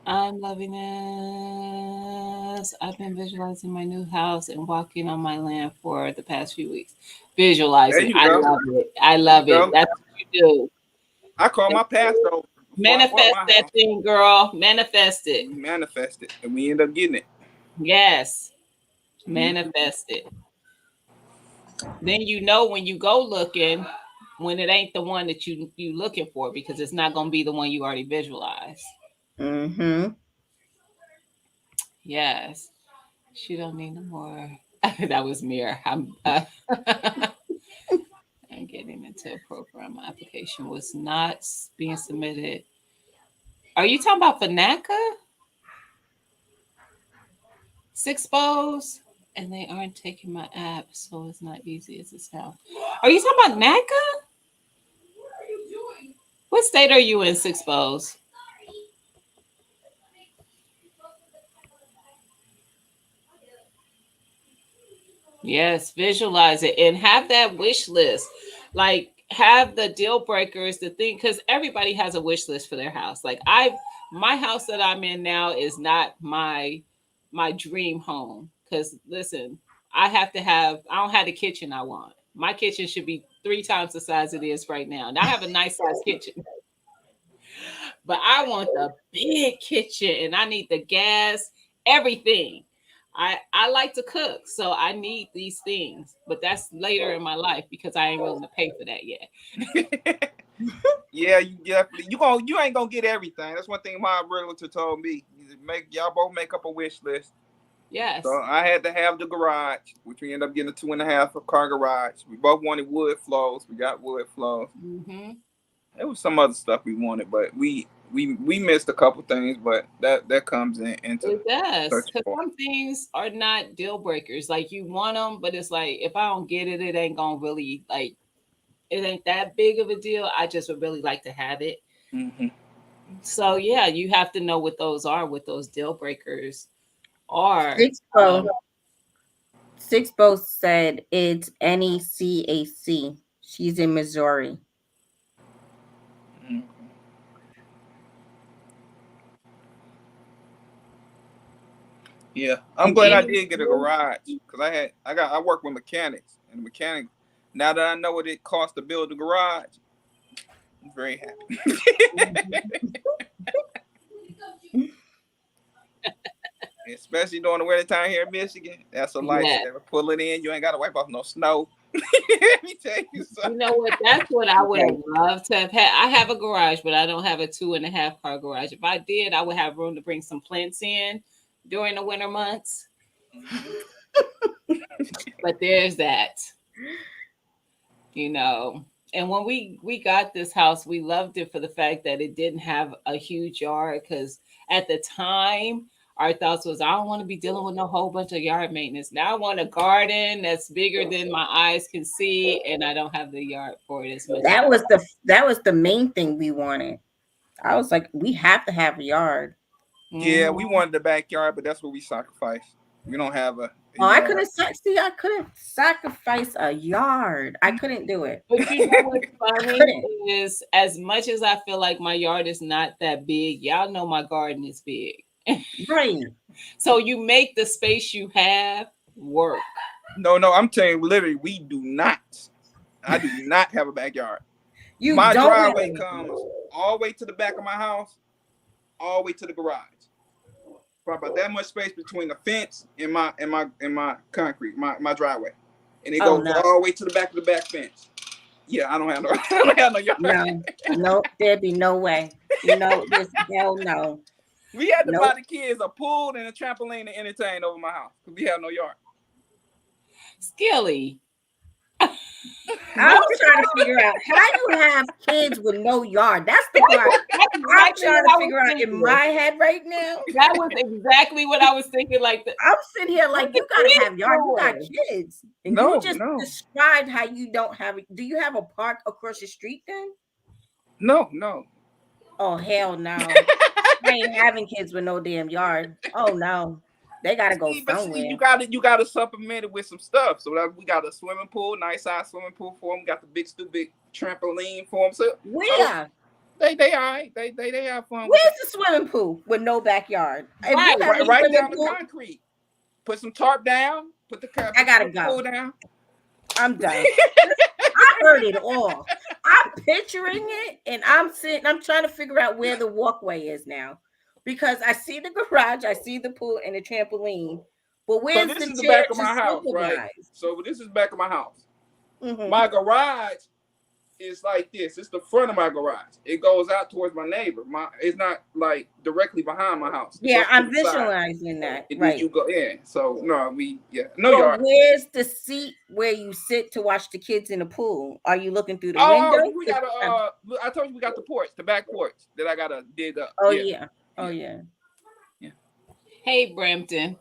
[SPEAKER 1] I'm loving this. I've been visualizing my new house and walking on my land for the past few weeks. Visualizing. I love it. I love it. That's what you do.
[SPEAKER 6] I call my pastor over.
[SPEAKER 1] Manifest that thing, girl. Manifest it.
[SPEAKER 6] We manifest it, and we end up getting it.
[SPEAKER 1] Yes. Manifest it. Then you know when you go looking, when it ain't the one that you looking for, because it's not going to be the one you already visualized. Yes. She don't need no more. That was Mira. I'm getting into a program. My application was not being submitted. Are you talking about FNACA? Sixpos? And they aren't taking my app, so it's not easy as it sounds. Are you talking about NACA? What are you doing? What state are you in, Sixpos? Yes, visualize it and have that wish list. Like have the deal breakers, the thing, because everybody has a wish list for their house. Like my house that I'm in now is not my dream home. Because listen, I don't have the kitchen I want. My kitchen should be 3 times the size it is right now. And I have a nice size kitchen. But I want the big kitchen and I need the gas, everything. I like to cook, so I need these things, but that's later in my life because I ain't willing to pay for that yet.
[SPEAKER 6] Yeah, you definitely you ain't gonna get everything. That's one thing my realtor told me. Y'all both make up a wish list.
[SPEAKER 1] Yes.
[SPEAKER 6] So I had to have the garage, which we ended up getting a 2.5 car garage. We both wanted wood floors. We got wood floors. There was some other stuff we wanted, but we missed a couple things, but that comes into
[SPEAKER 1] it does, because some things are not deal breakers. Like you want them, but it's like if I don't get it, it ain't gonna really like it ain't that big of a deal. I just would really like to have it. So yeah, you have to know what those are, what those deal breakers are.
[SPEAKER 2] Sixpo said it's NECAC. She's in Missouri.
[SPEAKER 6] Yeah, I'm glad I did get a garage because I work with mechanics, and the mechanic. Now that I know what it costs to build a garage, I'm very happy. Especially during the winter time here in Michigan, that's a lifesaver. Pull it in, you ain't got to wipe off no snow. Let me tell you something.
[SPEAKER 1] You know what? That's what I would have loved to have had. I have a garage, but I don't have a 2.5 car garage. If I did, I would have room to bring some plants in during the winter months. But there's that, you know, And when we got this house, we loved it for the fact that it didn't have a huge yard. Because at the time, our thoughts was, I don't want to be dealing with no whole bunch of yard maintenance. Now I want a garden that's bigger than my eyes can see, and I don't have the yard for it as much.
[SPEAKER 2] That was the main thing we wanted. I was like, we have to have a yard.
[SPEAKER 6] Yeah, we wanted the backyard, but that's what we sacrificed. We don't have a
[SPEAKER 2] Oh, I
[SPEAKER 6] yard.
[SPEAKER 2] couldn't sacrifice a yard. I couldn't do it.
[SPEAKER 1] But you know what's funny is, as much as I feel like my yard is not that big, y'all know my garden is big.
[SPEAKER 2] Right.
[SPEAKER 1] So you make the space you have work.
[SPEAKER 6] No, I'm telling you, literally, we do not. I do not have a backyard.
[SPEAKER 2] My
[SPEAKER 6] driveway comes all the way to the back of my house, all the way to the garage. Probably about that much space between the fence and my concrete, my driveway, and it goes all the way to the back of the back fence. Yeah, I don't have no yard.
[SPEAKER 2] No, there'd be no way. Just hell no.
[SPEAKER 6] We had to buy the kids a pool and a trampoline to entertain over my house because we have no yard.
[SPEAKER 1] Skilly.
[SPEAKER 2] I'm trying to figure out how you have kids with no yard. That's the part I'm trying to figure out in my head right now.
[SPEAKER 1] That was exactly what I was thinking. Like,
[SPEAKER 2] I'm sitting here like, you gotta have yard. You got kids, and you just described how you don't have it. Do you have a park across the street then?
[SPEAKER 6] No.
[SPEAKER 2] Oh hell no! I ain't having kids with no damn yard. Oh no. They gotta go somewhere.
[SPEAKER 6] You gotta supplement it with some stuff. So we got a swimming pool, nice size swimming pool for them. Got the big stupid trampoline for them. So
[SPEAKER 2] where
[SPEAKER 6] they all right. They have fun.
[SPEAKER 2] Where's the swimming pool with no backyard?
[SPEAKER 6] Right down the concrete. Put some tarp down. Put the
[SPEAKER 2] I gotta go.
[SPEAKER 6] Pool down.
[SPEAKER 2] I'm done. I heard it all. I'm picturing it, and I'm trying to figure out where the walkway is now. Because I see the garage, I see the pool and the trampoline, but where's
[SPEAKER 6] the back of my house, right? So this is back of my house. Mm-hmm. My garage is like this. It's the front of my garage. It goes out towards my neighbor. It's not like directly behind my house.
[SPEAKER 2] Yeah, I'm visualizing that. Right.
[SPEAKER 6] You go in. So no
[SPEAKER 2] yard. Where's the seat where you sit to watch the kids in the pool? Are you looking through the window?
[SPEAKER 6] We got I told you we got the porch, the back porch that I gotta dig up.
[SPEAKER 2] Oh yeah. Oh yeah.
[SPEAKER 1] Hey Brampton,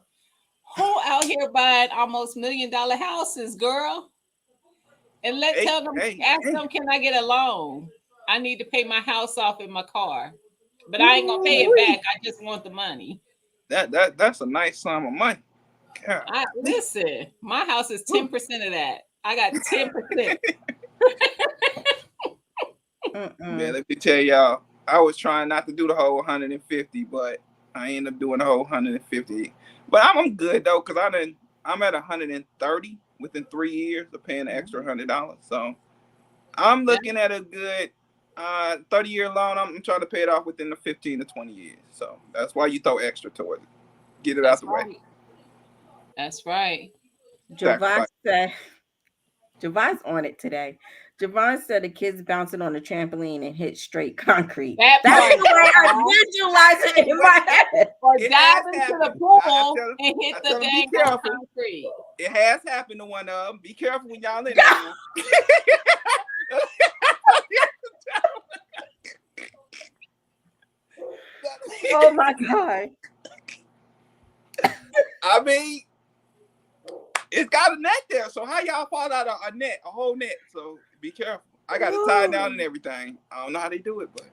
[SPEAKER 1] who out here buying almost $1 million houses, girl? And ask them, can I get a loan? I need to pay my house off in my car, but I ain't gonna pay it back. I just want the money.
[SPEAKER 6] That's a nice sum of money.
[SPEAKER 1] Listen, my house is 10% of that. I got 10%.
[SPEAKER 6] Yeah, let me tell y'all. I was trying not to do the whole 150, but I ended up doing the whole 150. But I'm good though, because I'm at 130 within 3 years of paying the extra $100. So I'm looking at a good 30-year loan. I'm trying to pay it off within the 15 to 20 years. So that's why you throw extra towards it. Get it out the way.
[SPEAKER 1] That's right.
[SPEAKER 2] Javon Javon's on it today. Javon said the kids bouncing on the trampoline and hit straight concrete. That's the way I visualize it in my head.
[SPEAKER 1] Or dive into the pool and hit the dang concrete.
[SPEAKER 6] It has happened to one of them. Be careful when y'all in there.
[SPEAKER 2] Oh my God.
[SPEAKER 6] I mean, it's got a net there. So how y'all fall out of a net, a whole net? So be careful. I got it tied down and everything. I don't know how they do it, but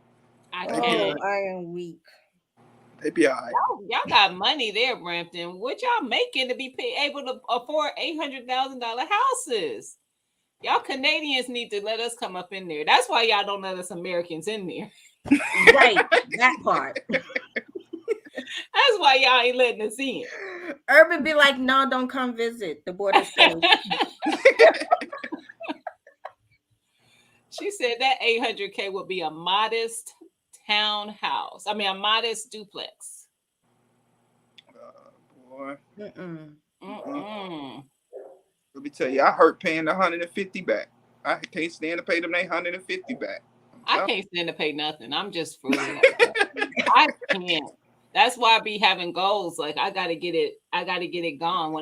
[SPEAKER 2] I am weak.
[SPEAKER 6] They be all right.
[SPEAKER 1] Y'all got money there, Brampton. What y'all making to be able to afford $800,000 houses? Y'all Canadians need to let us come up in there. That's why y'all don't let us Americans in there.
[SPEAKER 2] Right, that part.
[SPEAKER 1] That's why y'all ain't letting us in.
[SPEAKER 2] Urban be like, no, don't come visit. The border's closed.
[SPEAKER 1] She said that $800K would be a modest townhouse. I mean, a modest duplex.
[SPEAKER 6] Boy.
[SPEAKER 1] Let
[SPEAKER 6] me tell you, I hurt paying the 150 back. I can't stand to pay them 850 back.
[SPEAKER 1] I can't stand to pay nothing. I'm just frugal. I can't. That's why I be having goals. Like I gotta get it gone.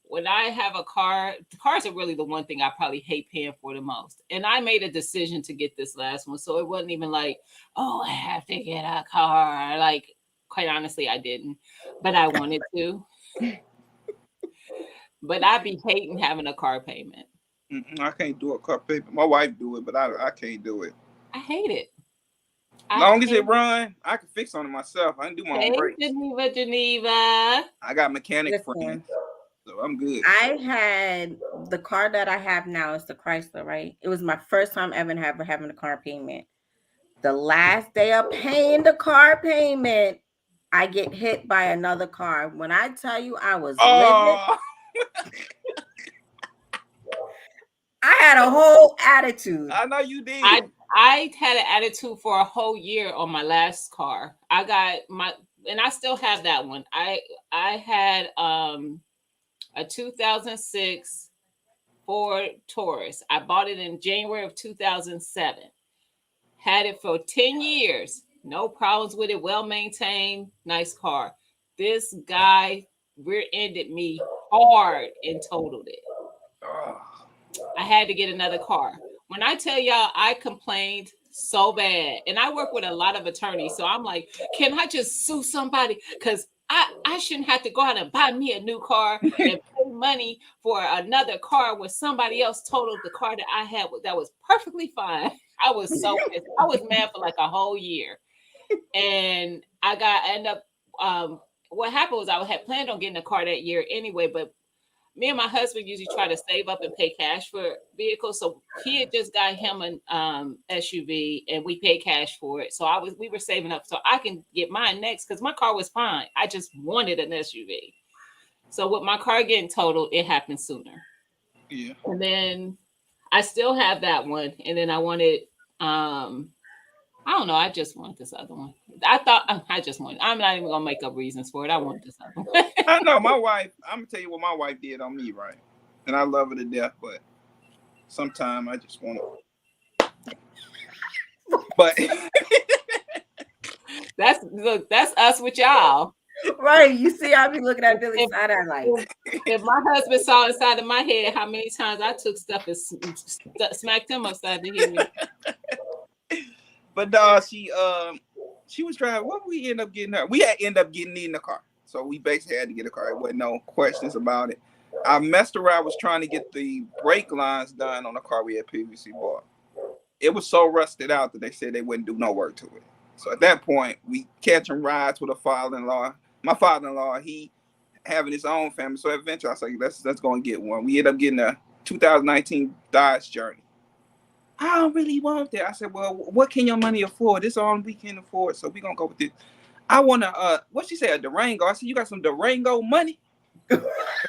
[SPEAKER 1] when I have a car, the cars are really the one thing I probably hate paying for the most. And I made a decision to get this last one. So it wasn't even like, oh, I have to get a car. Like, quite honestly, I didn't. But I wanted to. But I'd be hating having a car payment.
[SPEAKER 6] I can't do a car payment. My wife do it, but I can't do it.
[SPEAKER 1] I hate it.
[SPEAKER 6] As long as it run, I can fix on it myself. I can do my own brakes.
[SPEAKER 1] Geneva.
[SPEAKER 6] I got mechanic friends, so I'm good.
[SPEAKER 2] I had the car that I have now is the Chrysler, right? It was my first time ever having a car payment. The last day of paying the car payment, I get hit by another car. When I tell you I was living, I had a whole attitude.
[SPEAKER 6] I know you did.
[SPEAKER 1] I had an attitude for a whole year on my last car. I got and I still have that one. I had a 2006 Ford Taurus. I bought it in January of 2007. Had it for 10 years. No problems with it. Well maintained. Nice car. This guy rear-ended me hard and totaled it. I had to get another car. When I tell y'all, I complained so bad. And I work with a lot of attorneys. So I'm like, can I just sue somebody? Because I shouldn't have to go out and buy me a new car and pay money for another car when somebody else totaled the car that I had that was perfectly fine. I was so pissed. I was mad for like a whole year. And what happened was I had planned on getting a car that year anyway, but me and my husband usually try to save up and pay cash for vehicles. So he had just got him an SUV and we paid cash for it. So we were saving up so I can get mine next because my car was fine. I just wanted an SUV. So with my car getting totaled, it happened sooner.
[SPEAKER 6] Yeah.
[SPEAKER 1] And then I still have that one. And then I wanted, I don't know. I just want this other one. I'm not even gonna make up reasons for it. I want this other one.
[SPEAKER 6] I know my wife. I'm gonna tell you what my wife did on me, right? And I love her to death, but sometimes I just want to. But
[SPEAKER 1] that's us with y'all.
[SPEAKER 2] Right. You see, I be looking at Billy side eye like.
[SPEAKER 1] If my husband saw inside of my head how many times I took stuff and smacked him upside the head.
[SPEAKER 6] But she was driving. What we end up getting her? We had end up getting in the car, so we basically had to get a car. There wasn't no questions about it. I messed around, was trying to get the brake lines done on the car we had previously bought. It was so rusted out that they said they wouldn't do no work to it. So at that point, we catching rides with a father-in-law. My father-in-law, he having his own family. So eventually, I said, let's go and get one. We ended up getting a 2019 Dodge Journey. I don't really want that. I said, well, what can your money afford? This is all we can afford, so we're going to go with this. I want to, what she said, a Durango. I said, you got some Durango money?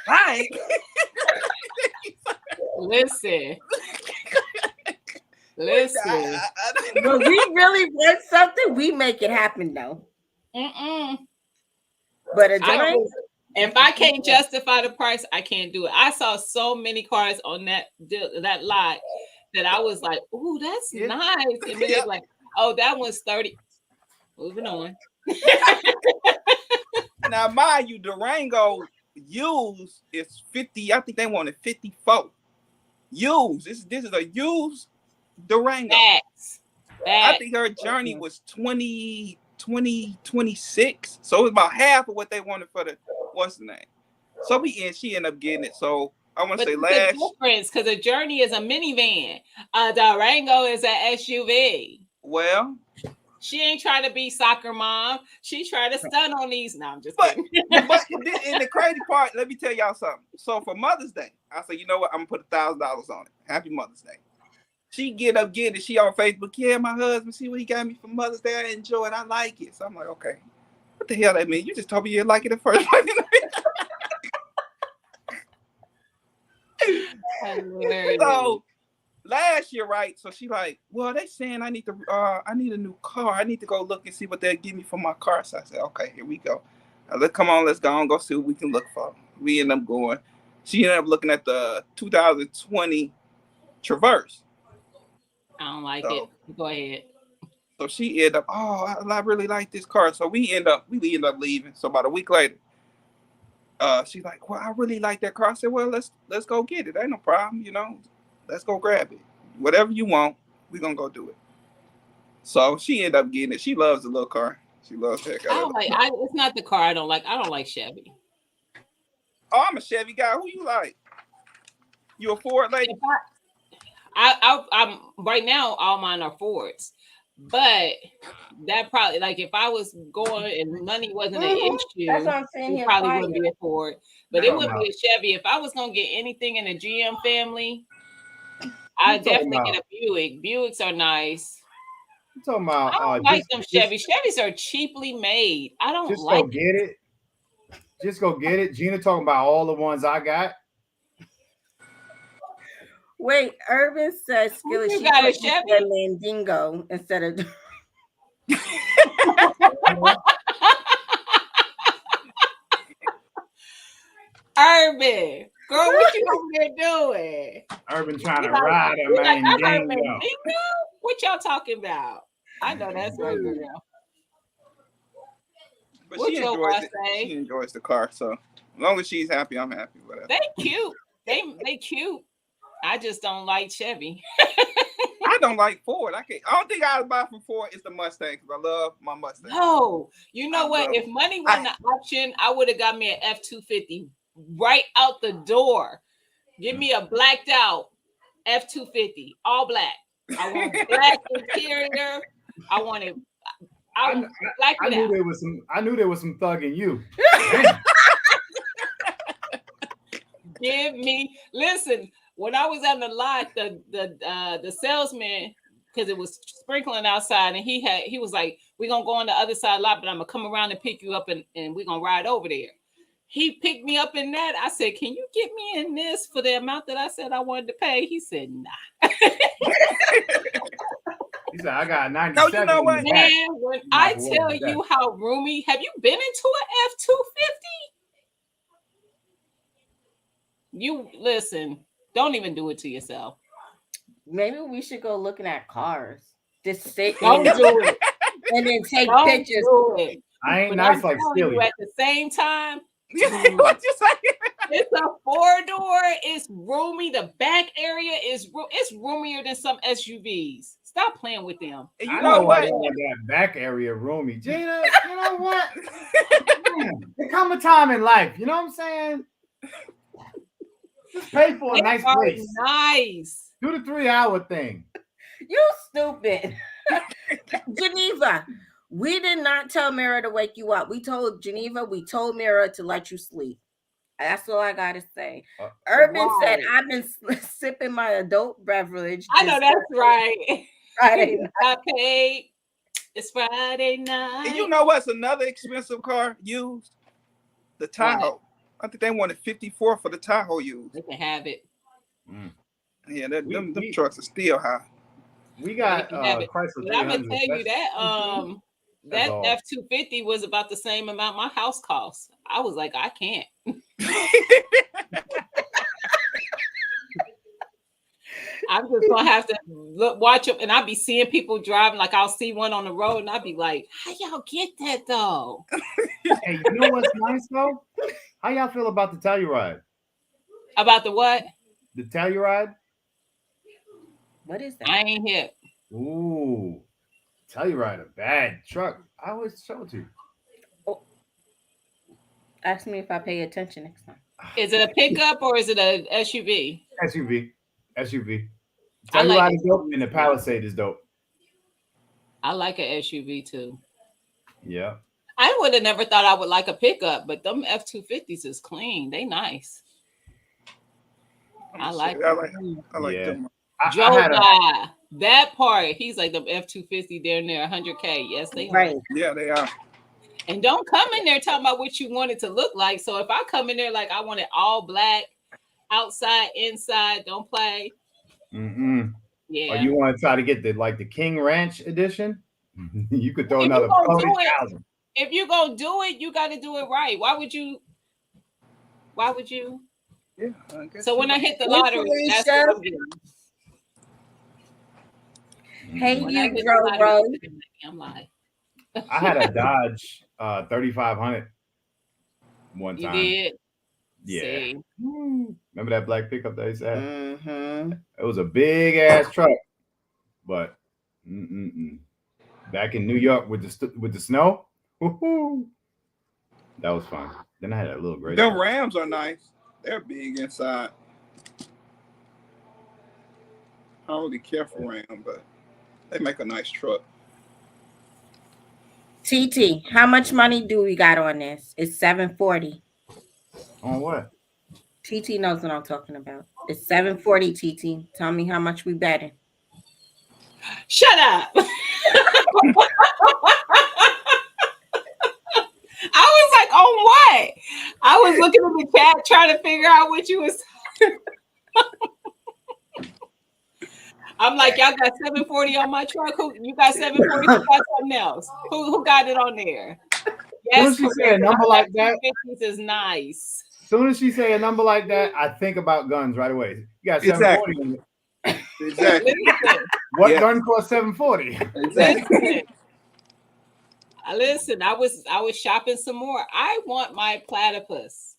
[SPEAKER 6] Right.
[SPEAKER 2] Listen. When we really want something, we make it happen, though. But a Durango,
[SPEAKER 1] if I can't justify the price, I can't do it. I saw so many cars on that lot that I was like, "Ooh, that's nice," and then like, "Oh, that one's 30." Moving on.
[SPEAKER 6] Now, mind you, Durango used is 50. I think they wanted 54. Used. This is a used Durango.
[SPEAKER 1] Facts.
[SPEAKER 6] I think her Journey was 26. So it was about half of what they wanted for the what's the name. So she ended up getting it. So I want to say last
[SPEAKER 1] difference because a Journey is a minivan. A Durango is an SUV.
[SPEAKER 6] Well,
[SPEAKER 1] she ain't trying to be soccer mom. She tried to stun on these. No, I'm just kidding.
[SPEAKER 6] But in the crazy part, let me tell y'all something. So for Mother's Day, I said, you know what? I'm gonna put $1,000 on it. Happy Mother's Day. She get up getting it. She on Facebook. Yeah, my husband, see what he got me for Mother's Day. I enjoy it. I like it. So I'm like, okay. What the hell that mean? You just told me you like it at first. So last year, right? So she like, well, they saying I need a new car. I need to go look and see what they'll give me for my car. So I said, okay, here we go. Now, let's go and go see what we can look for. We end up going. She ended up looking at the 2020 Traverse.
[SPEAKER 1] I don't like it. Go ahead.
[SPEAKER 6] So she ended up, I really like this car. So we end up leaving. So about a week later, she's like, well, I really like that car. I said, well, let's go get it. Ain't no problem, you know. Let's go grab it. Whatever you want, we're gonna go do it. So she ended up getting it. She loves the little car. She loves that car.
[SPEAKER 1] I don't like. It's not the car I don't like. I don't like Chevy.
[SPEAKER 6] Oh, I'm a Chevy guy. Who you like? You a Ford lady?
[SPEAKER 1] I'm right now. All mine are Fords, but that probably like if I was going and money wasn't an issue,
[SPEAKER 2] That's what I'm saying.
[SPEAKER 1] it
[SPEAKER 2] Here,
[SPEAKER 1] probably
[SPEAKER 2] fire.
[SPEAKER 1] wouldn't be a Ford, but it would be a Chevy. If I was gonna get anything in the GM family, I definitely get a Buick. Buicks are nice.
[SPEAKER 5] I'm talking about.
[SPEAKER 1] I don't like them Chevys. Chevys are cheaply made. I don't
[SPEAKER 5] just
[SPEAKER 1] like.
[SPEAKER 5] Go get it. Just go get it. Gina talking about all the ones I got.
[SPEAKER 2] Wait, Urban says Skillet.
[SPEAKER 1] You
[SPEAKER 2] She
[SPEAKER 1] got a
[SPEAKER 2] put
[SPEAKER 1] Chevy?
[SPEAKER 2] the Mandingo instead of.
[SPEAKER 1] Urban, girl, what you over there doing?
[SPEAKER 5] Urban trying to
[SPEAKER 1] You like-
[SPEAKER 5] ride a
[SPEAKER 1] you like, I heard
[SPEAKER 5] Mandingo.
[SPEAKER 1] Mandingo? What y'all talking about? I know that's right, girl.
[SPEAKER 6] But
[SPEAKER 1] What
[SPEAKER 6] she
[SPEAKER 1] your
[SPEAKER 6] enjoys
[SPEAKER 1] wife
[SPEAKER 6] it.
[SPEAKER 1] say?
[SPEAKER 6] She enjoys the car. So as long as she's happy, I'm happy. Whatever.
[SPEAKER 1] They cute. They cute. I just don't like Chevy.
[SPEAKER 6] I don't like Ford. I don't think I would buy from Ford is the Mustang because I love my Mustang.
[SPEAKER 1] No, you know
[SPEAKER 6] I
[SPEAKER 1] what?
[SPEAKER 6] love-
[SPEAKER 1] If money wasn't an option, I would have got me an F-250 right out the door. Give me a blacked out F-250, all black. I want black interior. I want it. I want black
[SPEAKER 5] I
[SPEAKER 1] it
[SPEAKER 5] knew
[SPEAKER 1] out.
[SPEAKER 5] there was some. I knew there was some thug in you.
[SPEAKER 1] Give me. Listen, when I was on the lot, the salesman, because it was sprinkling outside, and he was like, "We're gonna go on the other side of the lot, but I'm gonna come around and pick you up, and we're gonna ride over there." He picked me up in that. I said, "Can you get me in this for the amount that I said I wanted to pay?" He said, "Nah."
[SPEAKER 5] He said, "I got 97."
[SPEAKER 6] No, you know what?
[SPEAKER 1] Man, when I tell you how roomy, have you been into an F-250? You listen, don't even do it to yourself.
[SPEAKER 2] Maybe we should go looking at cars. Just sit
[SPEAKER 1] Don't
[SPEAKER 2] and,
[SPEAKER 1] do it.
[SPEAKER 2] and then take
[SPEAKER 1] Don't
[SPEAKER 2] pictures.
[SPEAKER 1] do it.
[SPEAKER 5] I ain't
[SPEAKER 1] But
[SPEAKER 5] nice
[SPEAKER 1] I'm
[SPEAKER 5] like
[SPEAKER 1] telling you,
[SPEAKER 5] Skilly.
[SPEAKER 1] at the same time,
[SPEAKER 6] What you say?
[SPEAKER 1] it's a 4-door. It's roomy. The back area is it's roomier than some SUVs. Stop playing with them.
[SPEAKER 6] And
[SPEAKER 5] I
[SPEAKER 6] you
[SPEAKER 5] know
[SPEAKER 6] know
[SPEAKER 5] why
[SPEAKER 6] what?
[SPEAKER 5] they want that back area roomy. Gina, you know what? Man, there come a time in life. You know what I'm saying? Just pay for a
[SPEAKER 1] They
[SPEAKER 5] nice
[SPEAKER 1] are
[SPEAKER 5] place.
[SPEAKER 1] nice.
[SPEAKER 5] Do the 3-hour thing.
[SPEAKER 2] You stupid. Geneva, we did not tell Mira to wake you up. We told Mira to let you sleep. That's all I gotta say. Urban said, "I've been sipping my adult beverage."
[SPEAKER 1] I know that's right.
[SPEAKER 2] Friday night.
[SPEAKER 1] I paid. It's Friday night.
[SPEAKER 6] And you know what's another expensive car used? The Tahoe. I think they wanted 54 for the Tahoe used.
[SPEAKER 1] They can have it.
[SPEAKER 6] Yeah, them trucks are still high.
[SPEAKER 5] We got
[SPEAKER 1] They can have it.
[SPEAKER 5] Chrysler
[SPEAKER 1] But I'm gonna
[SPEAKER 5] 300.
[SPEAKER 1] tell you that
[SPEAKER 5] That's
[SPEAKER 1] that
[SPEAKER 5] all.
[SPEAKER 1] F-250 was about the same amount my house cost. I was like, I can't. I'm just gonna have to watch them, and I'll be seeing people driving. Like I'll see one on the road, and I'll be like, "How y'all get that though?"
[SPEAKER 5] Hey, you know what's nice though? How y'all feel about the Telluride?
[SPEAKER 1] About the what?
[SPEAKER 5] The Telluride?
[SPEAKER 2] What is that?
[SPEAKER 1] I ain't hip.
[SPEAKER 5] Ooh, Telluride, a bad truck. I always show it to you.
[SPEAKER 2] Ask me if I pay attention next time.
[SPEAKER 1] Is it a pickup or is it a SUV?
[SPEAKER 5] SUV.
[SPEAKER 1] I
[SPEAKER 5] Telluride
[SPEAKER 1] like
[SPEAKER 5] is dope, and the Palisade is dope.
[SPEAKER 1] I like an SUV too.
[SPEAKER 5] Yeah.
[SPEAKER 1] I would have never thought I would like a pickup, but them F-250s is clean. They nice. I like
[SPEAKER 6] I like
[SPEAKER 5] Yeah.
[SPEAKER 6] them.
[SPEAKER 1] Joe guy. That part, he's like the F-250 down there, 100K. Yes, they are.
[SPEAKER 6] Yeah, they are.
[SPEAKER 1] And don't come in there talking about what you want it to look like. So if I come in there like I want it all black, outside, inside, don't play. Yeah.
[SPEAKER 5] Or you want to try to get the King Ranch edition? You could throw
[SPEAKER 1] If
[SPEAKER 5] another
[SPEAKER 1] you gonna do
[SPEAKER 5] 40,000.
[SPEAKER 1] If you're gonna do it, you got to do it right. Why would you?
[SPEAKER 6] Yeah.
[SPEAKER 1] So when I hit the lottery, that's what I'm getting.
[SPEAKER 2] Hey,
[SPEAKER 1] When I
[SPEAKER 2] you,
[SPEAKER 1] hit the
[SPEAKER 2] bro,
[SPEAKER 1] lottery, I'm like,
[SPEAKER 5] I had a Dodge 3500 one
[SPEAKER 1] you
[SPEAKER 5] time.
[SPEAKER 1] did.
[SPEAKER 5] Yeah.
[SPEAKER 1] See?
[SPEAKER 5] Remember that black pickup that I used to have?
[SPEAKER 2] Mm-hmm.
[SPEAKER 5] It was a big ass truck, but back in New York with the snow, woo-hoo, that was fun. Then I had a little gray.
[SPEAKER 6] Them
[SPEAKER 5] truck.
[SPEAKER 6] Rams are nice. They're big inside. I don't really care for Ram, but they make a nice truck.
[SPEAKER 2] TT, how much money do we got on this? It's 740.
[SPEAKER 5] On what?
[SPEAKER 2] TT knows what I'm talking about. It's 740, TT. Tell me how much we betting.
[SPEAKER 1] Shut up. I was like, on what? I was looking at the chat trying to figure out what you was. I'm like, y'all got 740 on my truck. Who you got 740? You got something else? Who got it on there? Yes,
[SPEAKER 5] Soon as she say a number like that,
[SPEAKER 1] 50s is nice.
[SPEAKER 5] soon as she say a number like that, I think about guns right away. You got 740 on it.
[SPEAKER 6] Exactly.
[SPEAKER 1] Listen,
[SPEAKER 5] What
[SPEAKER 6] Yeah.
[SPEAKER 5] gun cost 740?
[SPEAKER 6] Exactly.
[SPEAKER 1] listen. I was shopping some more. I want my platypus.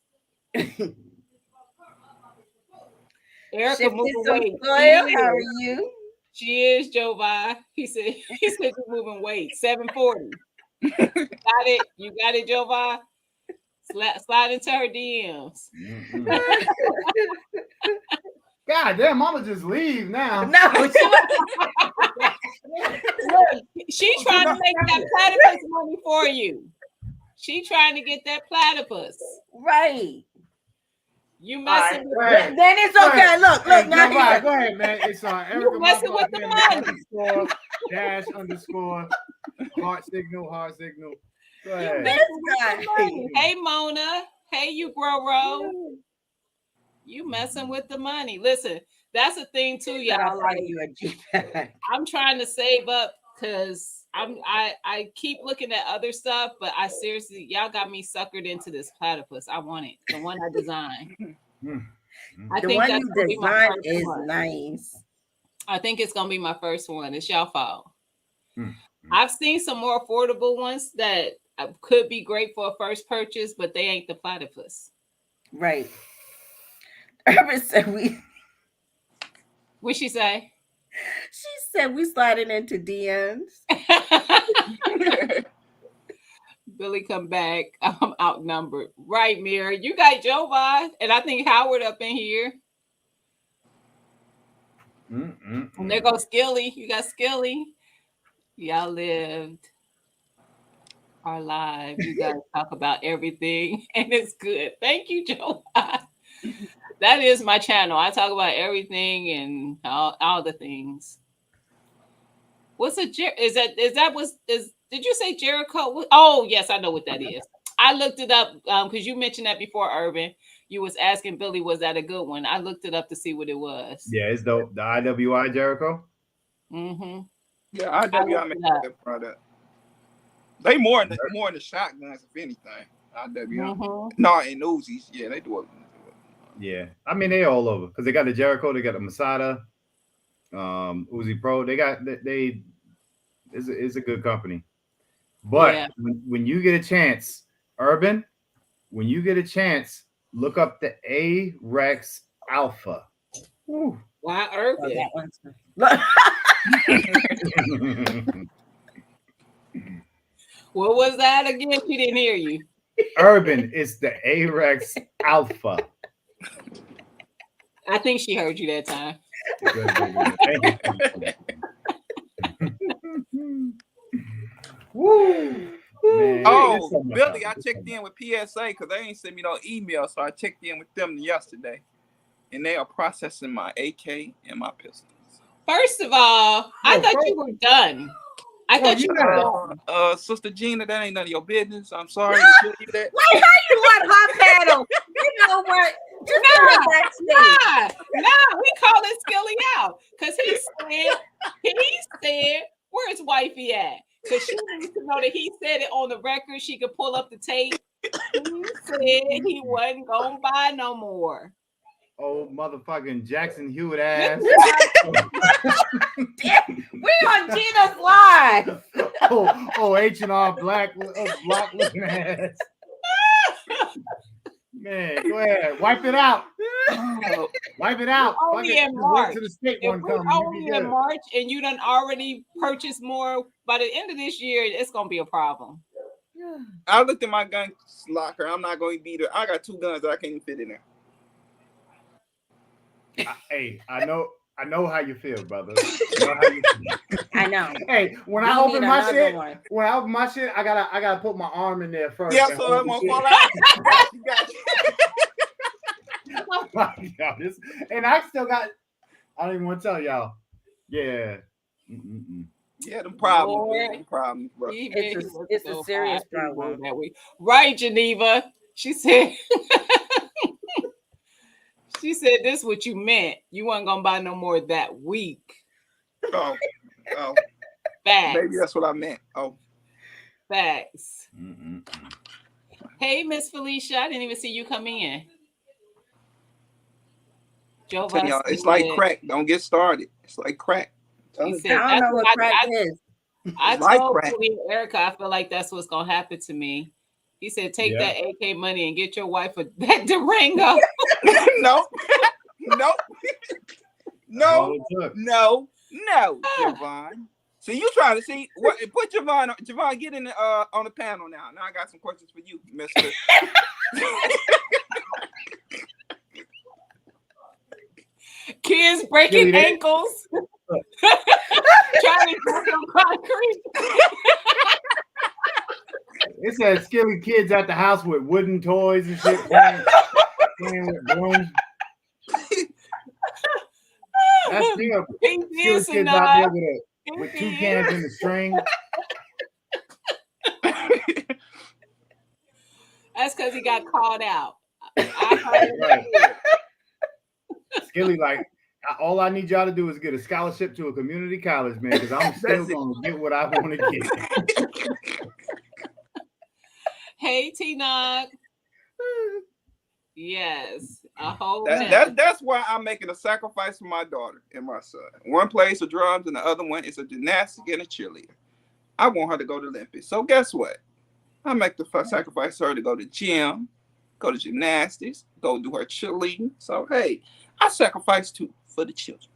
[SPEAKER 1] Erica
[SPEAKER 2] Shifted
[SPEAKER 1] moving
[SPEAKER 2] some
[SPEAKER 1] weight.
[SPEAKER 2] soil. How are you?
[SPEAKER 1] She is Jovi. He said you're moving weight. 740. You got it, Jovi. Slide into her DMs.
[SPEAKER 5] God damn, mama just leave now.
[SPEAKER 2] No,
[SPEAKER 1] Look, she trying to make that platypus money for you. She trying to get that platypus.
[SPEAKER 2] right.
[SPEAKER 1] You messing with
[SPEAKER 5] All right,
[SPEAKER 2] Then it's okay. Look,
[SPEAKER 5] Hey,
[SPEAKER 2] now
[SPEAKER 5] go
[SPEAKER 2] here.
[SPEAKER 5] go ahead, man. It's Erica
[SPEAKER 1] messing with the
[SPEAKER 5] underscore dash underscore heart signal. Go ahead.
[SPEAKER 2] This guy.
[SPEAKER 1] Hey Mona. Hey you Gro. You messing with the money. Listen, that's the thing too,
[SPEAKER 2] I
[SPEAKER 1] y'all.
[SPEAKER 2] like
[SPEAKER 1] Like,
[SPEAKER 2] you a G-Bag.
[SPEAKER 1] I'm trying to save up because I keep looking at other stuff, but I seriously, y'all got me suckered into this platypus. I want it, the one I designed. I
[SPEAKER 2] The
[SPEAKER 1] think
[SPEAKER 2] one
[SPEAKER 1] that's
[SPEAKER 2] you
[SPEAKER 1] gonna be my
[SPEAKER 2] designed
[SPEAKER 1] first
[SPEAKER 2] is
[SPEAKER 1] one.
[SPEAKER 2] nice.
[SPEAKER 1] I think it's gonna be my first one. It's y'all fault.
[SPEAKER 5] Hmm.
[SPEAKER 1] I've seen some more affordable ones that could be great for a first purchase, but they ain't the platypus.
[SPEAKER 2] Right. Urban said we.
[SPEAKER 1] What'd she say?
[SPEAKER 2] She said we sliding into DMs.
[SPEAKER 1] Billy come back. I'm outnumbered. Right, Mira. You got Jovi, and I think Howard up in here. And there goes Skilly. You got Skilly. Y'all lived our lives. You guys talk about everything, and it's good. Thank you, Jovi. That is my channel. I talk about everything and all the things. What's a did you say Jericho? Oh, yes, I know what that is. I looked it up because you mentioned that before, Urban. You was asking Billy, was that a good one? I looked it up to see what it was.
[SPEAKER 5] Yeah, it's the IWI Jericho.
[SPEAKER 1] Mm-hmm.
[SPEAKER 6] Yeah, IWI make a good product. They more in the shotguns, if anything. IWI.
[SPEAKER 1] Mm-hmm.
[SPEAKER 6] No, and Uzis. Yeah, they do it.
[SPEAKER 5] Yeah, I mean they all over because they got the Jericho, they got the Masada, Uzi Pro. They got it's a good company. But
[SPEAKER 1] Yeah.
[SPEAKER 5] when you get a chance, Urban, when you get a chance, look up the A-Rex Alpha. Woo.
[SPEAKER 1] Why
[SPEAKER 2] Oh,
[SPEAKER 1] Urban?
[SPEAKER 2] that one's
[SPEAKER 1] What was that again? She didn't hear you.
[SPEAKER 5] Urban is the A-Rex Alpha.
[SPEAKER 1] I think she heard you that time.
[SPEAKER 5] Woo. Man,
[SPEAKER 6] Oh,
[SPEAKER 5] something
[SPEAKER 6] Billy, I
[SPEAKER 5] about it.
[SPEAKER 6] checked in with PSA because they ain't sent me no email, so I checked in with them yesterday, and they are processing my AK and my pistols.
[SPEAKER 1] First of all, I thought you were done. I thought you were done.
[SPEAKER 6] Sister Gina, that ain't none of your business. I'm sorry to tell you that.
[SPEAKER 2] Wait, how you let her paddle? You know what? Just
[SPEAKER 1] Nah, we call this Skilly out because he said, where's wifey at? Because she needs to know that he said it on the record. She could pull up the tape. He said he wasn't gonna buy no more.
[SPEAKER 5] Oh, motherfucking Jackson Hewitt ass.
[SPEAKER 2] We on Gina's live.
[SPEAKER 5] oh, H&R black looking ass. Man, go ahead. Wipe it out. Wipe it out.
[SPEAKER 1] Only
[SPEAKER 5] Fuck it.
[SPEAKER 1] in
[SPEAKER 5] Just
[SPEAKER 1] March.
[SPEAKER 5] wait till the state
[SPEAKER 1] If
[SPEAKER 5] one
[SPEAKER 1] we're
[SPEAKER 5] comes. You
[SPEAKER 1] only
[SPEAKER 5] be
[SPEAKER 1] in
[SPEAKER 5] good.
[SPEAKER 1] March and you done already purchased more, by the end of this year, it's gonna be a problem.
[SPEAKER 6] I looked at my gun locker. I'm not going to be there. I got 2 guns that I can't even fit in there.
[SPEAKER 5] Hey, I know how you feel, brother. I know how you feel.
[SPEAKER 2] I know.
[SPEAKER 5] Hey, when
[SPEAKER 2] You
[SPEAKER 5] I
[SPEAKER 2] need
[SPEAKER 5] open my
[SPEAKER 2] another
[SPEAKER 5] shit,
[SPEAKER 2] one.
[SPEAKER 5] I gotta put my arm in there first.
[SPEAKER 6] Yeah,
[SPEAKER 5] and
[SPEAKER 6] so
[SPEAKER 5] hold
[SPEAKER 6] it
[SPEAKER 5] the
[SPEAKER 6] won't
[SPEAKER 5] shit.
[SPEAKER 6] fall out. You got you.
[SPEAKER 5] And I still got. I don't even want to tell y'all. Yeah.
[SPEAKER 6] Yeah, them problems.
[SPEAKER 1] Lord.
[SPEAKER 6] Them problems, bro.
[SPEAKER 2] It's a serious problem.
[SPEAKER 1] That way. Right, Geneva. She said she said this what you meant. You weren't gonna buy no more that week.
[SPEAKER 6] Oh,
[SPEAKER 1] Facts.
[SPEAKER 6] maybe that's what I meant. Oh,
[SPEAKER 1] Facts. Hey, Miss Felicia. I didn't even see you come in. Joe
[SPEAKER 6] tell y'all,
[SPEAKER 1] Vosky
[SPEAKER 6] it's like
[SPEAKER 1] said-
[SPEAKER 6] crack. Don't get started. It's like crack.
[SPEAKER 1] He
[SPEAKER 6] Tell
[SPEAKER 1] said,
[SPEAKER 2] I don't
[SPEAKER 1] "That's
[SPEAKER 2] know what crack is.
[SPEAKER 1] I
[SPEAKER 6] It's like
[SPEAKER 1] told
[SPEAKER 6] crack.
[SPEAKER 1] Julie and Erica, I feel like that's what's gonna happen to me. He said, take
[SPEAKER 5] Yeah.
[SPEAKER 1] that AK money and get your wife that Durango.
[SPEAKER 6] No, no,
[SPEAKER 5] All
[SPEAKER 6] no,
[SPEAKER 5] it took.
[SPEAKER 6] no, Javon. So you trying to see what? Put Javon. Javon, get in the, on the panel now. Now I got some questions for you, Mister.
[SPEAKER 1] Kids breaking
[SPEAKER 5] Julie, they-
[SPEAKER 1] ankles. Trying to jump on concrete.
[SPEAKER 5] It says skilly kids at the house with wooden toys and shit. Playing with brooms. That's good.
[SPEAKER 1] He
[SPEAKER 5] Skilly
[SPEAKER 1] did
[SPEAKER 5] kids out there with 2 cans in the string.
[SPEAKER 1] That's because he got called out. I heard
[SPEAKER 5] Right. Skilly, like, all I need y'all to do is get a scholarship to a community college, man, because I'm still
[SPEAKER 6] That's it.
[SPEAKER 5] going to get what I want to get.
[SPEAKER 1] Hey, T-Nog. Yes, a whole mess.
[SPEAKER 6] That's why I'm making a sacrifice for my daughter and my son. One plays the drums and the other one is a gymnastic and a cheerleader. I want her to go to the Olympics. So guess what? I make the sacrifice for her to go to gym, go to gymnastics, go do her cheerleading. So hey, I sacrifice too for the children.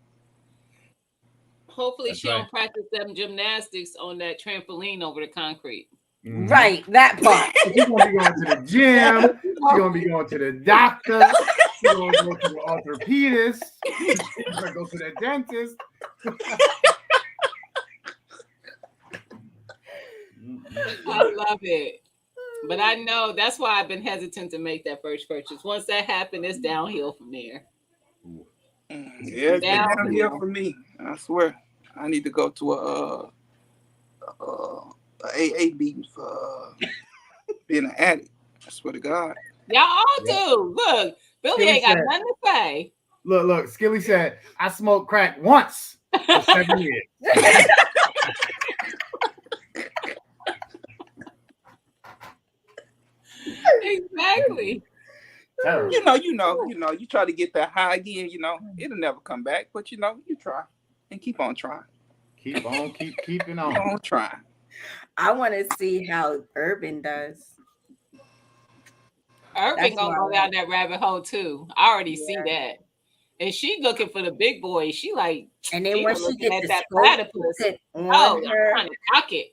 [SPEAKER 1] Hopefully
[SPEAKER 5] That's
[SPEAKER 1] she
[SPEAKER 5] right.
[SPEAKER 1] don't practice them gymnastics on that trampoline over the concrete.
[SPEAKER 5] Mhm.
[SPEAKER 2] Right, that part.
[SPEAKER 5] She's going to be going to the gym. She's going to be going to the doctor. She's going to go to the orthopedist. She's going to go to the dentist.
[SPEAKER 1] I love it. But I know that's why I've been hesitant to make that first purchase. Once that happened, it's downhill from there.
[SPEAKER 6] Yeah, it's been downhill for me. I swear. I need to go to a AA meeting for being an addict. I swear to God.
[SPEAKER 1] Y'all all do. Look, Billy ain't got nothing to say.
[SPEAKER 5] Look, Skilly said, I smoked crack once for 7 years.
[SPEAKER 1] Exactly.
[SPEAKER 5] Terrible.
[SPEAKER 6] You try to get that high again, it'll never come back. But you try and keep on trying.
[SPEAKER 5] Keeping on.
[SPEAKER 6] Keep on trying.
[SPEAKER 2] I want to see how Urban does.
[SPEAKER 1] Urban
[SPEAKER 2] That's
[SPEAKER 1] gonna
[SPEAKER 2] why
[SPEAKER 1] go down that rabbit hole too. I already see that. And she looking for the big boy. She like,
[SPEAKER 2] And then when she
[SPEAKER 1] looking
[SPEAKER 2] gets
[SPEAKER 1] at
[SPEAKER 2] the
[SPEAKER 1] that
[SPEAKER 2] scope
[SPEAKER 1] platypus.
[SPEAKER 2] put on
[SPEAKER 1] Oh, I'm
[SPEAKER 2] her,
[SPEAKER 1] trying to cock it.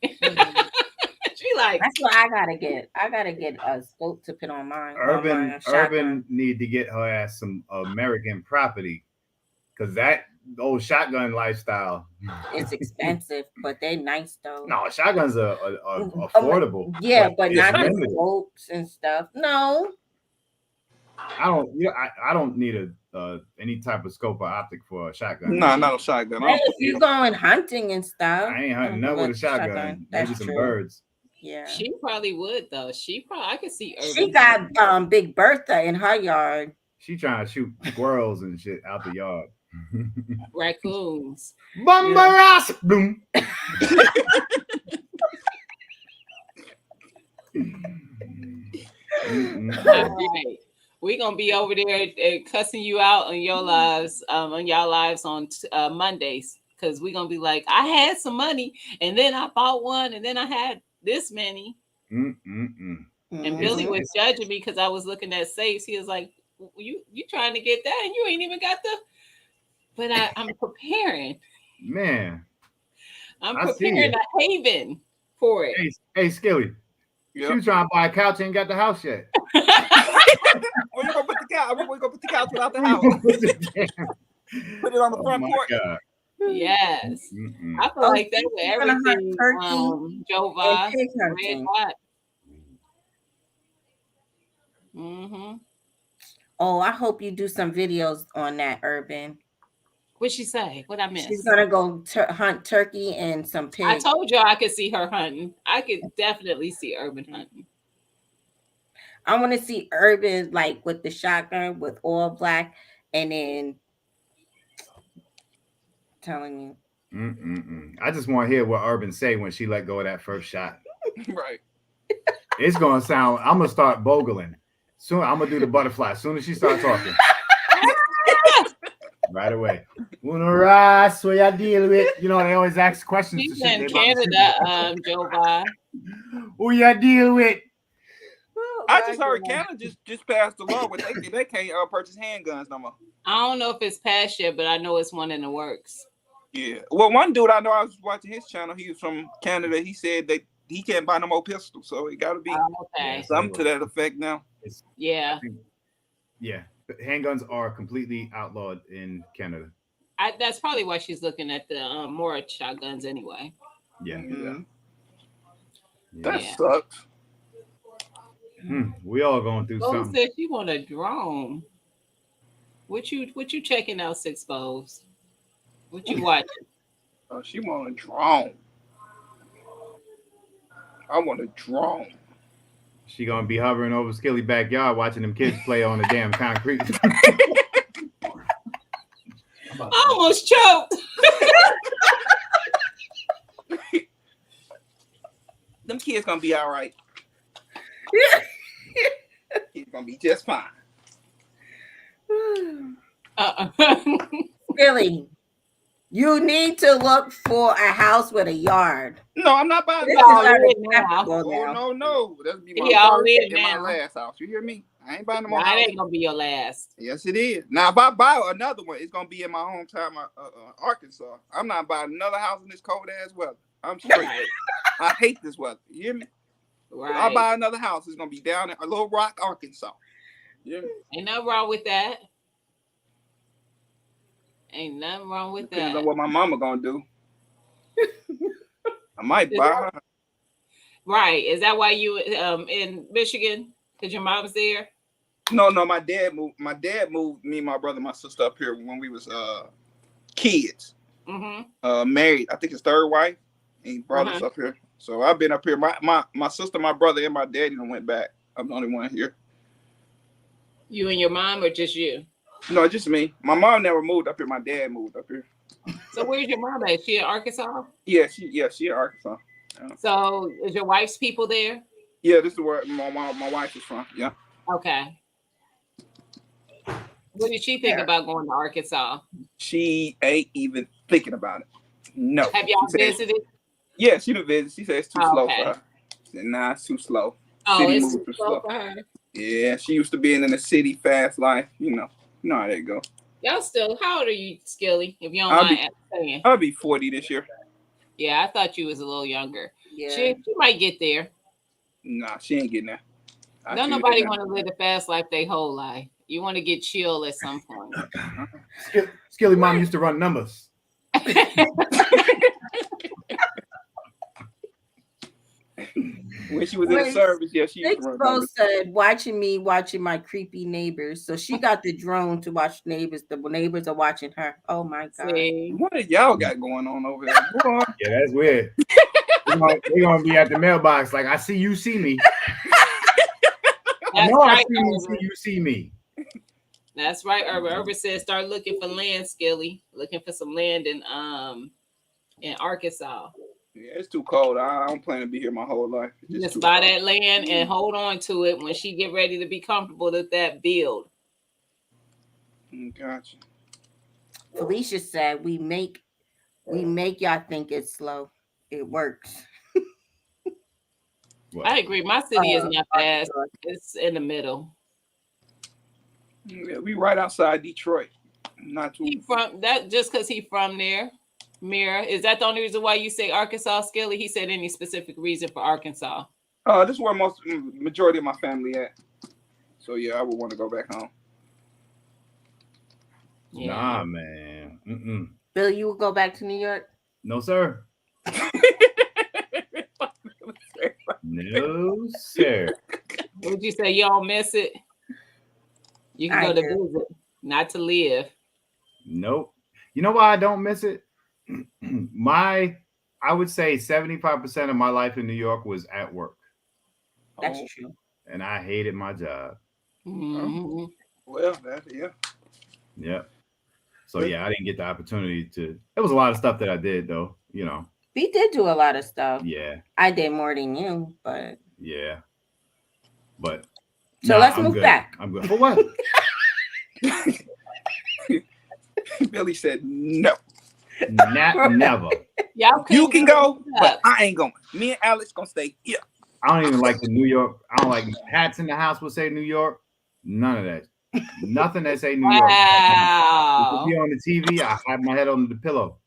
[SPEAKER 1] She like,
[SPEAKER 2] that's what I gotta get. I gotta get a scope to put on mine. on my shotgun.
[SPEAKER 5] Urban need to get her ass some American property, because that old shotgun lifestyle.
[SPEAKER 2] It's expensive, but they nice though.
[SPEAKER 5] No, shotguns are affordable.
[SPEAKER 2] Yeah, but
[SPEAKER 5] it's
[SPEAKER 2] not the
[SPEAKER 5] limited.
[SPEAKER 2] scopes and stuff. No.
[SPEAKER 5] I don't need any type of scope or optic for a shotgun.
[SPEAKER 6] No, not a shotgun.
[SPEAKER 2] Hey, if you're going hunting and stuff.
[SPEAKER 5] I ain't hunting nothing with a shotgun.
[SPEAKER 2] That's
[SPEAKER 5] Maybe some
[SPEAKER 2] true.
[SPEAKER 5] birds.
[SPEAKER 2] Yeah.
[SPEAKER 1] she probably would though. I could see Urban.
[SPEAKER 2] She got Big Bertha in her yard.
[SPEAKER 5] She trying to shoot squirrels and shit out the yard.
[SPEAKER 1] raccoons.
[SPEAKER 5] Bumbaras! Boom.
[SPEAKER 1] Right. We're gonna be over there cussing you out on your lives, on y'all lives on Mondays, because we're gonna be like, I had some money and then I bought one and then I had this many. And Billy
[SPEAKER 2] Mhm.
[SPEAKER 1] was judging me because I was looking at safes. He was like, you trying to get that and you ain't even got the, but I'm preparing.
[SPEAKER 5] Man,
[SPEAKER 1] I'm
[SPEAKER 5] I see
[SPEAKER 1] preparing
[SPEAKER 5] you.
[SPEAKER 1] a haven for it.
[SPEAKER 5] Hey, Skilly.
[SPEAKER 6] Yep.
[SPEAKER 5] You trying to buy a couch, ain't got the house yet.
[SPEAKER 6] Where you gonna put the couch? Where you gonna put the couch without the house? Put it on the front porch.
[SPEAKER 5] God.
[SPEAKER 1] Yes.
[SPEAKER 5] Mm-mm.
[SPEAKER 1] I feel
[SPEAKER 2] Oh,
[SPEAKER 1] like that
[SPEAKER 2] she's
[SPEAKER 1] with
[SPEAKER 2] gonna hunt
[SPEAKER 1] everything.
[SPEAKER 2] turkey
[SPEAKER 1] Joe
[SPEAKER 2] and
[SPEAKER 1] Vaz,
[SPEAKER 2] pig
[SPEAKER 1] red
[SPEAKER 2] hunting.
[SPEAKER 1] hot. Mm-hmm.
[SPEAKER 2] Oh, I hope you do some videos on that, Urban.
[SPEAKER 1] What'd she say? What I
[SPEAKER 2] She's
[SPEAKER 1] missed?
[SPEAKER 2] gonna go hunt turkey and some
[SPEAKER 1] I
[SPEAKER 2] pigs.
[SPEAKER 1] told you I could see her hunting. I could definitely see Urban hunting.
[SPEAKER 2] I want to see Urban like with the shotgun with all black, and then telling you.
[SPEAKER 5] Mm-mm-mm. I just want to hear what Urban say when she let go of that first shot.
[SPEAKER 6] Right.
[SPEAKER 5] It's gonna sound. I'm gonna start bogling. Soon, I'm gonna do the butterfly. As soon as she starts talking, right away. Wanna rise? What y'all deal with? You know they always ask questions
[SPEAKER 1] She's
[SPEAKER 5] to shit.
[SPEAKER 1] in
[SPEAKER 5] They about to shoot.
[SPEAKER 1] Canada, Joe Vaz.
[SPEAKER 5] Who y'all deal with?
[SPEAKER 6] I just heard Canada just passed the law where they can't purchase handguns no more.
[SPEAKER 1] I don't know if it's passed yet, but I know it's one in the works.
[SPEAKER 6] Yeah. Well, one dude I know, I was watching his channel. He was from Canada. He said that he can't buy no more pistols, so it got to be
[SPEAKER 1] Okay.
[SPEAKER 6] something to that effect now.
[SPEAKER 1] Yeah.
[SPEAKER 5] Yeah, handguns are completely outlawed in Canada.
[SPEAKER 1] That's probably why she's looking at the more shotguns anyway.
[SPEAKER 5] Yeah.
[SPEAKER 6] Mhm.
[SPEAKER 5] Yeah.
[SPEAKER 6] That
[SPEAKER 1] Yeah.
[SPEAKER 6] sucks.
[SPEAKER 5] We all going through
[SPEAKER 1] Bo
[SPEAKER 5] something.
[SPEAKER 1] said she want a drone. What you checking out, Six Bows? What you watching?
[SPEAKER 6] Oh, she want a drone. I want a drone.
[SPEAKER 5] She gonna be hovering over Skilly backyard watching them kids play on the damn concrete.
[SPEAKER 1] I almost choked.
[SPEAKER 6] Them kids gonna be all right. Kids gonna be just fine.
[SPEAKER 2] Billy, you need to look for a house with a yard.
[SPEAKER 6] No, I'm not buying
[SPEAKER 2] This
[SPEAKER 6] no
[SPEAKER 2] is
[SPEAKER 6] house.
[SPEAKER 2] unacceptable
[SPEAKER 6] Oh,
[SPEAKER 2] now.
[SPEAKER 6] no. That's be my
[SPEAKER 1] He all
[SPEAKER 6] first
[SPEAKER 1] in
[SPEAKER 6] and my
[SPEAKER 1] now.
[SPEAKER 6] last house. You hear me? I ain't buying no more
[SPEAKER 1] That
[SPEAKER 6] house.
[SPEAKER 1] ain't gonna be your last.
[SPEAKER 6] Yes, it is. Now, if I buy another one, it's gonna be in my hometown, Arkansas. I'm not buying another house in this cold ass weather. I'm straight.
[SPEAKER 1] Right.
[SPEAKER 6] I hate this weather. You hear me? If I
[SPEAKER 1] Right.
[SPEAKER 6] buy another house, it's gonna be down in Little Rock, Arkansas. Yeah.
[SPEAKER 1] Ain't nothing wrong with that. Ain't nothing wrong with
[SPEAKER 6] Depends
[SPEAKER 1] that.
[SPEAKER 6] on what my mama gonna do. I might buy her.
[SPEAKER 1] Right. Is that why you in Michigan? Because your mom's there?
[SPEAKER 6] No, my dad moved. My dad moved me, my brother, my sister up here when we was kids.
[SPEAKER 1] Mm-hmm.
[SPEAKER 6] Married. I think his third wife. And he brought us up here. So I've been up here. My sister, my brother, and my daddy done went back. I'm the only one here.
[SPEAKER 1] You and your mom, or just you?
[SPEAKER 6] No, just me. My mom never moved up here. My dad moved up here.
[SPEAKER 1] So where's your mom at? She in Arkansas?
[SPEAKER 6] Yeah, she in Arkansas. Yeah.
[SPEAKER 1] So is your wife's people there?
[SPEAKER 6] Yeah, this is where my wife is from. Yeah.
[SPEAKER 1] Okay. What did she think about going to Arkansas?
[SPEAKER 6] She ain't even thinking about it. No.
[SPEAKER 1] Have y'all visited?
[SPEAKER 6] Yeah, she done visited. She said it's too slow
[SPEAKER 1] Okay.
[SPEAKER 6] for her. She said, nah, it's too slow.
[SPEAKER 1] Oh,
[SPEAKER 6] City
[SPEAKER 1] it's
[SPEAKER 6] moves
[SPEAKER 1] too slow for her.
[SPEAKER 6] Yeah, she used to being in the city, fast life. You know how that go.
[SPEAKER 1] Y'all still, how old are you, Skilly? If you don't
[SPEAKER 6] I'll
[SPEAKER 1] mind saying.
[SPEAKER 6] I'll be 40 this year.
[SPEAKER 1] Yeah, I thought you was a little younger.
[SPEAKER 2] Yeah.
[SPEAKER 1] She might get there.
[SPEAKER 6] Nah, she ain't getting there.
[SPEAKER 1] Don't nobody want to live the fast life their whole life. You want to get chill at some point.
[SPEAKER 5] Skilly mom used to run numbers.
[SPEAKER 6] When she was in the service, yeah, she used to run
[SPEAKER 2] Bro
[SPEAKER 6] numbers.
[SPEAKER 2] said, watching my creepy neighbors. So she got the drone to watch neighbors. The neighbors are watching her. Oh my God.
[SPEAKER 1] See?
[SPEAKER 6] What do y'all got going on over there? Boy?
[SPEAKER 5] Yeah, that's weird. We're gonna be at the mailbox like, I see you see me.
[SPEAKER 1] That's
[SPEAKER 5] I
[SPEAKER 1] right,
[SPEAKER 5] see you
[SPEAKER 1] Urban.
[SPEAKER 5] see you see me.
[SPEAKER 1] That's right, Urban. Urban said start looking for land, Skilly. Looking for some land in Arkansas.
[SPEAKER 6] Yeah, it's too cold. I don't plan to be here my whole life. It's
[SPEAKER 1] Just
[SPEAKER 6] too
[SPEAKER 1] buy
[SPEAKER 6] cold.
[SPEAKER 1] that land and hold on to it when she get ready to be comfortable with that build.
[SPEAKER 6] Gotcha.
[SPEAKER 2] Felicia said, we make y'all think it's slow. It works.
[SPEAKER 5] What?
[SPEAKER 1] I agree. My city is not fast. It's in the middle.
[SPEAKER 6] Yeah, we right outside Detroit. Not too
[SPEAKER 1] He from that just because he from there. Mira, is that the only reason why you say Arkansas, Skilly? He said any specific reason for Arkansas?
[SPEAKER 6] This is where majority of my family at. So yeah, I would want to go back home.
[SPEAKER 1] Yeah.
[SPEAKER 5] Nah, man. Mm-mm.
[SPEAKER 2] Bill, you will go back to New York?
[SPEAKER 5] No, sir. No, sir.
[SPEAKER 1] Would you say you don't miss it? You can
[SPEAKER 2] I
[SPEAKER 1] go to
[SPEAKER 2] do.
[SPEAKER 1] visit, not to live.
[SPEAKER 5] Nope. You know why I don't miss it? I would say 75% of my life in New York was at work,
[SPEAKER 2] That's
[SPEAKER 6] Oh,
[SPEAKER 2] true.
[SPEAKER 5] and I hated my job.
[SPEAKER 1] Mhm.
[SPEAKER 6] well, yeah.
[SPEAKER 5] Yep. So yeah, I didn't get the opportunity to. There was a lot of stuff that I did though. You know.
[SPEAKER 2] We did do a lot of stuff.
[SPEAKER 5] Yeah.
[SPEAKER 2] I did more than you, but
[SPEAKER 5] Yeah. But
[SPEAKER 2] so
[SPEAKER 5] nah,
[SPEAKER 2] let's
[SPEAKER 5] I'm
[SPEAKER 2] move
[SPEAKER 5] good.
[SPEAKER 2] back.
[SPEAKER 5] I'm good. For what?
[SPEAKER 6] Billy said no.
[SPEAKER 5] Never.
[SPEAKER 1] Y'all
[SPEAKER 6] You
[SPEAKER 1] couldn't
[SPEAKER 6] can
[SPEAKER 1] go
[SPEAKER 6] go,
[SPEAKER 1] up.
[SPEAKER 6] but I ain't going. Me and Alex gonna stay here.
[SPEAKER 5] I don't even like the New York. I don't like hats in the house will say New York. None of that. Nothing that say New York.
[SPEAKER 1] Wow.
[SPEAKER 5] If you be on the TV, I have my head on the pillow.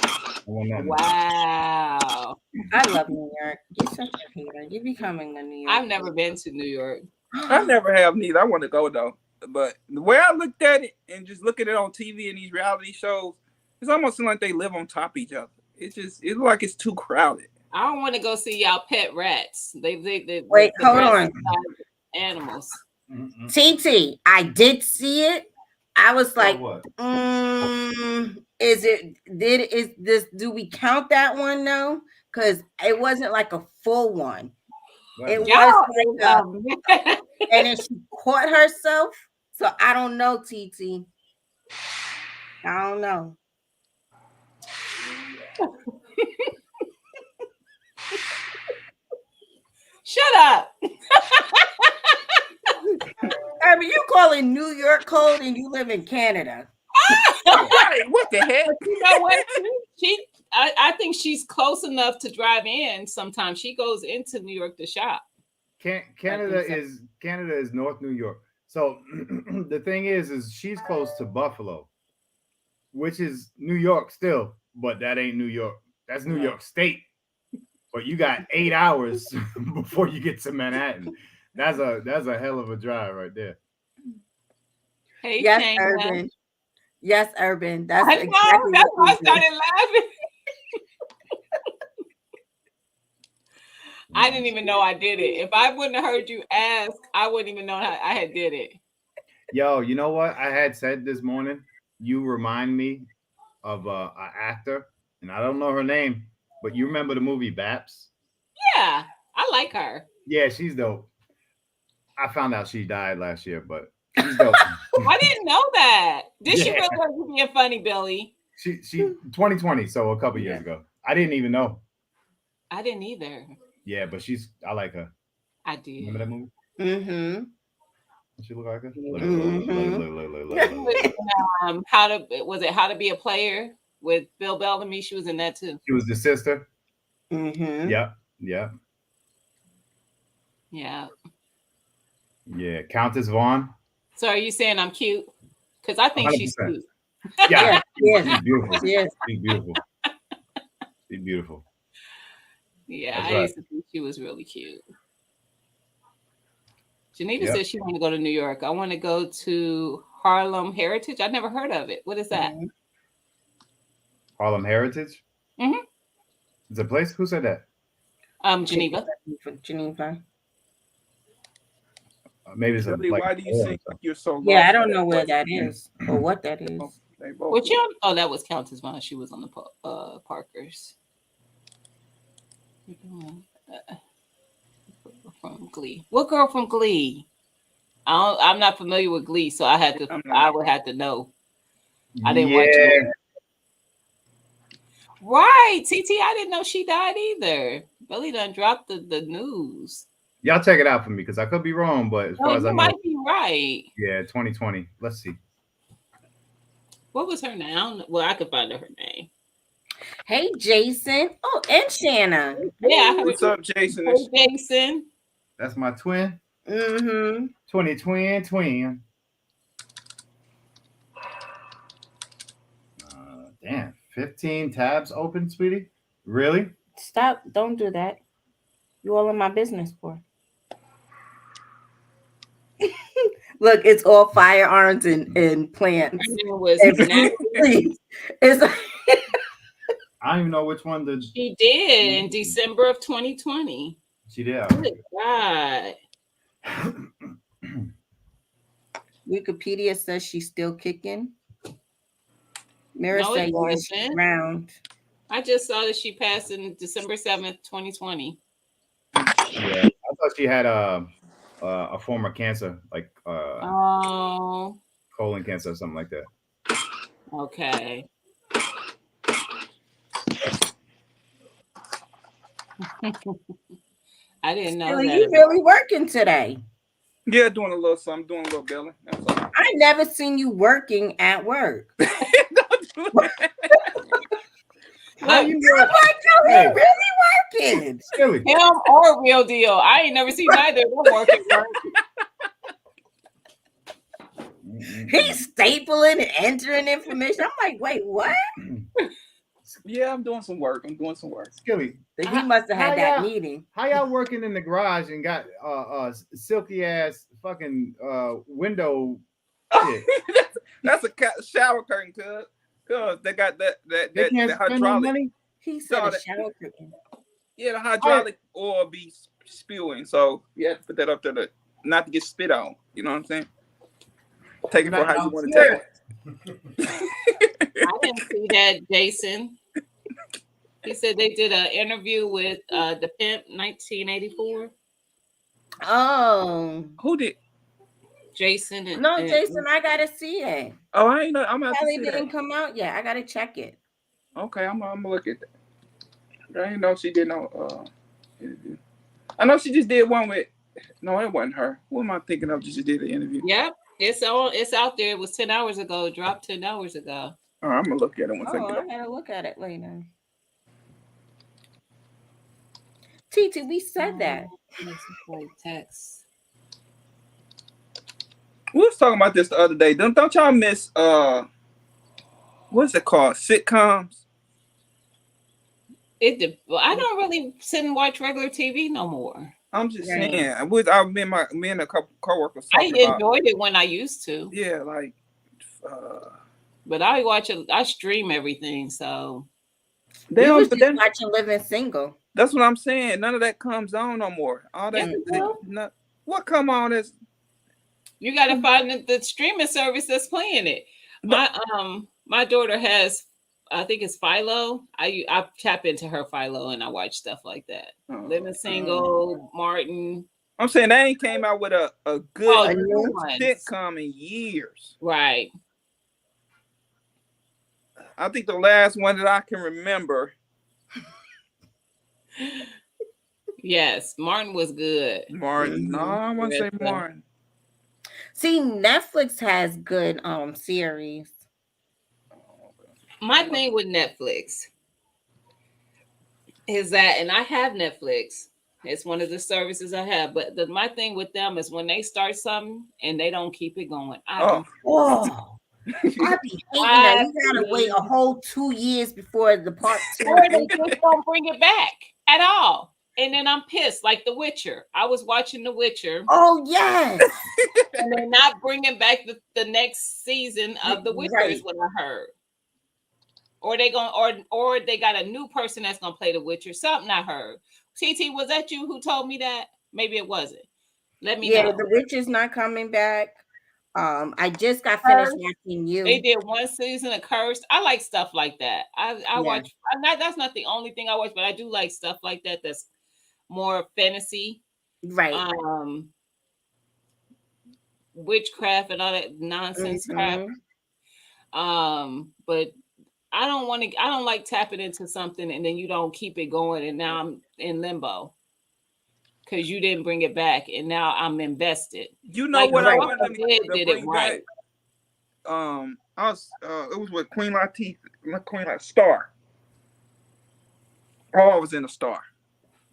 [SPEAKER 5] I want nothing.
[SPEAKER 1] Wow.
[SPEAKER 2] I love New York. You're such a hater. You be coming to New York.
[SPEAKER 1] I've never been to New York.
[SPEAKER 6] I never have neither. I want to go though. But the way I looked at it and just look at it on TV and these reality shows, it's almost like they live on top of each other. It's look like it's too crowded.
[SPEAKER 1] I don't want to go see y'all pet rats. They
[SPEAKER 2] Wait,
[SPEAKER 1] the
[SPEAKER 2] hold
[SPEAKER 1] rats
[SPEAKER 2] on.
[SPEAKER 1] are animals.
[SPEAKER 5] Mm-mm.
[SPEAKER 2] TT, I did see it. I was like,
[SPEAKER 5] what?
[SPEAKER 2] do we count that one though? Because it wasn't like a full one. It
[SPEAKER 1] Y'all
[SPEAKER 2] was like
[SPEAKER 1] is,
[SPEAKER 2] and then she caught herself. So I don't know, TT. I don't know.
[SPEAKER 1] Shut up.
[SPEAKER 2] I mean, you call it New York cold and you live in Canada.
[SPEAKER 6] Right, what the heck?
[SPEAKER 1] You know what? I think she's close enough to drive in. Sometimes she goes into New York to shop.
[SPEAKER 5] Canada
[SPEAKER 2] so.
[SPEAKER 5] is North New York. So the thing is she's close to Buffalo, which is New York still, but that ain't New York. That's New York State. But you got 8 hours before you get to Manhattan. That's a hell of a drive right there.
[SPEAKER 1] Hey,
[SPEAKER 2] Yes,
[SPEAKER 1] Shayna.
[SPEAKER 2] Urban. Yes, Urban. That's
[SPEAKER 1] I know.
[SPEAKER 2] exactly
[SPEAKER 1] That's why I
[SPEAKER 2] what we did.
[SPEAKER 1] started laughing. I didn't even know I did it. If I wouldn't have heard you ask, I wouldn't even know how I had did it.
[SPEAKER 5] Yo, you know what I had said this morning? You remind me of an actor, and I don't know her name, but you remember the movie Baps?
[SPEAKER 1] Yeah, I like her.
[SPEAKER 5] Yeah, she's dope. I found out she died last year, but she's dope.
[SPEAKER 1] I didn't know that. Did she
[SPEAKER 5] Yeah.
[SPEAKER 1] really like you being funny, Billy?
[SPEAKER 5] She 2020, so a couple years ago. I didn't even know.
[SPEAKER 1] I didn't either.
[SPEAKER 5] Yeah, but I like her.
[SPEAKER 1] I did.
[SPEAKER 5] Remember that movie?
[SPEAKER 2] Mm-hmm.
[SPEAKER 5] Does she look like her?
[SPEAKER 2] Mhm.
[SPEAKER 1] How to Be a Player with Bill Bellamy? She was in that too.
[SPEAKER 5] She was the sister.
[SPEAKER 2] Mm-hmm.
[SPEAKER 5] Yeah.
[SPEAKER 1] Yeah.
[SPEAKER 5] Countess Vaughn.
[SPEAKER 1] So are you saying I'm cute? Because I think she's
[SPEAKER 5] 100%.
[SPEAKER 1] cute.
[SPEAKER 5] Yeah,
[SPEAKER 2] Yes.
[SPEAKER 5] she's beautiful.
[SPEAKER 2] Yes.
[SPEAKER 5] She's beautiful. She's beautiful.
[SPEAKER 1] Yeah,
[SPEAKER 5] That's
[SPEAKER 1] I
[SPEAKER 5] right.
[SPEAKER 1] used to think she was really cute. Janita
[SPEAKER 5] Yep.
[SPEAKER 1] says she want to go to New York. I want to go to Harlem Heritage. I've never heard of it. What is that?
[SPEAKER 5] Harlem Heritage.
[SPEAKER 1] Mhm.
[SPEAKER 5] It's a place. Who said that?
[SPEAKER 1] Geneva.
[SPEAKER 2] Geneva.
[SPEAKER 5] Maybe it's
[SPEAKER 6] Billy,
[SPEAKER 5] like.
[SPEAKER 6] why do you think you're so lost?
[SPEAKER 2] Yeah, I don't know where that is or what that is.
[SPEAKER 6] They both.
[SPEAKER 1] Which one? Oh, that was Countess Vaughn. She was on the Parkers. From Glee. What girl from Glee? I'm not familiar with Glee, so I would have to know. I didn't watch it. Right, TT. I didn't know she died either. Billy done dropped the news.
[SPEAKER 5] Y'all check it out for me because I could be wrong, but as far as I
[SPEAKER 1] you
[SPEAKER 5] know,
[SPEAKER 1] might be right.
[SPEAKER 5] yeah, 2020. Let's see.
[SPEAKER 1] What was her name? Well, I could find her name.
[SPEAKER 2] Hey, Jason. Oh, and Shanna.
[SPEAKER 1] Yeah, I heard
[SPEAKER 6] What's up, Jason?
[SPEAKER 1] Hey, Jason.
[SPEAKER 5] That's my twin.
[SPEAKER 2] Mm-hmm.
[SPEAKER 5] 20 twin. Damn, 15 tabs open, sweetie. Really?
[SPEAKER 2] Stop. Don't do that. You all in my business for. Look, it's all firearms and plants.
[SPEAKER 1] Her name was
[SPEAKER 2] And
[SPEAKER 1] Natalie.
[SPEAKER 2] please, it's
[SPEAKER 5] I don't even know which one the
[SPEAKER 1] She did in December of 2020.
[SPEAKER 5] she did.
[SPEAKER 1] Good God.
[SPEAKER 2] Wikipedia says she's still kicking. Mira
[SPEAKER 1] No,
[SPEAKER 2] said
[SPEAKER 1] it
[SPEAKER 2] yes, she's
[SPEAKER 1] wasn't.
[SPEAKER 2] around.
[SPEAKER 1] I just saw that she passed in December 7th, 2020.
[SPEAKER 5] Yeah, I thought she had a form of cancer, like
[SPEAKER 1] Oh,
[SPEAKER 5] colon cancer or something like that.
[SPEAKER 1] okay. I didn't know
[SPEAKER 2] Billy,
[SPEAKER 1] that.
[SPEAKER 2] you really working today?
[SPEAKER 6] Yeah, doing a little something, doing a little billing. That's all.
[SPEAKER 2] I never seen you working at work.
[SPEAKER 6] Don't do that.
[SPEAKER 5] How
[SPEAKER 1] Look,
[SPEAKER 5] you
[SPEAKER 2] I'm
[SPEAKER 5] work?
[SPEAKER 2] like, yo,
[SPEAKER 5] Hey.
[SPEAKER 2] he really working.
[SPEAKER 5] Silly.
[SPEAKER 1] him or Real Deal. I ain't never seen neither of them working.
[SPEAKER 2] He's stapling and entering information. I'm like, wait, what?
[SPEAKER 6] Yeah, I'm doing some work.
[SPEAKER 5] Skilly,
[SPEAKER 2] He must have had
[SPEAKER 5] How
[SPEAKER 2] that
[SPEAKER 5] y'all-
[SPEAKER 2] meeting.
[SPEAKER 5] how y'all working in the garage and got silky ass fucking window shit?
[SPEAKER 6] That's a shower curtain, cause they got that
[SPEAKER 5] They can't
[SPEAKER 6] the
[SPEAKER 5] spend no
[SPEAKER 6] hydraulic.
[SPEAKER 5] money.
[SPEAKER 2] He said
[SPEAKER 6] No,
[SPEAKER 2] a
[SPEAKER 6] that-
[SPEAKER 2] shower curtain.
[SPEAKER 6] Yeah, the hydraulic oil be spewing, so you have to put that up to the not to get spit on. You know what I'm saying? Take it for how you want to take it.
[SPEAKER 1] I didn't see that, Jason. He said they did an interview with the Pimp 1984.
[SPEAKER 2] Oh.
[SPEAKER 6] Who did?
[SPEAKER 1] Jason and
[SPEAKER 2] No, Jason, I gotta see it.
[SPEAKER 6] Oh, I ain't know. I'm gonna have to
[SPEAKER 2] Probably
[SPEAKER 6] see
[SPEAKER 2] didn't
[SPEAKER 6] that.
[SPEAKER 2] come out yet. I gotta check it.
[SPEAKER 6] Okay, I'm gonna look at that. I didn't know she did no interview. I know she just did one with. No, it wasn't her. Who am I thinking of? Just did the interview.
[SPEAKER 1] Yep, it's out there. It was 10 hours ago. It dropped 10 hours ago.
[SPEAKER 6] All right, I'm gonna look at it once I
[SPEAKER 2] Oh,
[SPEAKER 6] get
[SPEAKER 2] I
[SPEAKER 6] up.
[SPEAKER 2] gotta look at it later. Titi, we said that.
[SPEAKER 1] Text.
[SPEAKER 6] We was talking about this the other day. Don't y'all miss what's it called? Sitcoms.
[SPEAKER 1] Well, I don't really sit and watch regular TV no more.
[SPEAKER 6] I'm just
[SPEAKER 2] Right.
[SPEAKER 6] saying. Me and a couple coworkers
[SPEAKER 1] I
[SPEAKER 6] talking about.
[SPEAKER 1] enjoyed it when I used to,
[SPEAKER 6] Yeah, like.
[SPEAKER 1] but I watch it. I stream everything, so
[SPEAKER 6] They
[SPEAKER 2] We
[SPEAKER 6] don't.
[SPEAKER 2] was
[SPEAKER 6] But
[SPEAKER 2] just
[SPEAKER 6] then
[SPEAKER 2] watching Living Single.
[SPEAKER 6] that's what I'm saying. None of that comes on no more. All that.
[SPEAKER 1] Yes, it will.
[SPEAKER 6] What come on is.
[SPEAKER 1] you got to find the streaming service that's playing it. My daughter has, I think it's Philo. I tap into her Philo and I watch stuff like that. Living Single, Martin.
[SPEAKER 6] I'm saying they ain't came out with a good
[SPEAKER 1] new ones.
[SPEAKER 6] sitcom in years.
[SPEAKER 1] Right.
[SPEAKER 6] I think the last one that I can remember.
[SPEAKER 1] Yes, Martin was good.
[SPEAKER 6] Martin. No, I want to say
[SPEAKER 1] Yes,
[SPEAKER 6] Martin.
[SPEAKER 2] See, Netflix has good series.
[SPEAKER 1] My thing with Netflix is that, and I have Netflix. It's one of the services I have, but my thing with them is when they start something and they don't keep it going.
[SPEAKER 2] Oh, I be hating that. You gotta wait a whole 2 years before the part 2.
[SPEAKER 1] Or they just don't bring it back at all. And then I'm pissed, like The Witcher. I was watching The Witcher.
[SPEAKER 2] Oh, yes.
[SPEAKER 1] And they're not bringing back the next season of The Witcher, is what I heard. Or they or they got a new person that's gonna play The Witcher. Something I heard. TT, was that you who told me that? Maybe it wasn't. Let me know.
[SPEAKER 2] The Witcher's not coming back. I just got finished watching You.
[SPEAKER 1] They did one season of Cursed. I like stuff like that. I watch. That's not the only thing I watch, but I do like stuff like that. That's more fantasy,
[SPEAKER 2] right?
[SPEAKER 1] Witchcraft and all that nonsense crap. But I don't like tapping into something and then you don't keep it going, and now I'm in limbo because you didn't bring it back, and now I'm invested.
[SPEAKER 6] You know what I wanted to
[SPEAKER 1] did it right.
[SPEAKER 6] It was with Queen Latifah, Queen Star. Oh, I was in a Star.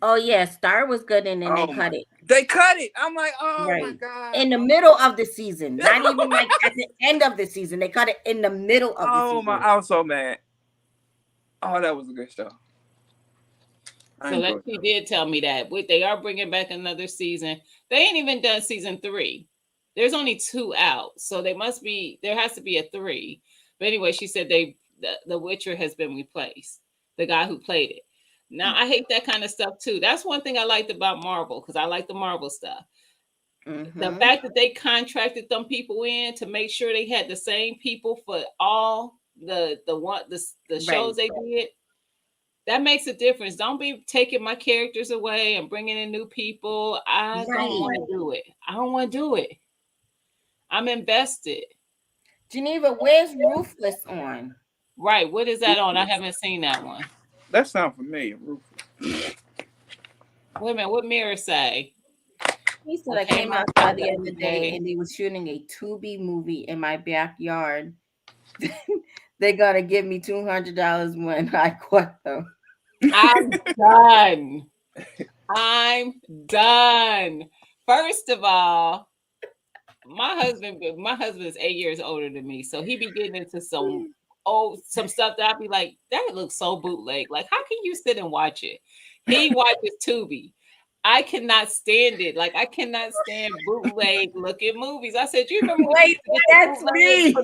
[SPEAKER 2] Oh yeah, Star was good, and then they cut it.
[SPEAKER 6] They cut it. I'm like, oh my
[SPEAKER 2] Right.
[SPEAKER 6] God.
[SPEAKER 2] In the middle of the season, not even like at the end of the season. They cut it in the middle of the season.
[SPEAKER 6] Oh my, I was so mad. Oh, that was a good show.
[SPEAKER 1] So Lexi did tell me that they are bringing back another season. They ain't even done season 3. There's only 2 out, so there has to be a 3. But anyway, she said the Witcher has been replaced. The guy who played it. Now I hate that kind of stuff too. That's one thing I liked about Marvel, because I like the Marvel stuff.
[SPEAKER 2] Mm-hmm.
[SPEAKER 1] The fact that they contracted them people in to make sure they had the same people for all the shows they did. That makes a difference. Don't be taking my characters away and bringing in new people. I don't want to do it. I don't want to do it. I'm invested.
[SPEAKER 2] Geneva, where's Ruthless on?
[SPEAKER 1] Right. What is that on? I haven't seen that one.
[SPEAKER 6] That sounds familiar.
[SPEAKER 1] Wait a minute. What Mirror say?
[SPEAKER 2] He said I came outside the other day and they were shooting a Tubi movie in my backyard. They're gonna give me $200 when I quit them.
[SPEAKER 1] I'm done. I'm done. First of all, my husband is 8 years older than me, so he be getting into some stuff that I'd be like, that looks so bootleg. Like, how can you sit and watch it? He watches Tubi. I cannot stand it. Like, I cannot stand bootleg looking movies. I said, you remember?
[SPEAKER 2] Wait, that's me.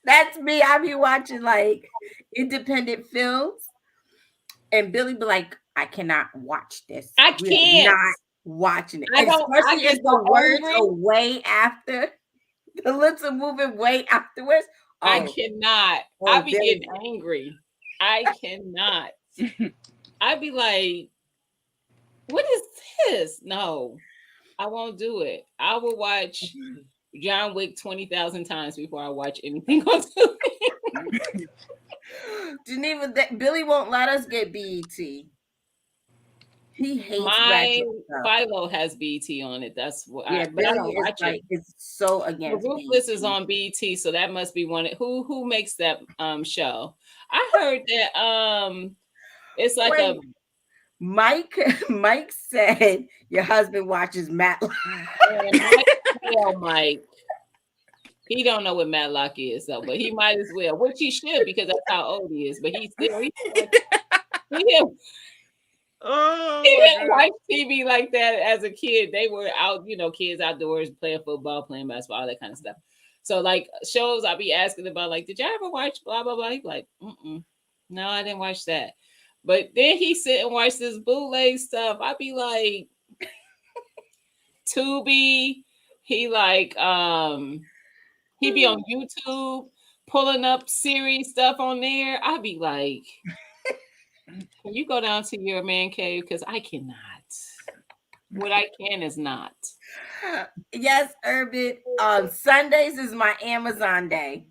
[SPEAKER 2] That's me. I be watching like independent films, and Billy be like, "I cannot watch this.
[SPEAKER 1] I can't.
[SPEAKER 2] Not watching it.
[SPEAKER 1] Especially
[SPEAKER 2] if the words are way after, the lips are moving way afterwards. Oh,
[SPEAKER 1] I cannot. I be getting angry. I cannot. I'd be like, what is this? No, I won't do it. I will watch John Wick 20,000 times before I watch anything on TV.
[SPEAKER 2] Geneva, Billy won't let us get BET. He hates
[SPEAKER 1] my Philo has BET on it. That's what
[SPEAKER 2] I don't watch it. It's so against.
[SPEAKER 1] Ruthless is on BET, so that must be one. Who makes that show? I heard that it's like
[SPEAKER 2] Mike said your husband watches Matlock.
[SPEAKER 1] Mike. He don't know what Matlock is, though, but he might as well, which he should, because that's how old he is. But he didn't watch TV like that as a kid. They were out, kids outdoors playing football, playing basketball, all that kind of stuff. So, like, shows I'll be asking about, like, did y'all ever watch blah, blah, blah? He's like, no, I didn't watch that. But then he sit and watch this bootleg stuff. I'd be like, Tubi. He like, he be on YouTube pulling up series stuff on there. I'd be like, can you go down to your man cave? Because I cannot. What I can is not.
[SPEAKER 2] Yes, Urban. Sundays is my Amazon day.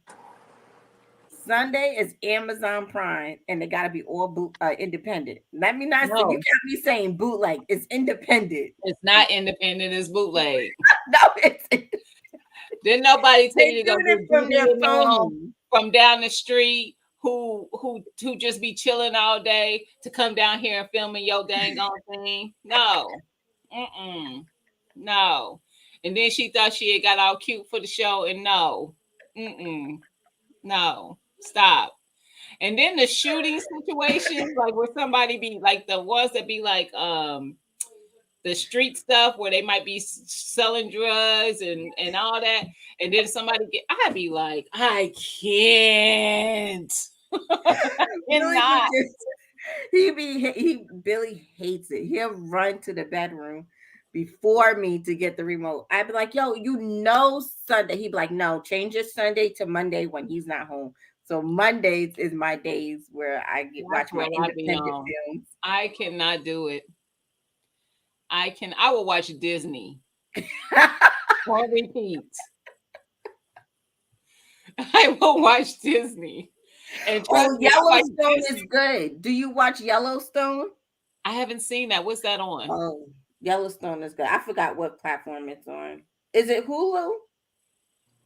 [SPEAKER 2] Sunday is Amazon Prime, and they gotta be all independent. Let me not say you can't be saying bootleg. It's independent.
[SPEAKER 1] It's not independent. It's bootleg.
[SPEAKER 2] No, it's.
[SPEAKER 1] Didn't nobody tell you to go
[SPEAKER 2] it from their phone
[SPEAKER 1] from down the street who just be chilling all day to come down here and filming your dang on thing? No, no. And then she thought she had got all cute for the show, and no, no. Stop. And then the shooting situations, like where somebody be like the ones that be like the street stuff where they might be selling drugs and all that, and then somebody I'd be like, I can't.
[SPEAKER 2] Billy hates it. He'll run to the bedroom before me to get the remote. I'd be like, yo, Sunday. He'd be like, no, change your Sunday to Monday when he's not home. So Mondays is my days where I watch my independent films.
[SPEAKER 1] I cannot do it. I will watch Disney. On repeat. I will watch Disney. And
[SPEAKER 2] Yellowstone is good. Do you watch Yellowstone?
[SPEAKER 1] I haven't seen that. What's that on?
[SPEAKER 2] Oh, Yellowstone is good. I forgot what platform it's on. Is it Hulu?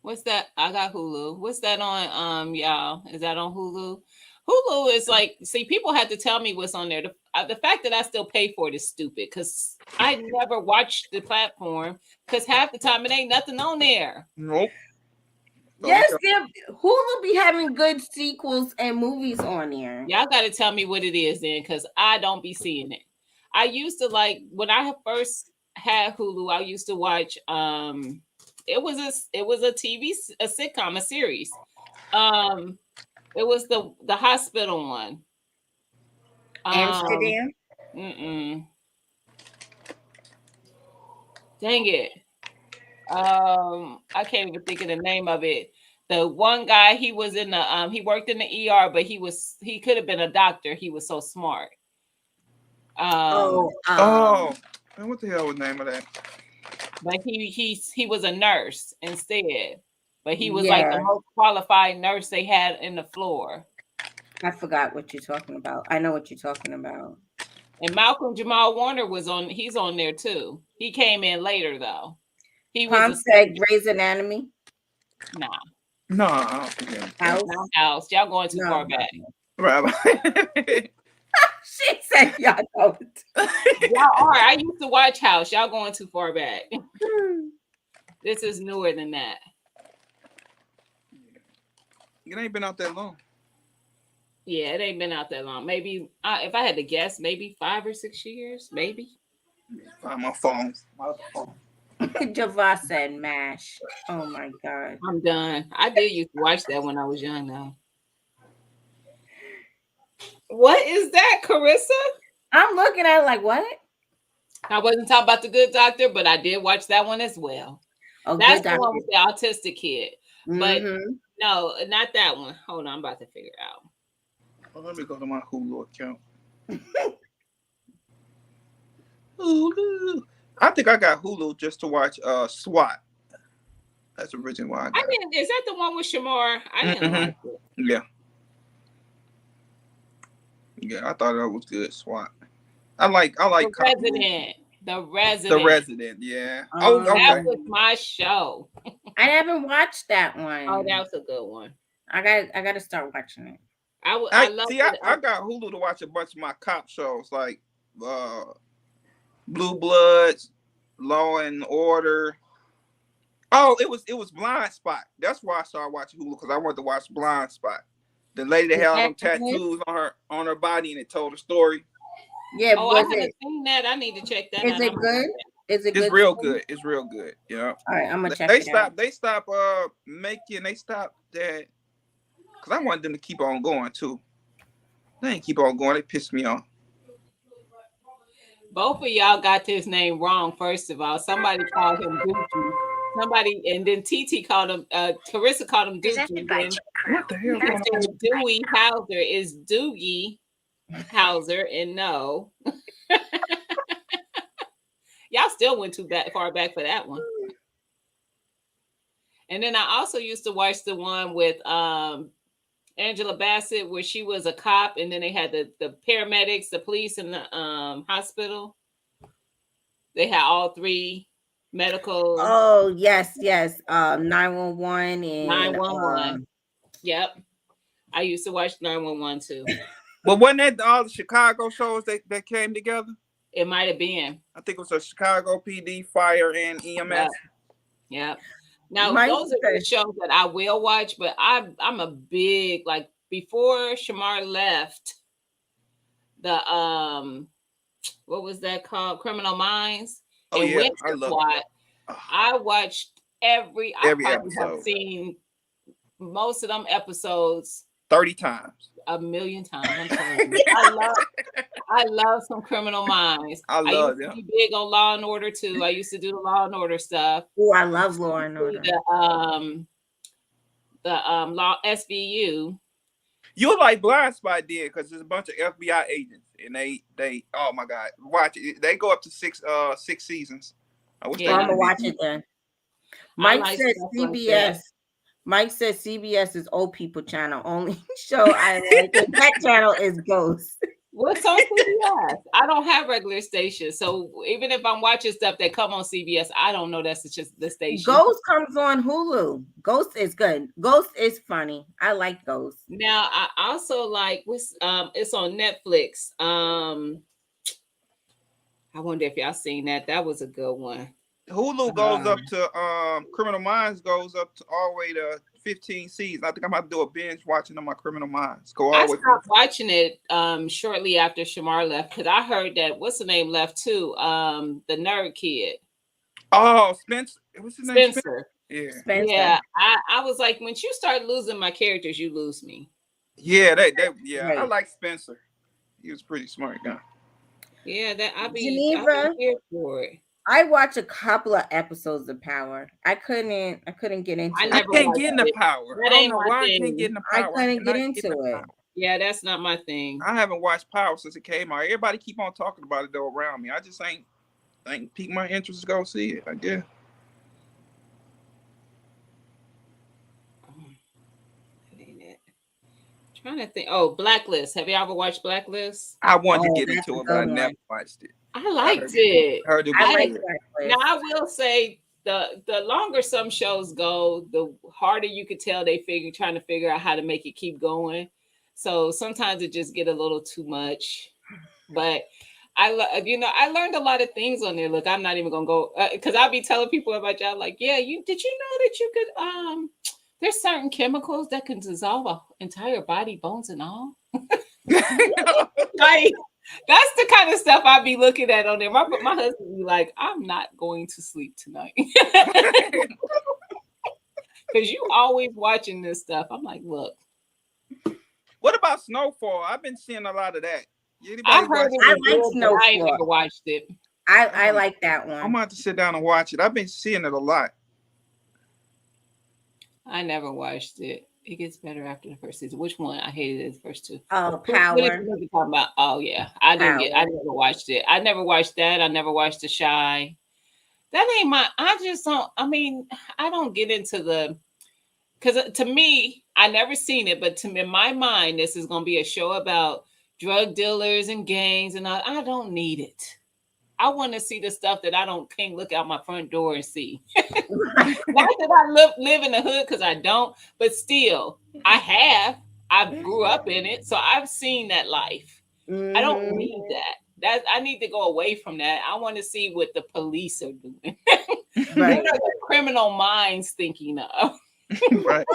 [SPEAKER 1] What's that? I got Hulu. What's that on? Y'all, is that on Hulu? Hulu is like, see, people had to tell me what's on there. The fact that I still pay for it is stupid because I never watched the platform because half the time it ain't nothing on there.
[SPEAKER 6] Nope.
[SPEAKER 2] Yes, Hulu be having good sequels and movies on there.
[SPEAKER 1] Y'all got to tell me what it is then because I don't be seeing it. I used to like when I first had Hulu, I used to watch it was a sitcom, a series. It was the hospital one.
[SPEAKER 2] Amsterdam.
[SPEAKER 1] Dang it. I can't even think of the name of it. The one guy, he was in the he worked in the ER, but he could have been a doctor. He was so smart.
[SPEAKER 6] And what the hell was the name of that?
[SPEAKER 1] But he was a nurse instead. But he was like the most qualified nurse they had in the floor.
[SPEAKER 2] I forgot what you're talking about. I know what you're talking about.
[SPEAKER 1] And Malcolm Jamal Warner he's on there too. He came in later though. He was
[SPEAKER 2] Grey's Anatomy.
[SPEAKER 1] Nah.
[SPEAKER 6] No, I don't think
[SPEAKER 1] House. Y'all going too far back.
[SPEAKER 6] Right.
[SPEAKER 2] She said y'all don't.
[SPEAKER 1] Y'all are. I used to watch House. Y'all going too far back. This is newer than that.
[SPEAKER 6] It ain't been out that long.
[SPEAKER 1] Yeah, it ain't been out that long. Maybe if I had to guess, maybe 5 or 6 years. Maybe.
[SPEAKER 6] Find my phone.
[SPEAKER 2] Java said MASH. Oh my God.
[SPEAKER 1] I'm done. I did used to watch that when I was young though. What is that, Carissa?
[SPEAKER 2] I'm looking at it like, what?
[SPEAKER 1] I wasn't talking about the Good Doctor, but I did watch that one as well.
[SPEAKER 2] Oh,
[SPEAKER 1] that's the one with the autistic kid. But
[SPEAKER 2] Mm-hmm.
[SPEAKER 1] no, not that one. Hold on, I'm about to figure it out.
[SPEAKER 6] Well, let me go to my Hulu account. Hulu. I think I got Hulu just to watch SWAT. That's the reason why I got it.
[SPEAKER 1] Is that the one with Shamar? I didn't like it.
[SPEAKER 6] Yeah. Yeah, I thought that was good. SWAT. I like
[SPEAKER 1] The Resident.
[SPEAKER 6] The Resident, yeah. Okay.
[SPEAKER 1] That was my show.
[SPEAKER 2] I haven't watched that one.
[SPEAKER 1] Oh, that was a good one.
[SPEAKER 2] I got to start watching it.
[SPEAKER 6] I got Hulu to watch a bunch of my cop shows like Blue Bloods, Law and Order. Oh, it was Blind Spot. That's why I started watching Hulu because I wanted to watch Blind Spot. The lady that had all them tattoos on her body and it told a story.
[SPEAKER 2] Yeah,
[SPEAKER 1] I haven't seen that. I need to check that out.
[SPEAKER 2] Is it good? Is it good?
[SPEAKER 6] It's real good. It's real good. Yeah.
[SPEAKER 2] All right, I'm gonna check it out.
[SPEAKER 6] They stopped that because I wanted them to keep on going too. They ain't keep on going. They pissed me off.
[SPEAKER 1] Both of y'all got his name wrong. First of all, somebody called him Dookie. Somebody, and then TT called him. Carissa called him Dookie.
[SPEAKER 6] What the hell?
[SPEAKER 1] Mr. Dewey Hauser is Doogie Hauser, and no. Y'all still went too far back for that one. And then I also used to watch the one with Angela Bassett where she was a cop, and then they had the paramedics, the police, and the hospital. They had all three medical.
[SPEAKER 2] Oh, yes. 911 and
[SPEAKER 1] 911. Yep. I used to watch 911 too.
[SPEAKER 6] But wasn't that all the Chicago shows that came together?
[SPEAKER 1] It might have been.
[SPEAKER 6] I think it was a Chicago PD, Fire, and EMS.
[SPEAKER 1] Yeah. Now those are the shows that I will watch, but I'm a big, like, before Shamar left the what was that called? Criminal Minds.
[SPEAKER 6] Oh
[SPEAKER 1] and
[SPEAKER 6] yeah, I love it.
[SPEAKER 1] I watched every
[SPEAKER 6] episode.
[SPEAKER 1] Have seen most of them episodes
[SPEAKER 6] 30 times.
[SPEAKER 1] A million times. I'm telling you. I love some Criminal Minds. I used to be big on Law and Order too. I used to do the Law and Order stuff.
[SPEAKER 2] Oh, I love Law and Order.
[SPEAKER 1] The Law SVU.
[SPEAKER 6] You like Blind Spot did because there's a bunch of FBI agents and they oh my God, watch it. They go up to six seasons.
[SPEAKER 2] I'm gonna watch it then. Mike said CBS. Mike says CBS is old people channel. Only show I like that channel is Ghost.
[SPEAKER 1] What's on CBS? I don't have regular stations, so even if I'm watching stuff that come on CBS, I don't know that's just the station.
[SPEAKER 2] Ghost comes on Hulu. Ghost is good. Ghost is funny. I like Ghost.
[SPEAKER 1] Now I also like what's it's on Netflix. I wonder if y'all seen that. That was a good one.
[SPEAKER 6] Hulu goes up to Criminal Minds goes up to all the way to 15 seasons. I think I'm about to do a binge watching on my Criminal Minds. Go all
[SPEAKER 1] I
[SPEAKER 6] the way
[SPEAKER 1] stopped watching it shortly after Shamar left because I heard that what's the name left too? The nerd kid.
[SPEAKER 6] Oh, Spencer. What's his name?
[SPEAKER 1] Spencer.
[SPEAKER 6] Yeah.
[SPEAKER 2] Spencer.
[SPEAKER 1] Yeah. I was like, once you start losing my characters, you lose me.
[SPEAKER 6] Yeah, yeah.
[SPEAKER 2] Right.
[SPEAKER 6] I like Spencer. He was a pretty smart guy.
[SPEAKER 1] Yeah, that I'll be
[SPEAKER 2] Geneva.
[SPEAKER 1] here for it.
[SPEAKER 2] I watched a couple of episodes of Power. I couldn't get into it.
[SPEAKER 6] I can't get into Power. I don't know why I can't get into Power.
[SPEAKER 2] I couldn't get into it.
[SPEAKER 1] Yeah, that's not my thing.
[SPEAKER 6] I haven't watched Power since it came out. Everybody keep on talking about it though around me. I just ain't piqued my interest to go see it. I guess.
[SPEAKER 1] Trying to think. Oh, Blacklist. Have you ever watched Blacklist?
[SPEAKER 6] I wanted to get into it, but I never watched it.
[SPEAKER 1] I liked it.
[SPEAKER 6] I
[SPEAKER 1] like Blacklist. Now I will say the longer some shows go, the harder you could tell they trying to figure out how to make it keep going. So sometimes it just get a little too much. But I learned a lot of things on there. Look, I'm not even gonna go because I'll be telling people about y'all like, yeah, did you know that you could there's certain chemicals that can dissolve an entire body, bones and all. Like that's the kind of stuff I'd be looking at on there. My husband be like, I'm not going to sleep tonight. Because you always watching this stuff. I'm like, look.
[SPEAKER 6] What about Snowfall? I've been seeing a lot of that.
[SPEAKER 2] I like Snowfall.
[SPEAKER 1] I never watched it.
[SPEAKER 2] I like that one.
[SPEAKER 6] I'm about to sit down and watch it. I've been seeing it a lot.
[SPEAKER 1] I never watched it. It gets better after the first season. Which one? I hated it the first two.
[SPEAKER 2] Oh, Power.
[SPEAKER 1] What are you talking about? Oh yeah, I never watched it. I never watched that. I never watched The Shy. That ain't my. I just don't. I mean, I don't get into the. Because to me, I never seen it, but to me, in my mind, this is going to be a show about drug dealers and gangs, and I don't need it. I want to see the stuff that can't look out my front door and see. Not that I live in the hood because I don't, but still, I grew up in it, so I've seen that life. I don't need that. I need to go away from that. I want to see what the police are doing. Right. What are the criminal minds thinking of?
[SPEAKER 6] Right.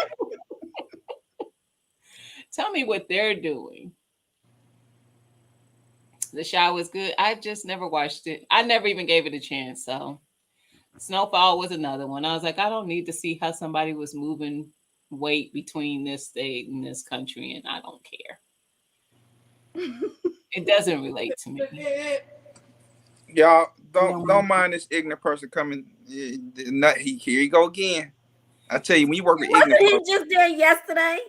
[SPEAKER 1] Tell me what they're doing. The Shy was good. I just never watched it. I never even gave it a chance. So Snowfall was another one. I was like, I don't need to see how somebody was moving weight between this state and this country, and I don't care. It doesn't relate to me.
[SPEAKER 6] Y'all don't mind this ignorant person coming. Here you go again. I tell you, when you work with ignorant
[SPEAKER 2] people. Wasn't he just there yesterday?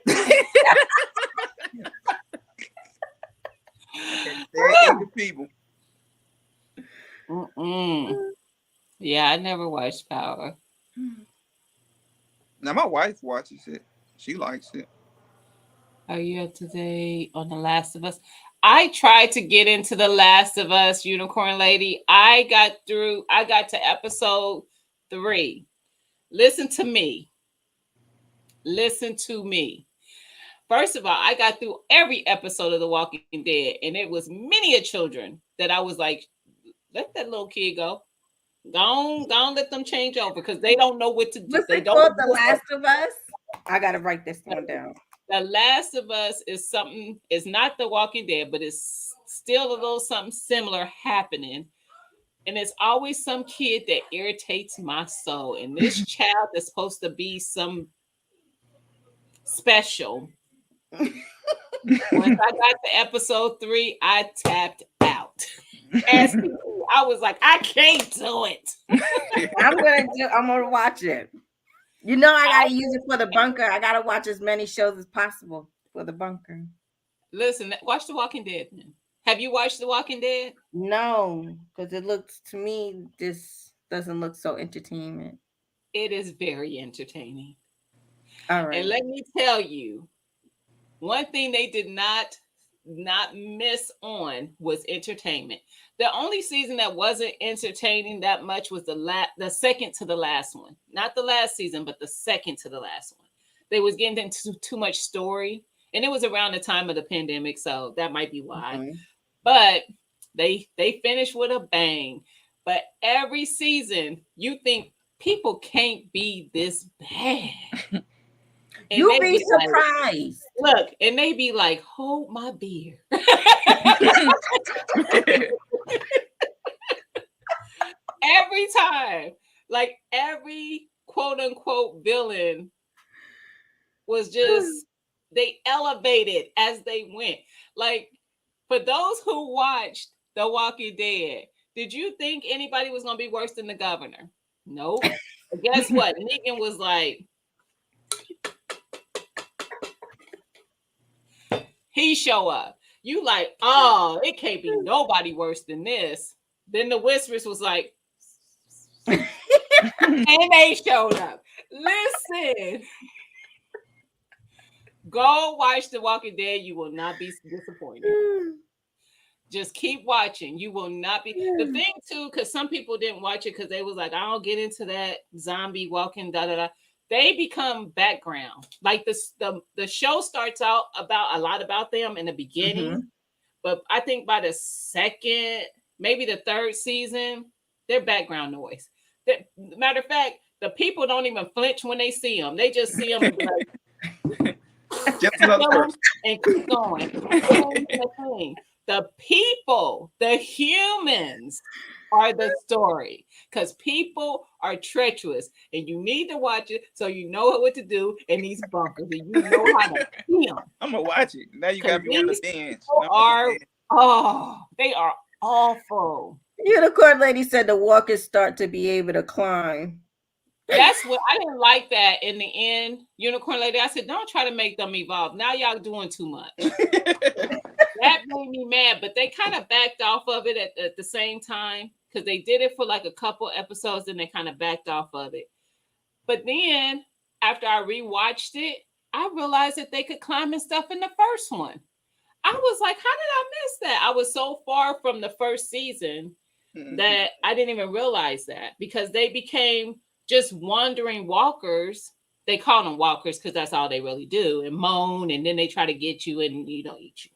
[SPEAKER 6] People.
[SPEAKER 1] Yeah, I never watched Power.
[SPEAKER 6] Now my wife watches it. She likes it.
[SPEAKER 1] Are you up to date on The Last of Us? I tried to get into The Last of Us, Unicorn Lady. I got to episode 3. Listen to me. First of all, I got through every episode of The Walking Dead, and it was many children that I was like, let that little kid go. Don't let them change over because they don't know what to do.
[SPEAKER 2] What's it called? The Last of Us? I got to write this one down.
[SPEAKER 1] The Last of Us is something, it's not The Walking Dead, but it's still a little something similar happening. And it's always some kid that irritates my soul. And this child is supposed to be some special. Once I got to episode 3, I tapped out. I was like, I can't do it.
[SPEAKER 2] I'm gonna watch it. You know, I gotta use it for the bunker. I gotta watch as many shows as possible for the bunker.
[SPEAKER 1] Listen, watch The Walking Dead. Have you watched The Walking Dead?
[SPEAKER 2] No, because it looks to me this doesn't look so entertaining.
[SPEAKER 1] It is very entertaining.
[SPEAKER 2] All right.
[SPEAKER 1] And let me tell you, one thing they did not not miss on was entertainment. The only season that wasn't entertaining that much was the second to the last one. Not the last season, but the second to the last one. They was getting into too much story. And it was around the time of the pandemic, so that might be why.
[SPEAKER 2] Mhm.
[SPEAKER 1] But they finished with a bang. But every season, you think people can't be this bad. And
[SPEAKER 2] You'll
[SPEAKER 1] they
[SPEAKER 2] be
[SPEAKER 1] like,
[SPEAKER 2] surprised.
[SPEAKER 1] look, and they be like, hold my beer. Every time, like every quote unquote villain was just, they elevated as they went. Like, for those who watched The Walking Dead, did you think anybody was going to be worse than the governor? Nope. But guess what? Negan was like, he show up. You like, oh, it can't be nobody worse than this. Then the Whispers was like, and they showed up. Listen, go watch The Walking Dead. You will not be disappointed. Just keep watching. You will not be. The thing too, because some people didn't watch it because they was like, I don't get into that zombie walking, da da da. They become background. Like the show starts out about a lot about them in the beginning, but I think by the second, maybe the third season, they're background noise. Matter of fact, the people don't even flinch when they see them. They just see them and be like,
[SPEAKER 6] Just another person.
[SPEAKER 1] and keep going. The thing. The people, the humans are the story, because people are treacherous and you need to watch it so you know what to do in these bunkers and you know how to feel.
[SPEAKER 6] I'm gonna watch it. Now you got me on the bench.
[SPEAKER 1] They are awful.
[SPEAKER 2] Unicorn Lady said the walkers start to be able to climb.
[SPEAKER 1] That's what I didn't like that in the end. Unicorn Lady, I said, don't try to make them evolve. Now y'all doing too much. That made me mad, but they kind of backed off of it at the same time, because they did it for like a couple episodes and they kind of backed off of it. But then after I rewatched it, I realized that they could climb and stuff in the first one. I was like, how did I miss that? I was so far from the first season that I didn't even realize that, because they became just wandering walkers. They call them walkers because that's all they really do, and moan, and then they try to get you and eat you.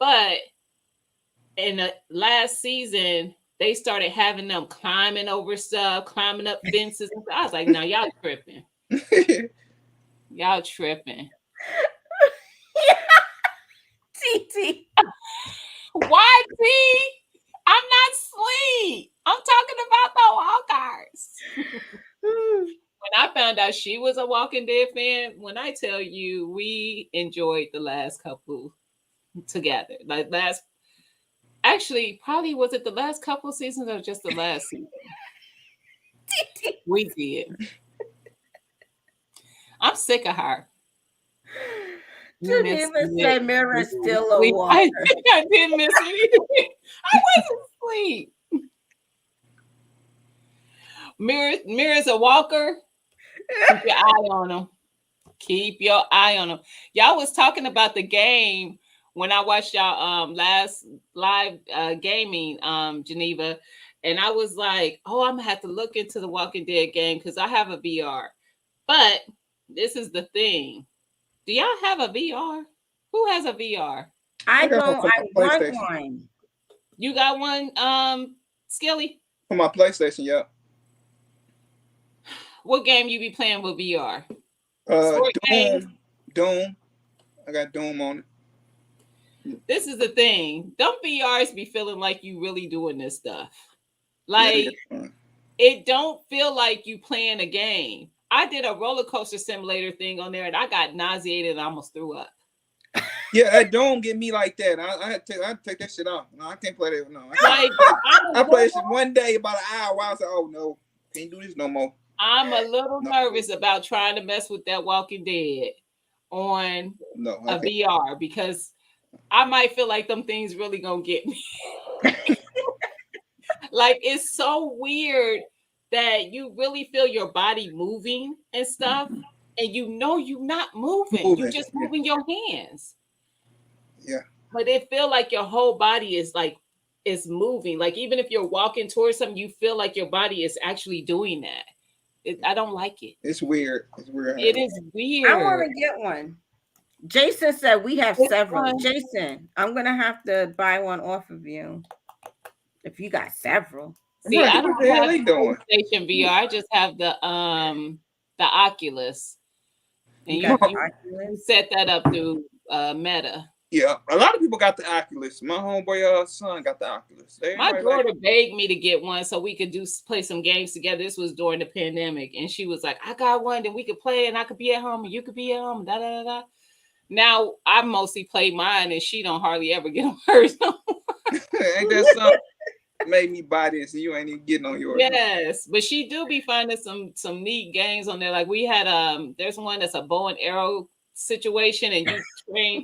[SPEAKER 1] But in the last season, they started having them climbing over stuff, climbing up fences. And I was like, no, y'all tripping. Y'all tripping.
[SPEAKER 2] TT.
[SPEAKER 1] Why, T? I'm not asleep. I'm talking about the walkers. When I found out she was a Walking Dead fan, when I tell you, we enjoyed the last couple together. Like actually, probably was it the last couple seasons or just the last season? We did. I'm sick of her.
[SPEAKER 2] Geneva said Mira's still a walker.
[SPEAKER 1] I think I did miss it. I wasn't asleep. Mira's a walker. Keep your eye on him. Keep your eye on him. Y'all was talking about the game when I watched y'all last live gaming, Geneva, and I was like, oh, I'm gonna have to look into the Walking Dead game because I have a VR. But this is the thing. Do y'all have a VR? Who has a VR?
[SPEAKER 2] I don't. I want one.
[SPEAKER 1] You got one, Skilly?
[SPEAKER 6] For my PlayStation, yeah.
[SPEAKER 1] What game you be playing with VR?
[SPEAKER 6] Doom. I got Doom on it.
[SPEAKER 1] This is the thing. Them VRs be feeling like you really doing this stuff. Like, it don't feel like you playing a game. I did a roller coaster simulator thing on there and I got nauseated and I almost threw up.
[SPEAKER 6] Yeah, that Doom get me like that. I had to take that shit off. No, I can't play that. No, I played it one day about an hour. I was like, oh no, can't do this no more.
[SPEAKER 1] I'm a little nervous about trying to mess with that Walking Dead on a VR because I might feel like them things really gonna get me. Like, it's so weird that you really feel your body moving and stuff, and you know you're not moving. You're just moving your hands.
[SPEAKER 6] Yeah.
[SPEAKER 1] But it feel like your whole body is like is moving. Like even if you're walking towards something, you feel like your body is actually doing that. I don't like it.
[SPEAKER 6] It's weird. It's weird.
[SPEAKER 1] It is weird.
[SPEAKER 2] I want to get one. Jason said we have
[SPEAKER 1] It's
[SPEAKER 2] several.
[SPEAKER 1] fun.
[SPEAKER 2] Jason, I'm gonna have to buy one off of you if you got several.
[SPEAKER 1] See,
[SPEAKER 6] Right,
[SPEAKER 1] I
[SPEAKER 6] what
[SPEAKER 1] don't
[SPEAKER 6] the hell
[SPEAKER 1] have
[SPEAKER 6] they doing?
[SPEAKER 1] PlayStation VR. I just have the Oculus. And
[SPEAKER 2] You
[SPEAKER 1] you,
[SPEAKER 2] got
[SPEAKER 1] you
[SPEAKER 2] Oculus?
[SPEAKER 1] set that up through Meta.
[SPEAKER 6] Yeah, a lot of people got the Oculus. My homeboy son got the Oculus.
[SPEAKER 1] My
[SPEAKER 6] Everybody
[SPEAKER 1] daughter
[SPEAKER 6] like,
[SPEAKER 1] begged me to get one so we could play some games together. This was during the pandemic, and she was like, "I got one, then we could play, and I could be at home, and you could be at home." Da da da da. Now I mostly play mine, and she don't hardly ever get on hers.
[SPEAKER 6] ain't that something? Made me buy this, and you ain't even getting on yours.
[SPEAKER 1] Yes, but she do be finding some neat games on there. Like we had there's one that's a bow and arrow situation, and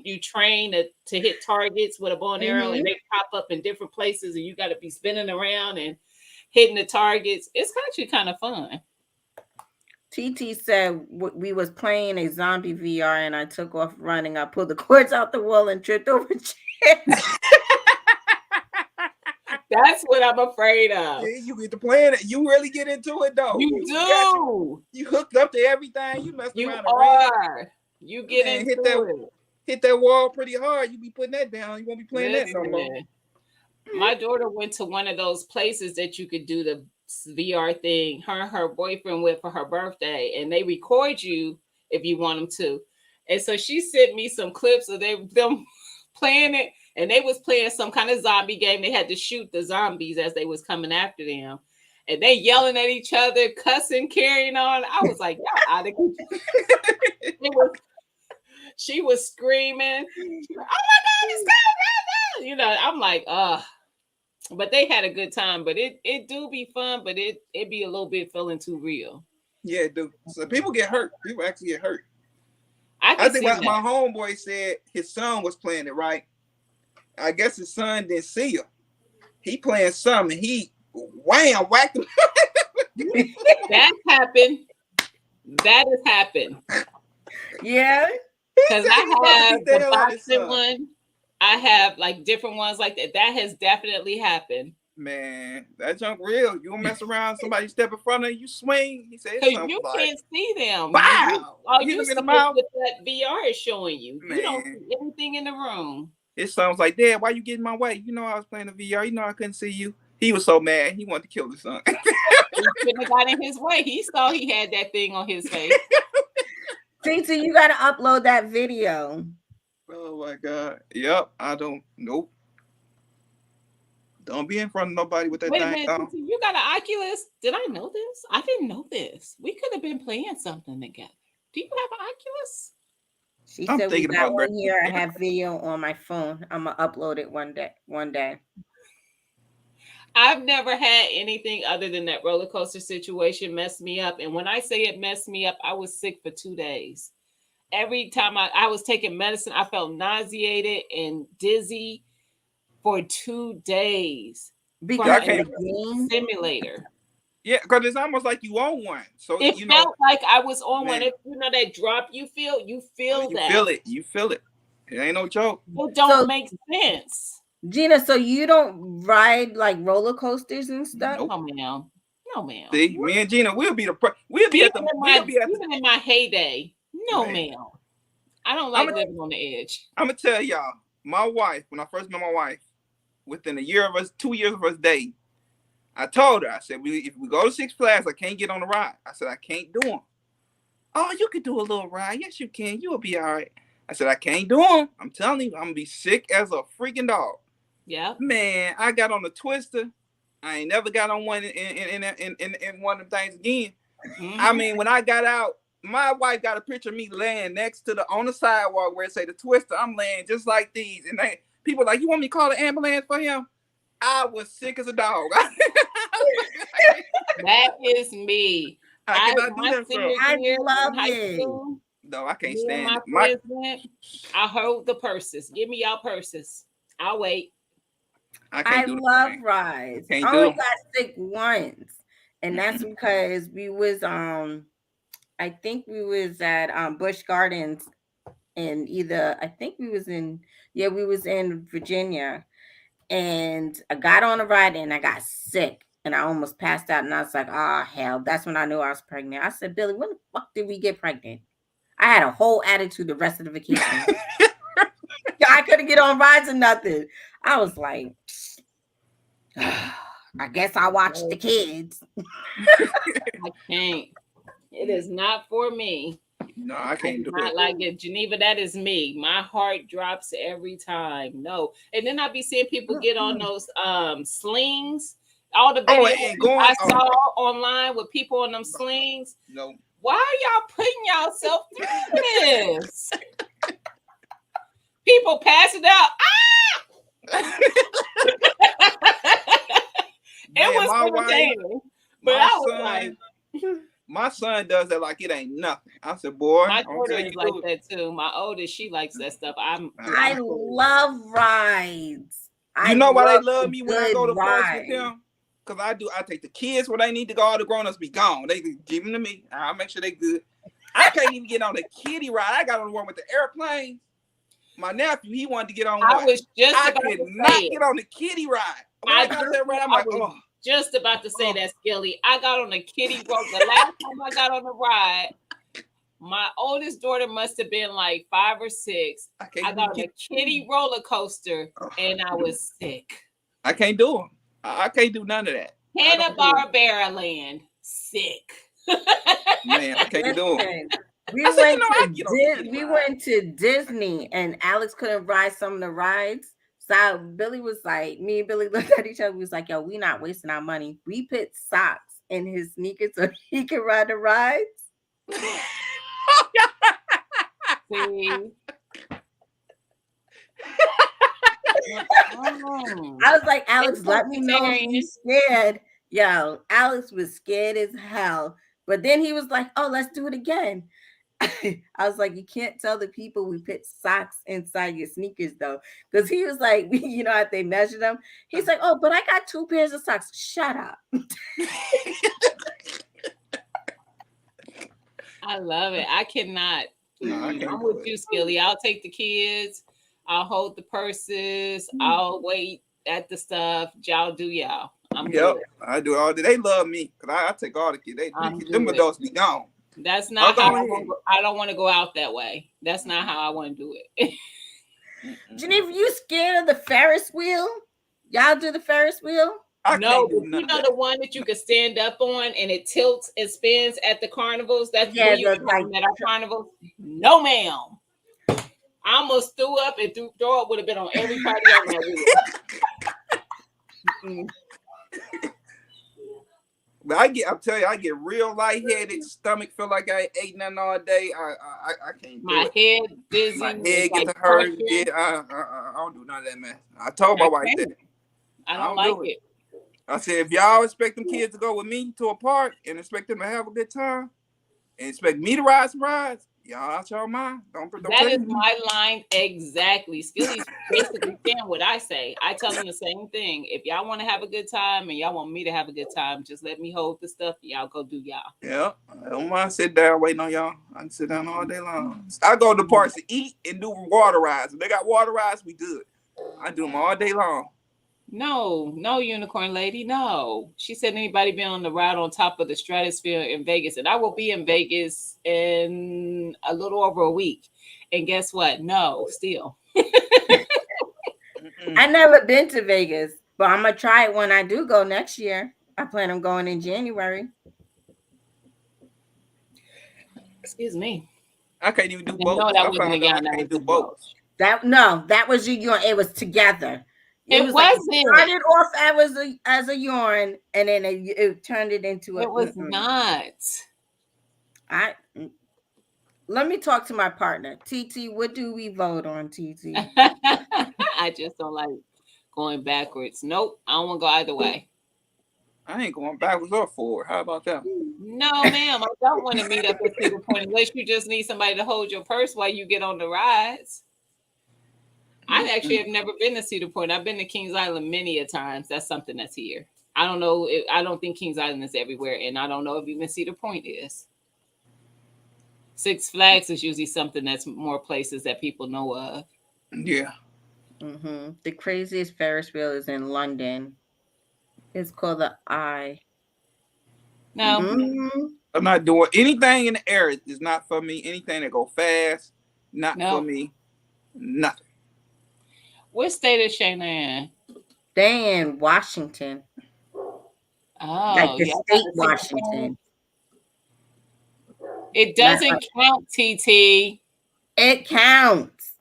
[SPEAKER 1] you train to hit targets with a bow and arrow, and they pop up in different places, and you got to be spinning around and hitting the targets. It's actually kind of fun.
[SPEAKER 2] TT said we was playing a zombie VR and I took off running. I pulled the cords out the wall and tripped over chairs.
[SPEAKER 1] That's what I'm afraid of.
[SPEAKER 6] Yeah, you get to playing it. You really get into it though.
[SPEAKER 1] You do.
[SPEAKER 6] You hooked up to everything. You messed
[SPEAKER 1] You
[SPEAKER 6] around.
[SPEAKER 1] are. You get
[SPEAKER 6] Man,
[SPEAKER 1] into
[SPEAKER 6] hit that wall pretty hard. You be putting that down. You won't be playing that no more.
[SPEAKER 1] Listen, my daughter went to one of those places that you could do the VR thing. Her and her boyfriend went for her birthday, and they record you if you want them to. And so she sent me some clips of them playing it, and they was playing some kind of zombie game. They had to shoot the zombies as they was coming after them, and they yelling at each other, cussing, carrying on. I was like, y'all out of control. She was screaming. She was, oh my God, it's coming! You know, I'm like, but they had a good time. But it do be fun, but it be a little bit feeling too real.
[SPEAKER 6] Yeah, dude. So people get hurt. People actually get hurt.
[SPEAKER 1] I
[SPEAKER 6] think my homeboy said his son was playing it, right? I guess his son didn't see him. He playing something. He whacked him.
[SPEAKER 1] That happened. That has happened.
[SPEAKER 2] Yeah.
[SPEAKER 1] Because I have the boxing one. I have like different ones like that. That has definitely happened.
[SPEAKER 6] Man, that junk real. You don't mess around, somebody step in front of you, swing. He said,
[SPEAKER 1] you can't see them.
[SPEAKER 6] Wow.
[SPEAKER 1] All you see is what that VR is showing you. Man. You don't see anything in the room.
[SPEAKER 6] It sounds like, Dad, why you getting my way? You know I was playing the VR. You know I couldn't see you. He was so mad. He wanted to kill his son.
[SPEAKER 1] He couldn't have got in his way. He saw he had that thing on his face.
[SPEAKER 2] TT, you got to upload that video.
[SPEAKER 6] Oh my God. Yep. Nope. Don't be in front of nobody with that
[SPEAKER 1] Wait
[SPEAKER 6] thing.
[SPEAKER 1] a minute, you got an Oculus? Did I know this? I didn't know this. We could have been playing something together. Do you have an Oculus?
[SPEAKER 2] She said we got one here. I have video on my phone. I'm gonna upload it one day.
[SPEAKER 1] I've never had anything other than that roller coaster situation mess me up. And when I say it messed me up, I was sick for 2 days. Every time I was taking medicine, I felt nauseated and dizzy for 2 days.
[SPEAKER 2] Because
[SPEAKER 1] a simulator.
[SPEAKER 6] Yeah, because it's almost like you own one. So
[SPEAKER 1] it felt like I was on one. If you know that drop you feel that.
[SPEAKER 6] You feel it. It ain't no joke.
[SPEAKER 1] It don't make sense.
[SPEAKER 2] Gina, so you don't ride like roller coasters and stuff?
[SPEAKER 1] Nope. No, ma'am.
[SPEAKER 6] See, me and Gina, we'll be
[SPEAKER 1] even in my heyday. No, ma'am. I don't like living on the edge.
[SPEAKER 6] I'm gonna tell y'all, my wife, when I first met my wife, within 2 years of us dating, I told her, I said, if we go to Six Flags, I can't get on the ride. I said, I can't do them. Oh, you could do a little ride. Yes, you can. You'll be all right. I said, I can't do them. I'm telling you, I'm gonna be sick as a freaking dog.
[SPEAKER 1] Yeah.
[SPEAKER 6] Man, I got on the Twister. I ain't never got on one in one of them things again. Mm-hmm. I mean, when I got out, my wife got a picture of me laying on the sidewalk where it say the Twister. I'm laying just like these. And people like, you want me to call the ambulance for him? I was sick as a dog.
[SPEAKER 1] That is me.
[SPEAKER 6] I love it.
[SPEAKER 1] School,
[SPEAKER 6] no, I can't stand
[SPEAKER 1] it. I hold the purses. Give me y'all purses. I'll wait.
[SPEAKER 2] I love rides. I only got sick once. And that's because we was I think we was at Busch Gardens and I think we was in Virginia, and I got on a ride and I got sick and I almost passed out, and I was like, oh hell, that's when I knew I was pregnant. I said, Billy, when the fuck did we get pregnant? I had a whole attitude the rest of the vacation. I couldn't get on rides or nothing. I was like, I guess I'll watch the kids.
[SPEAKER 1] I can't. It is not for me.
[SPEAKER 6] No, I can't do
[SPEAKER 1] Not
[SPEAKER 6] it.
[SPEAKER 1] like it. Geneva, that is me. My heart drops every time. No. And then I be seeing people get on those slings. All the videos I saw online with people on them slings.
[SPEAKER 6] No.
[SPEAKER 1] Why are y'all putting yourself through this? People pass it out. Ah! It was entertaining. But I was like,
[SPEAKER 6] my son does that like it ain't nothing. I said, boy,
[SPEAKER 1] my daughter is like that too. My oldest, she likes that stuff.
[SPEAKER 2] I love rides.
[SPEAKER 6] You know why they love me when I go to parks with them? Because I take the kids where they need to go. All the grown-ups be gone. They give them to me. I'll make sure they good. I can't even get on the kiddie ride. I got on the one with the airplane. My nephew, he wanted to get on one.
[SPEAKER 1] I was just
[SPEAKER 6] I
[SPEAKER 1] about
[SPEAKER 6] could
[SPEAKER 1] to
[SPEAKER 6] not
[SPEAKER 1] say
[SPEAKER 6] get on the kiddie ride.
[SPEAKER 1] I
[SPEAKER 6] I'm
[SPEAKER 1] just about to say that, Skilly. I got on the kiddie rope. The last time I got on the ride, my oldest daughter must have been like 5 or 6. I got on a kiddie roller coaster and I was sick.
[SPEAKER 6] I can't do them. I can't do none of that.
[SPEAKER 1] Hanna-Barbera Land, sick.
[SPEAKER 6] Man, I can't do them.
[SPEAKER 2] We went to Disney and Alex couldn't ride some of the rides. So Billy was like, me and Billy looked at each other. We was like, yo, we not wasting our money. We put socks in his sneakers so he can ride the rides.
[SPEAKER 1] See?
[SPEAKER 2] I was like, Alex, let me know if you're scared. Yo, Alex was scared as hell. But then he was like, oh, let's do it again. I was like, you can't tell the people we put socks inside your sneakers, though. Because he was like, you know how they measure them? He's like, oh, but I got 2 pairs of socks. Shut up.
[SPEAKER 1] I love it. I cannot.
[SPEAKER 6] No,
[SPEAKER 1] I'm with you, Skilly. I'll take the kids. I'll hold the purses. I'll wait at the stuff. Y'all do y'all.
[SPEAKER 6] Yep, I do all that. They love me because I take all the kids. Them adults be gone.
[SPEAKER 1] That's not how I don't want to go out that way. That's not how I want to do it.
[SPEAKER 2] Geneva, you scared of the Ferris wheel? Y'all do the Ferris wheel?
[SPEAKER 1] No, but you know the one that you can stand up on and it tilts and spins at the carnivals? That's what you talking at our carnivals? No, ma'am. I almost threw up and throw up would have been on everybody on that wheel.
[SPEAKER 6] But I'm telling you, I get real lightheaded. Stomach feel like I ate nothing all day. I can't.
[SPEAKER 1] My head dizzy.
[SPEAKER 6] My head gets to hurt. Yeah, I don't do none of that, man. I told my wife that.
[SPEAKER 1] I don't like it.
[SPEAKER 6] I said, if y'all expect them kids to go with me to a park and expect them to have a good time and expect me to ride some rides, y'all out your mind.
[SPEAKER 1] That is my line exactly. Skilly's basically saying what I say. I tell them the same thing. If y'all want to have a good time and y'all want me to have a good time, just let me hold the stuff. Y'all go do y'all.
[SPEAKER 6] Yeah, I don't mind sit down waiting on y'all. I can sit down all day long. I go to the parks to eat and do water rides. If they got water rides, we good. I do them all day long.
[SPEAKER 1] No, unicorn lady, no. She said anybody been on the ride on top of the stratosphere in Vegas, and I will be in Vegas in a little over a week. And guess what? No, still.
[SPEAKER 2] I never been to Vegas, but I'm gonna try it when I do go next year. I plan on going in January.
[SPEAKER 1] Excuse me.
[SPEAKER 6] I can't even do both.
[SPEAKER 1] No, that wasn't again.
[SPEAKER 6] I can't do both.
[SPEAKER 2] That was your. It was together.
[SPEAKER 1] It wasn't. Like
[SPEAKER 2] it started off as a yarn, and then it turned it into a.
[SPEAKER 1] It was not.
[SPEAKER 2] Let me talk to my partner, TT. What do we vote on, TT?
[SPEAKER 1] I just don't like going backwards. Nope, I don't want to go either way.
[SPEAKER 6] I ain't going backwards or forward. How about that?
[SPEAKER 1] No, ma'am. I don't want to meet up at Cedar Point unless you just need somebody to hold your purse while you get on the rides. I actually have never been to Cedar Point. I've been to Kings Island many a times. That's something that's here. I don't know. I don't think Kings Island is everywhere, and I don't know if even Cedar Point is. Six Flags is usually something that's more places that people know of.
[SPEAKER 6] Yeah.
[SPEAKER 2] The craziest Ferris wheel is in London. It's called the Eye.
[SPEAKER 1] No,
[SPEAKER 6] I'm not doing anything in the air. Is not for me. Anything that go fast, not
[SPEAKER 1] No.
[SPEAKER 6] for me. Nothing.
[SPEAKER 1] what state is Shayna in?
[SPEAKER 2] They in Washington,
[SPEAKER 1] Oh,
[SPEAKER 2] like the
[SPEAKER 1] y'all got
[SPEAKER 2] state
[SPEAKER 1] the six
[SPEAKER 2] Washington.
[SPEAKER 1] flags? It doesn't count, TT.
[SPEAKER 2] It counts.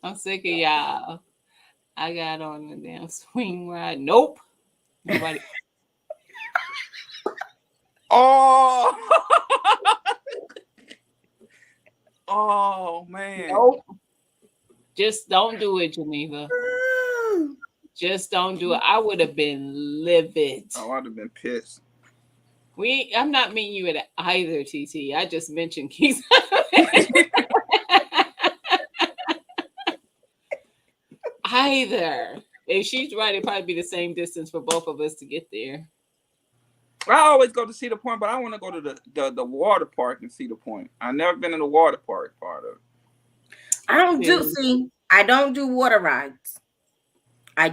[SPEAKER 1] I'm sick of y'all. I got on the damn swing ride. Nope. Nobody.
[SPEAKER 6] Oh. Oh man.
[SPEAKER 1] Nope. Just don't do it, Geneva. Just don't do it. I would have been livid.
[SPEAKER 6] Oh, I'd have been pissed.
[SPEAKER 1] I'm not meeting you at either, TT. I just mentioned Keys. Either. If she's right, it'd probably be the same distance for both of us to get there.
[SPEAKER 6] I always go to Cedar Point, but I want to go to the water park in Cedar Point. I've never been in the water park part of it.
[SPEAKER 2] I don't do water rides. I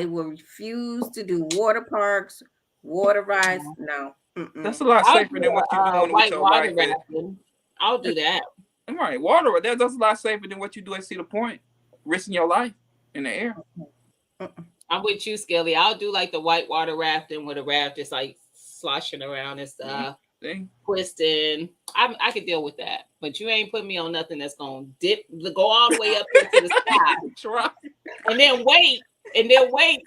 [SPEAKER 2] will refuse to do water parks, water rides. No.
[SPEAKER 6] That's a lot safer than what you're doing with your life.
[SPEAKER 1] I'll do that.
[SPEAKER 6] Right, water. That's a lot safer than what you do at Cedar Point, risking your life in the air.
[SPEAKER 1] I'm with you, Skelly. I'll do like the white water rafting where the raft is like sloshing around and stuff, twisting. I could deal with that, but you ain't putting me on nothing that's gonna go all the way up into the sky, and then wait,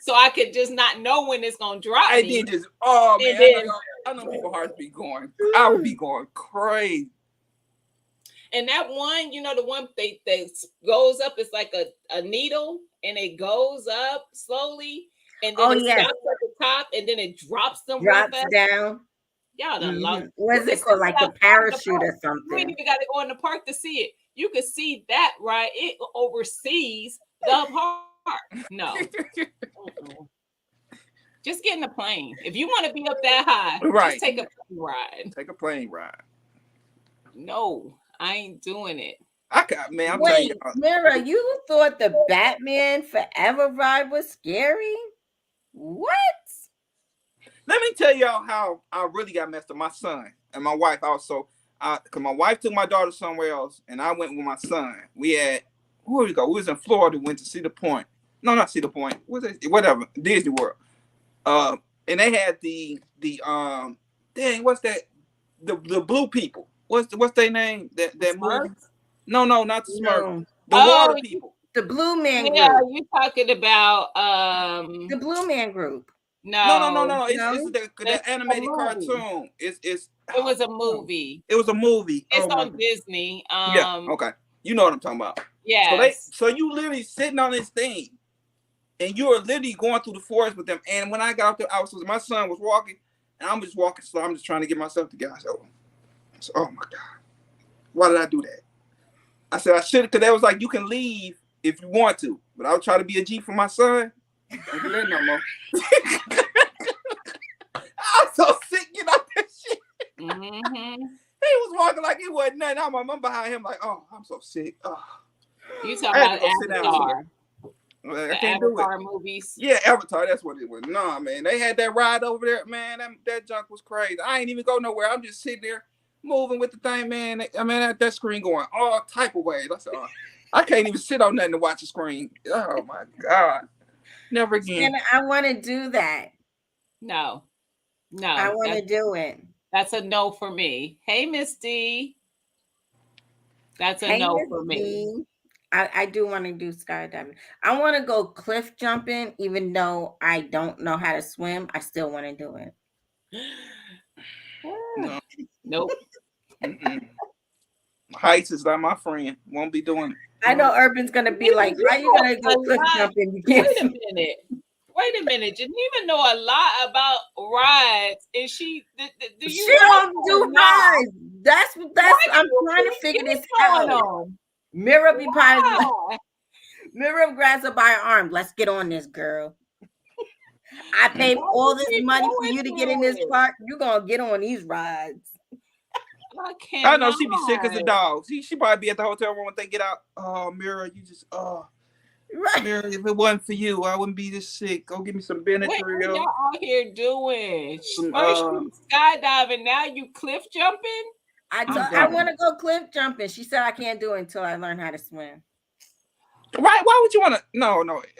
[SPEAKER 1] so I could just not know when it's gonna drop.
[SPEAKER 6] I did just man. I know people's hearts be going. I would be going crazy.
[SPEAKER 1] And that one, the one they goes up, it's like a needle, and it goes up slowly, and then it stops at the top, and then it drops down. Y'all done lost.
[SPEAKER 2] What's it called? Like a parachute or something.
[SPEAKER 1] You ain't even got to go in the park to see it. You can see that, right? It oversees the park. No. Just get in a plane. If you want to be up that high, just take a plane ride.
[SPEAKER 6] Take a plane ride.
[SPEAKER 1] No, I ain't doing it.
[SPEAKER 6] I'm telling you.
[SPEAKER 2] Mira, you thought the Batman Forever ride was scary? What?
[SPEAKER 6] Let me tell y'all how I really got messed up. My son and my wife also. Because my wife took my daughter somewhere else, and I went with my son. We had, where we go? We was in Florida, went to Cedar Point. No, not Cedar Point. Whatever, Disney World. And they had the what's that? The blue people. What's their name? That movie? No, not the Smurfs. The water people.
[SPEAKER 2] The Blue Man Group.
[SPEAKER 1] Yeah, you talking about
[SPEAKER 2] the Blue Man Group.
[SPEAKER 6] No. It's the animated cartoon. It
[SPEAKER 1] was a movie.
[SPEAKER 6] It was a movie.
[SPEAKER 1] It's on Disney.
[SPEAKER 6] Yeah. Okay. You know what I'm talking about.
[SPEAKER 1] Yeah.
[SPEAKER 6] So you literally sitting on this thing, and you are literally going through the forest with them. And when I got out there, my son was walking, and I'm just walking slow. I'm just trying to get myself together. I said, oh my God, why did I do that? I said I should, because they was like, you can leave if you want to, but I was trying to be a G for my son. Don't do that no more. I'm so sick, get out that shit.
[SPEAKER 1] Mm-hmm.
[SPEAKER 6] He was walking like it wasn't nothing. I'm behind him like, oh, I'm so sick. Oh.
[SPEAKER 1] You talking about Avatar?
[SPEAKER 6] I can't do it.
[SPEAKER 1] Movies.
[SPEAKER 6] Yeah, Avatar. That's what it was. Nah, man, they had that ride over there. Man, that junk was crazy. I ain't even go nowhere. I'm just sitting there moving with the thing, man. I mean, that screen going all type of ways. I said, I can't even sit on nothing to watch the screen. Oh my God, never again.
[SPEAKER 2] And I want to do that.
[SPEAKER 1] No.
[SPEAKER 2] I want to do it.
[SPEAKER 1] That's a no for me. Hey, Miss D. That's a no for me.
[SPEAKER 2] I do want to do skydiving. I want to go cliff jumping, even though I don't know how to swim. I still want to do it.
[SPEAKER 6] No.
[SPEAKER 1] Nope.
[SPEAKER 6] Heights is not my friend. Won't be doing it.
[SPEAKER 2] I know Urban's gonna be like, "Why you gonna go cliff jumping? You can't."
[SPEAKER 1] Wait a minute. Geneva know a lot about rides, and she
[SPEAKER 2] she don't do rides. That's I'm trying to figure this out. Mira be probably Mira grabs her by her arm. Let's get on this, girl. I paid
[SPEAKER 1] Why
[SPEAKER 2] all
[SPEAKER 1] you
[SPEAKER 2] this
[SPEAKER 1] keep
[SPEAKER 2] money for
[SPEAKER 1] going
[SPEAKER 2] you to get in this
[SPEAKER 1] through it?
[SPEAKER 2] park. You're gonna get on these rides.
[SPEAKER 1] I
[SPEAKER 6] I
[SPEAKER 1] cannot.
[SPEAKER 6] know she be sick as a dog. She probably be at the hotel room when they get out. Oh, Mira, you just
[SPEAKER 2] Right.
[SPEAKER 6] Mira, if it wasn't for you, I wouldn't be this sick. Go give me some
[SPEAKER 1] What are
[SPEAKER 6] Benadryl.
[SPEAKER 1] y'all out here doing?
[SPEAKER 6] Some,
[SPEAKER 1] First you skydiving, now you cliff jumping.
[SPEAKER 2] I
[SPEAKER 6] done.
[SPEAKER 2] want to go cliff jumping. She said I can't do it until I learn how to swim.
[SPEAKER 6] Right? Why would you want to?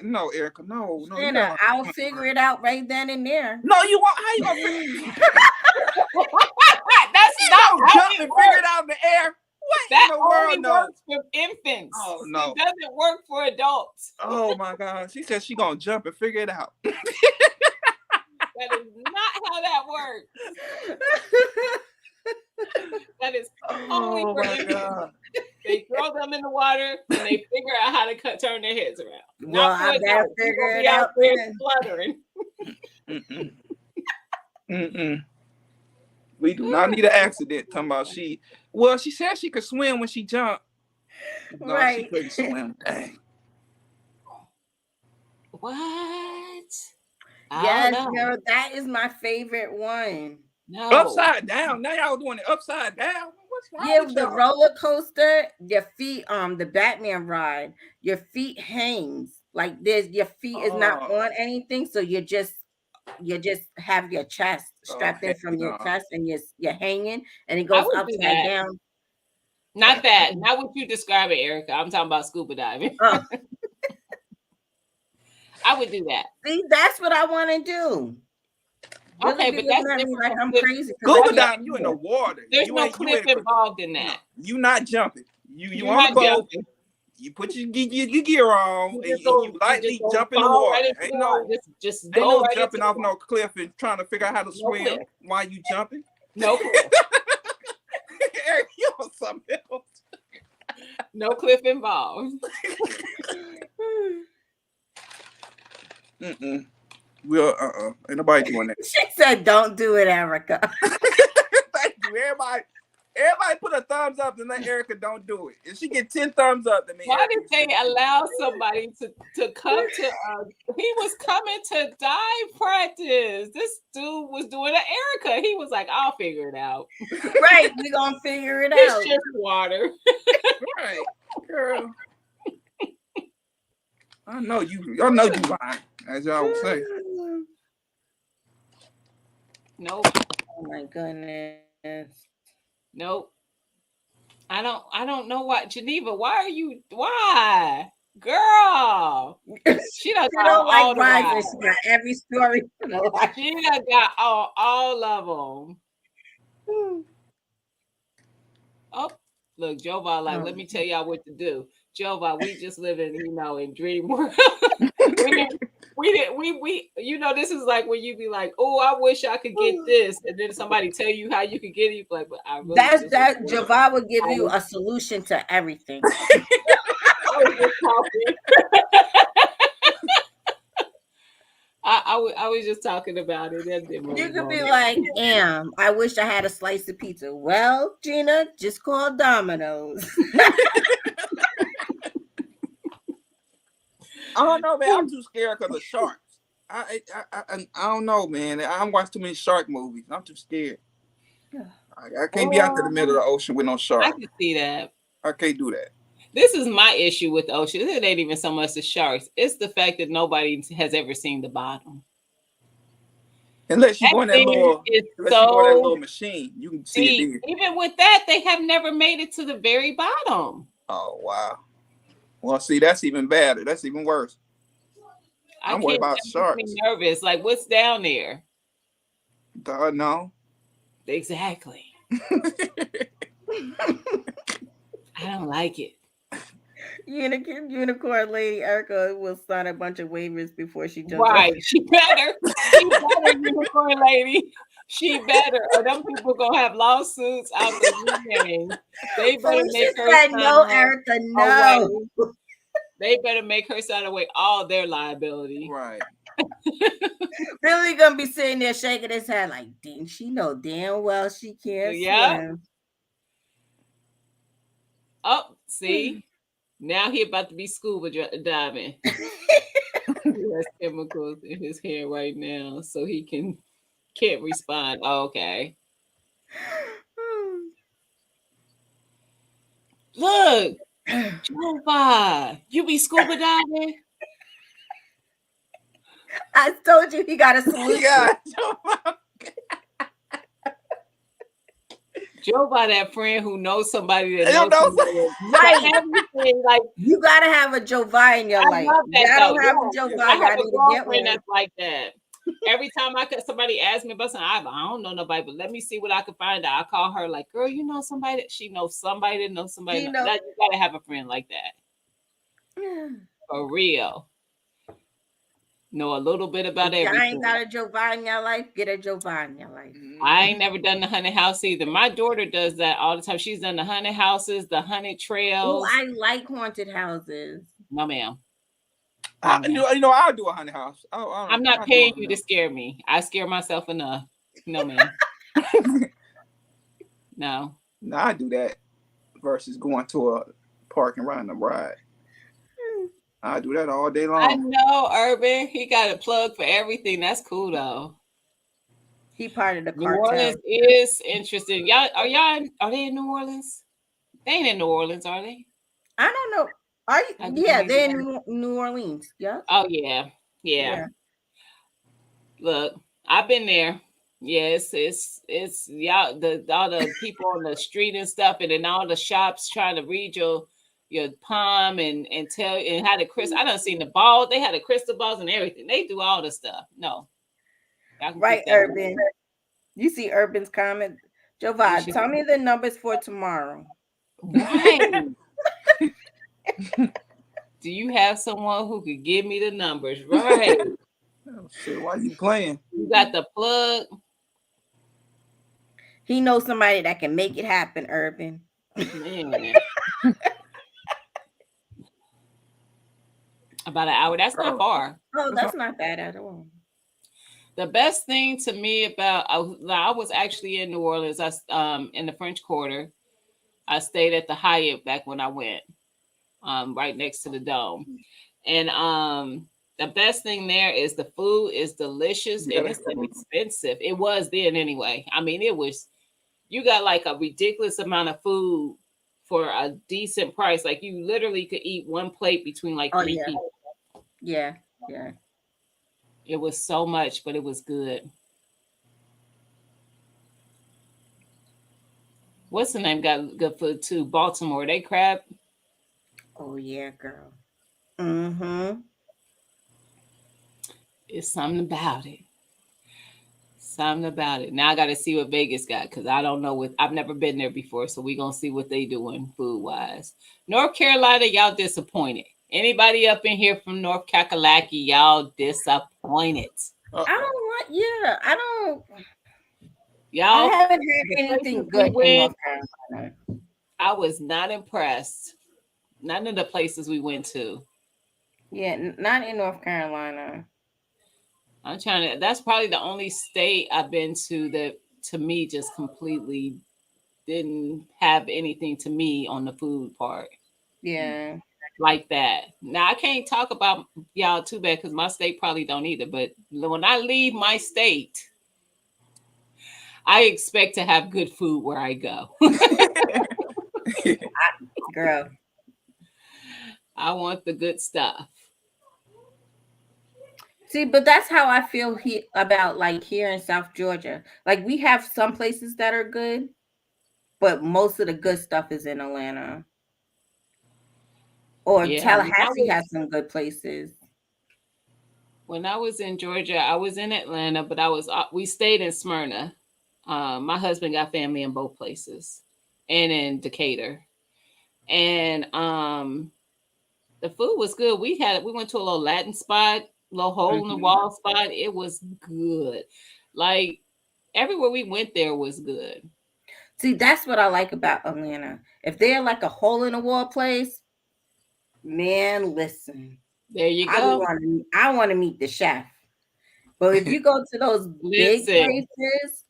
[SPEAKER 6] No, Erica, no. You
[SPEAKER 2] Shanna,
[SPEAKER 6] gotta-
[SPEAKER 2] I'll figure it out right then and there.
[SPEAKER 6] No, you won't. How you gonna
[SPEAKER 1] That's not
[SPEAKER 6] jump
[SPEAKER 1] how
[SPEAKER 6] and
[SPEAKER 1] it
[SPEAKER 6] figure it
[SPEAKER 1] works.
[SPEAKER 6] out in the air? What
[SPEAKER 1] That
[SPEAKER 6] in the
[SPEAKER 1] only
[SPEAKER 6] world? No.
[SPEAKER 1] works for infants.
[SPEAKER 6] Oh, no.
[SPEAKER 1] It doesn't work for adults.
[SPEAKER 6] Oh my God. She said she gonna jump and figure it out.
[SPEAKER 1] That is not how that works. That is only
[SPEAKER 6] Oh
[SPEAKER 1] for
[SPEAKER 6] my
[SPEAKER 1] infants.
[SPEAKER 6] God.
[SPEAKER 1] They throw them in the water and they figure out how to turn their heads around.
[SPEAKER 2] Well,
[SPEAKER 1] Not for
[SPEAKER 2] I better
[SPEAKER 1] adults. You're
[SPEAKER 2] figure
[SPEAKER 1] gonna
[SPEAKER 2] it
[SPEAKER 1] be out
[SPEAKER 2] out
[SPEAKER 1] there
[SPEAKER 2] then.
[SPEAKER 1] fluttering.
[SPEAKER 6] Mm-mm. We do not need an accident. Talking about she. Well, she said she could swim when she jumped. No, she
[SPEAKER 2] Right.
[SPEAKER 6] couldn't swim. Dang.
[SPEAKER 1] What? I
[SPEAKER 2] Yes,
[SPEAKER 1] don't know.
[SPEAKER 2] no, that is my favorite one.
[SPEAKER 1] No.
[SPEAKER 6] Upside down. Now y'all doing it upside down. What's wrong
[SPEAKER 2] Yeah,
[SPEAKER 6] with
[SPEAKER 2] the
[SPEAKER 6] y'all?
[SPEAKER 2] roller coaster, your feet, the Batman ride, your feet hangs like this. Your feet is not
[SPEAKER 6] Oh.
[SPEAKER 2] on anything, so you just have your chest strapped in
[SPEAKER 6] Okay,
[SPEAKER 2] from your
[SPEAKER 6] no.
[SPEAKER 2] chest, and you're hanging, and it
[SPEAKER 1] I
[SPEAKER 2] goes
[SPEAKER 1] would do
[SPEAKER 2] upside
[SPEAKER 1] that.
[SPEAKER 2] down.
[SPEAKER 1] Not that. Not what you describe it, Erica. I'm talking about scuba diving.
[SPEAKER 2] Oh.
[SPEAKER 1] I would do that.
[SPEAKER 2] See, that's what I want to do. Really
[SPEAKER 1] Okay,
[SPEAKER 2] be
[SPEAKER 1] but
[SPEAKER 2] looking
[SPEAKER 1] that's
[SPEAKER 2] at me
[SPEAKER 1] different
[SPEAKER 2] like
[SPEAKER 1] from
[SPEAKER 2] I'm
[SPEAKER 1] cliff.
[SPEAKER 2] crazy. 'cause I
[SPEAKER 6] Scuba
[SPEAKER 2] can't
[SPEAKER 6] diving, you in
[SPEAKER 2] do
[SPEAKER 6] the
[SPEAKER 2] it.
[SPEAKER 6] water.
[SPEAKER 1] There's
[SPEAKER 6] You
[SPEAKER 1] no
[SPEAKER 6] ain't- you
[SPEAKER 1] cliff
[SPEAKER 6] ain't-
[SPEAKER 1] involved in that.
[SPEAKER 6] You not jumping. You
[SPEAKER 1] You're
[SPEAKER 6] on
[SPEAKER 1] not
[SPEAKER 6] the boat.
[SPEAKER 1] jumping.
[SPEAKER 6] You put your gear on
[SPEAKER 1] You
[SPEAKER 6] and
[SPEAKER 1] just
[SPEAKER 6] you
[SPEAKER 1] go
[SPEAKER 6] lightly
[SPEAKER 1] go
[SPEAKER 6] jump in the
[SPEAKER 1] fall
[SPEAKER 6] water.
[SPEAKER 1] right into
[SPEAKER 6] Ain't
[SPEAKER 1] the
[SPEAKER 6] no
[SPEAKER 1] water. Just
[SPEAKER 6] ain't
[SPEAKER 1] go
[SPEAKER 6] no
[SPEAKER 1] right
[SPEAKER 6] jumping
[SPEAKER 1] into
[SPEAKER 6] off
[SPEAKER 1] the
[SPEAKER 6] no
[SPEAKER 1] water.
[SPEAKER 6] cliff and trying to figure out how to
[SPEAKER 1] No
[SPEAKER 6] swim
[SPEAKER 1] cliff.
[SPEAKER 6] while you jumping.
[SPEAKER 1] No cliff.
[SPEAKER 6] Eric, you on something else.
[SPEAKER 1] No cliff involved.
[SPEAKER 6] Mm-mm. Well, ain't nobody doing that.
[SPEAKER 2] She said, "Don't do it, Erica."
[SPEAKER 6] Thank you. Everybody put a thumbs up and let Erica don't do it. If she get 10 thumbs up, then
[SPEAKER 1] Why did they allow somebody to come to he was coming to dive practice. This dude was doing an Erica. He was like, I'll figure it out.
[SPEAKER 2] Right, we gonna figure it
[SPEAKER 1] It's
[SPEAKER 2] out.
[SPEAKER 1] just water.
[SPEAKER 6] Right, girl. I know you lying, as y'all would say.
[SPEAKER 1] Nope.
[SPEAKER 2] Oh my goodness.
[SPEAKER 1] Nope. I don't know why. Geneva, why? Girl. She done
[SPEAKER 2] She
[SPEAKER 1] got
[SPEAKER 2] don't
[SPEAKER 1] all
[SPEAKER 2] like
[SPEAKER 1] the
[SPEAKER 2] rides, and
[SPEAKER 1] rides.
[SPEAKER 2] she got every story.
[SPEAKER 1] She done got all of them. Oh, look, Jova, like, let me tell y'all what to do. Jova, we just living, in dream world. we this is like when you be like, oh, I wish I could get this, and then somebody tell you how you could get it, like, but I really
[SPEAKER 2] That Java will give you a solution to everything.
[SPEAKER 1] I was just talking about it.
[SPEAKER 2] You could be like, damn, I wish I had a slice of pizza. Well, Gina, just call Domino's.
[SPEAKER 6] I don't know, man. I'm too scared because of sharks. I don't know, man. I don't watch too many shark movies. I'm too scared. I can't be out to the middle of the ocean with no shark.
[SPEAKER 1] I can see that.
[SPEAKER 6] I can't do that.
[SPEAKER 1] This is my issue with the ocean. It ain't even so much the sharks. It's the fact that nobody has ever seen the bottom.
[SPEAKER 6] Unless you go in that little machine, you can see it there.
[SPEAKER 1] Even with that, they have never made it to the very bottom.
[SPEAKER 6] Oh, wow. Well, see, that's even badder. That's even worse. I'm worried about sharks.
[SPEAKER 1] Nervous. Like, what's down there?
[SPEAKER 6] No.
[SPEAKER 1] Exactly. I don't like it.
[SPEAKER 2] Unicorn lady Erica will sign a bunch of waivers before she jumps.
[SPEAKER 1] Right. She better. Unicorn lady. She better. Or them people gonna have lawsuits out the game. They better make her
[SPEAKER 2] sign no, Erica, no.
[SPEAKER 1] Away. They better make her sign away all their liability.
[SPEAKER 6] Right.
[SPEAKER 2] Really gonna be sitting there shaking his head like, didn't she know damn well she can't swim?
[SPEAKER 1] Oh, see. Now he about to be scuba diving. has chemicals in his hair right now, so he can't respond. Okay. Look, Jova, you be scuba diving?
[SPEAKER 2] I told you he got a solution.
[SPEAKER 6] Yeah.
[SPEAKER 1] Jova, that friend who knows somebody that
[SPEAKER 6] They don't
[SPEAKER 1] knows
[SPEAKER 6] know
[SPEAKER 1] somebody. Right. Everything, like,
[SPEAKER 2] You gotta have a Jova in your
[SPEAKER 1] I
[SPEAKER 2] life.
[SPEAKER 1] love that,
[SPEAKER 2] Y'all don't
[SPEAKER 1] though.
[SPEAKER 2] have
[SPEAKER 1] Yeah.
[SPEAKER 2] a Jova,
[SPEAKER 1] I have
[SPEAKER 2] y'all
[SPEAKER 1] a
[SPEAKER 2] need to get
[SPEAKER 1] girlfriend
[SPEAKER 2] one.
[SPEAKER 1] that's like that. Every time somebody asks me about something, I don't know nobody, but let me see what I can find out. I call her like, girl, you know somebody that she knows somebody that knows somebody.
[SPEAKER 2] You
[SPEAKER 1] That,
[SPEAKER 2] know.
[SPEAKER 1] you gotta have a friend like that. For real. Know a little bit about
[SPEAKER 2] If y'all
[SPEAKER 1] everything.
[SPEAKER 2] ain't got a Jova in your life, get a Jova in your life.
[SPEAKER 1] I ain't never done the haunted house either. My daughter does that all the time. She's done the haunted houses, the haunted
[SPEAKER 2] Oh,
[SPEAKER 1] trails.
[SPEAKER 2] I like haunted houses.
[SPEAKER 1] No, ma'am.
[SPEAKER 6] I'll do a haunted house.
[SPEAKER 1] I'm not paying you to scare me. I scare myself enough. No, ma'am. No.
[SPEAKER 6] No, I do that versus going to a park and riding a ride. I do that all day long.
[SPEAKER 1] I know, Urban. He got a plug for everything. That's cool, though.
[SPEAKER 2] He part of the
[SPEAKER 1] New
[SPEAKER 2] cartel.
[SPEAKER 1] Orleans is interesting. Are they in New Orleans? They ain't in New Orleans, are they?
[SPEAKER 2] I don't know. Are you? Yeah, they're in New Orleans. Yeah.
[SPEAKER 1] Oh yeah. Look, I've been there. Yes, it's y'all all the people on the street and stuff, and then all the shops trying to read your palm and tell and how the crystal. I done seen the ball. They had the crystal balls and everything. They do all the stuff. No,
[SPEAKER 2] right, Urban. You see Urban's comment. Jova, tell me the numbers for tomorrow.
[SPEAKER 1] Right. Do you have someone who could give me the numbers? Right.
[SPEAKER 6] Oh, shit, why you playing?
[SPEAKER 1] You got the plug.
[SPEAKER 2] He knows somebody that can make it happen, Urban.
[SPEAKER 1] Man. About an hour. That's not far.
[SPEAKER 2] Oh, that's not bad at all.
[SPEAKER 1] The best thing to me about I was actually in New Orleans. In the French Quarter. I stayed at the Hyatt back when I went, right next to the Dome, and the best thing there is the food is delicious and it's inexpensive. It was then anyway. I mean, you got like a ridiculous amount of food for a decent price. Like you literally could eat one plate between like 3 people.
[SPEAKER 2] Yeah.
[SPEAKER 1] It was so much, but it was good. What's the name? Got good food too. Baltimore. They crab.
[SPEAKER 2] Oh yeah, girl. Mm-hmm.
[SPEAKER 1] It's something about it. Something about it. Now I got to see what Vegas got because I don't know I've never been there before, so we're gonna see what they doing food wise. North Carolina, y'all disappointed. Anybody up in here from North Kakalaki, y'all disappointed.
[SPEAKER 2] I don't.
[SPEAKER 1] Y'all,
[SPEAKER 2] I haven't heard anything good in North Carolina.
[SPEAKER 1] I was not impressed. None of the places we went to.
[SPEAKER 2] Yeah, not in North Carolina.
[SPEAKER 1] That's probably the only state I've been to that to me just completely didn't have anything to me on the food part.
[SPEAKER 2] Yeah.
[SPEAKER 1] Like that. Now I can't talk about y'all too bad because my state probably don't either. But when I leave my state, I expect to have good food where I go.
[SPEAKER 2] Girl.
[SPEAKER 1] I want the good stuff.
[SPEAKER 2] See, but that's how I feel about like here in South Georgia. Like we have some places that are good, but most of the good stuff is in Atlanta. Or Tallahassee has some good places.
[SPEAKER 1] When I was in Georgia, I was in Atlanta, but we stayed in Smyrna. My husband got family in both places and in Decatur. And the food was good. We went to a little Latin spot, little hole in the wall spot. It was good. Like everywhere we went there was good.
[SPEAKER 2] See, that's what I like about Atlanta. If they're like a hole in the wall place, man, listen.
[SPEAKER 1] There you go.
[SPEAKER 2] I want to meet the chef. But if you go to those big places,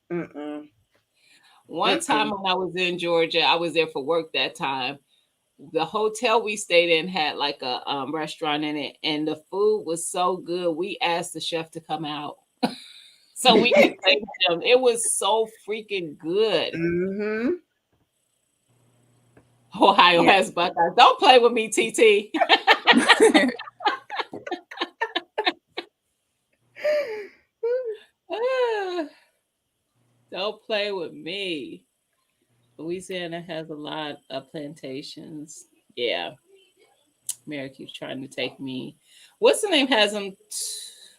[SPEAKER 1] One time when I was in Georgia, I was there for work that time. the hotel we stayed in had like a restaurant in it, and the food was so good. We asked the chef to come out so we could taste them. It was so freaking good.
[SPEAKER 2] Mm-hmm.
[SPEAKER 1] Ohio
[SPEAKER 2] Yeah.
[SPEAKER 1] has Buckeyes. Don't play with me, TT. Don't play with me. Louisiana has a lot of plantations. Yeah. Mary keeps trying to take me. What's the name has them?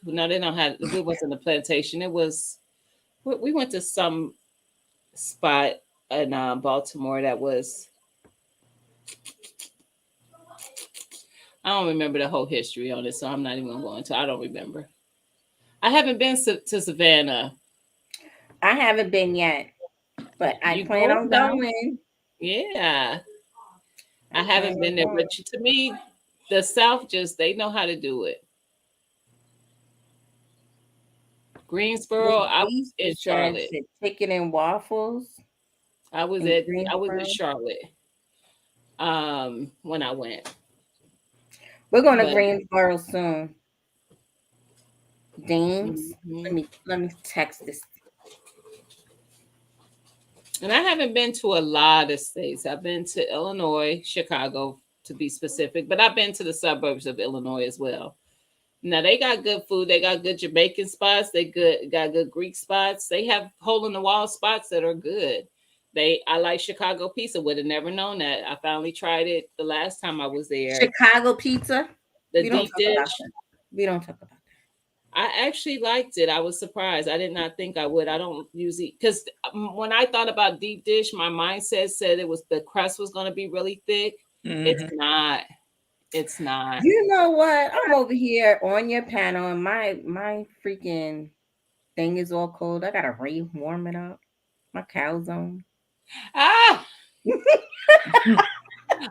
[SPEAKER 1] No, they don't have. It wasn't a plantation. It was. We went to some spot in Baltimore that was. I don't remember the whole history on it, so I'm not even going to. I don't remember. I haven't been to Savannah.
[SPEAKER 2] I haven't been yet, but I
[SPEAKER 1] You
[SPEAKER 2] plan
[SPEAKER 1] go
[SPEAKER 2] on
[SPEAKER 1] now.
[SPEAKER 2] going.
[SPEAKER 1] Yeah. I haven't been there, but to me, the South they know how to do it. Greensboro, I was in Charlotte.
[SPEAKER 2] Chicken and waffles.
[SPEAKER 1] I was
[SPEAKER 2] in
[SPEAKER 1] in
[SPEAKER 2] Greensboro.
[SPEAKER 1] Charlotte. When I went.
[SPEAKER 2] We're going to
[SPEAKER 1] But-
[SPEAKER 2] Greensboro soon. Deans.
[SPEAKER 1] Mhm.
[SPEAKER 2] Let me text this.
[SPEAKER 1] And I haven't been to a lot of states. I've been to Illinois, Chicago to be specific, but I've been to the suburbs of Illinois as well. Now they got good food. They got good Jamaican spots. They got good Greek spots. They have hole in the wall spots that are good. I like Chicago pizza. Would have never known that. I finally tried it the last time I was there.
[SPEAKER 2] Chicago pizza.
[SPEAKER 1] The
[SPEAKER 2] We don't
[SPEAKER 1] deep
[SPEAKER 2] talk about
[SPEAKER 1] dish.
[SPEAKER 2] that. We don't talk about that.
[SPEAKER 1] I actually liked it. I was surprised. I did not think I would. I don't usually, because when I thought about deep dish, my mindset said the crust was going to be really thick. It's not. It's not.
[SPEAKER 2] You know what? I'm over here on your panel, and my freaking thing is all cold. I gotta warm it up. My calzone.
[SPEAKER 1] Ah!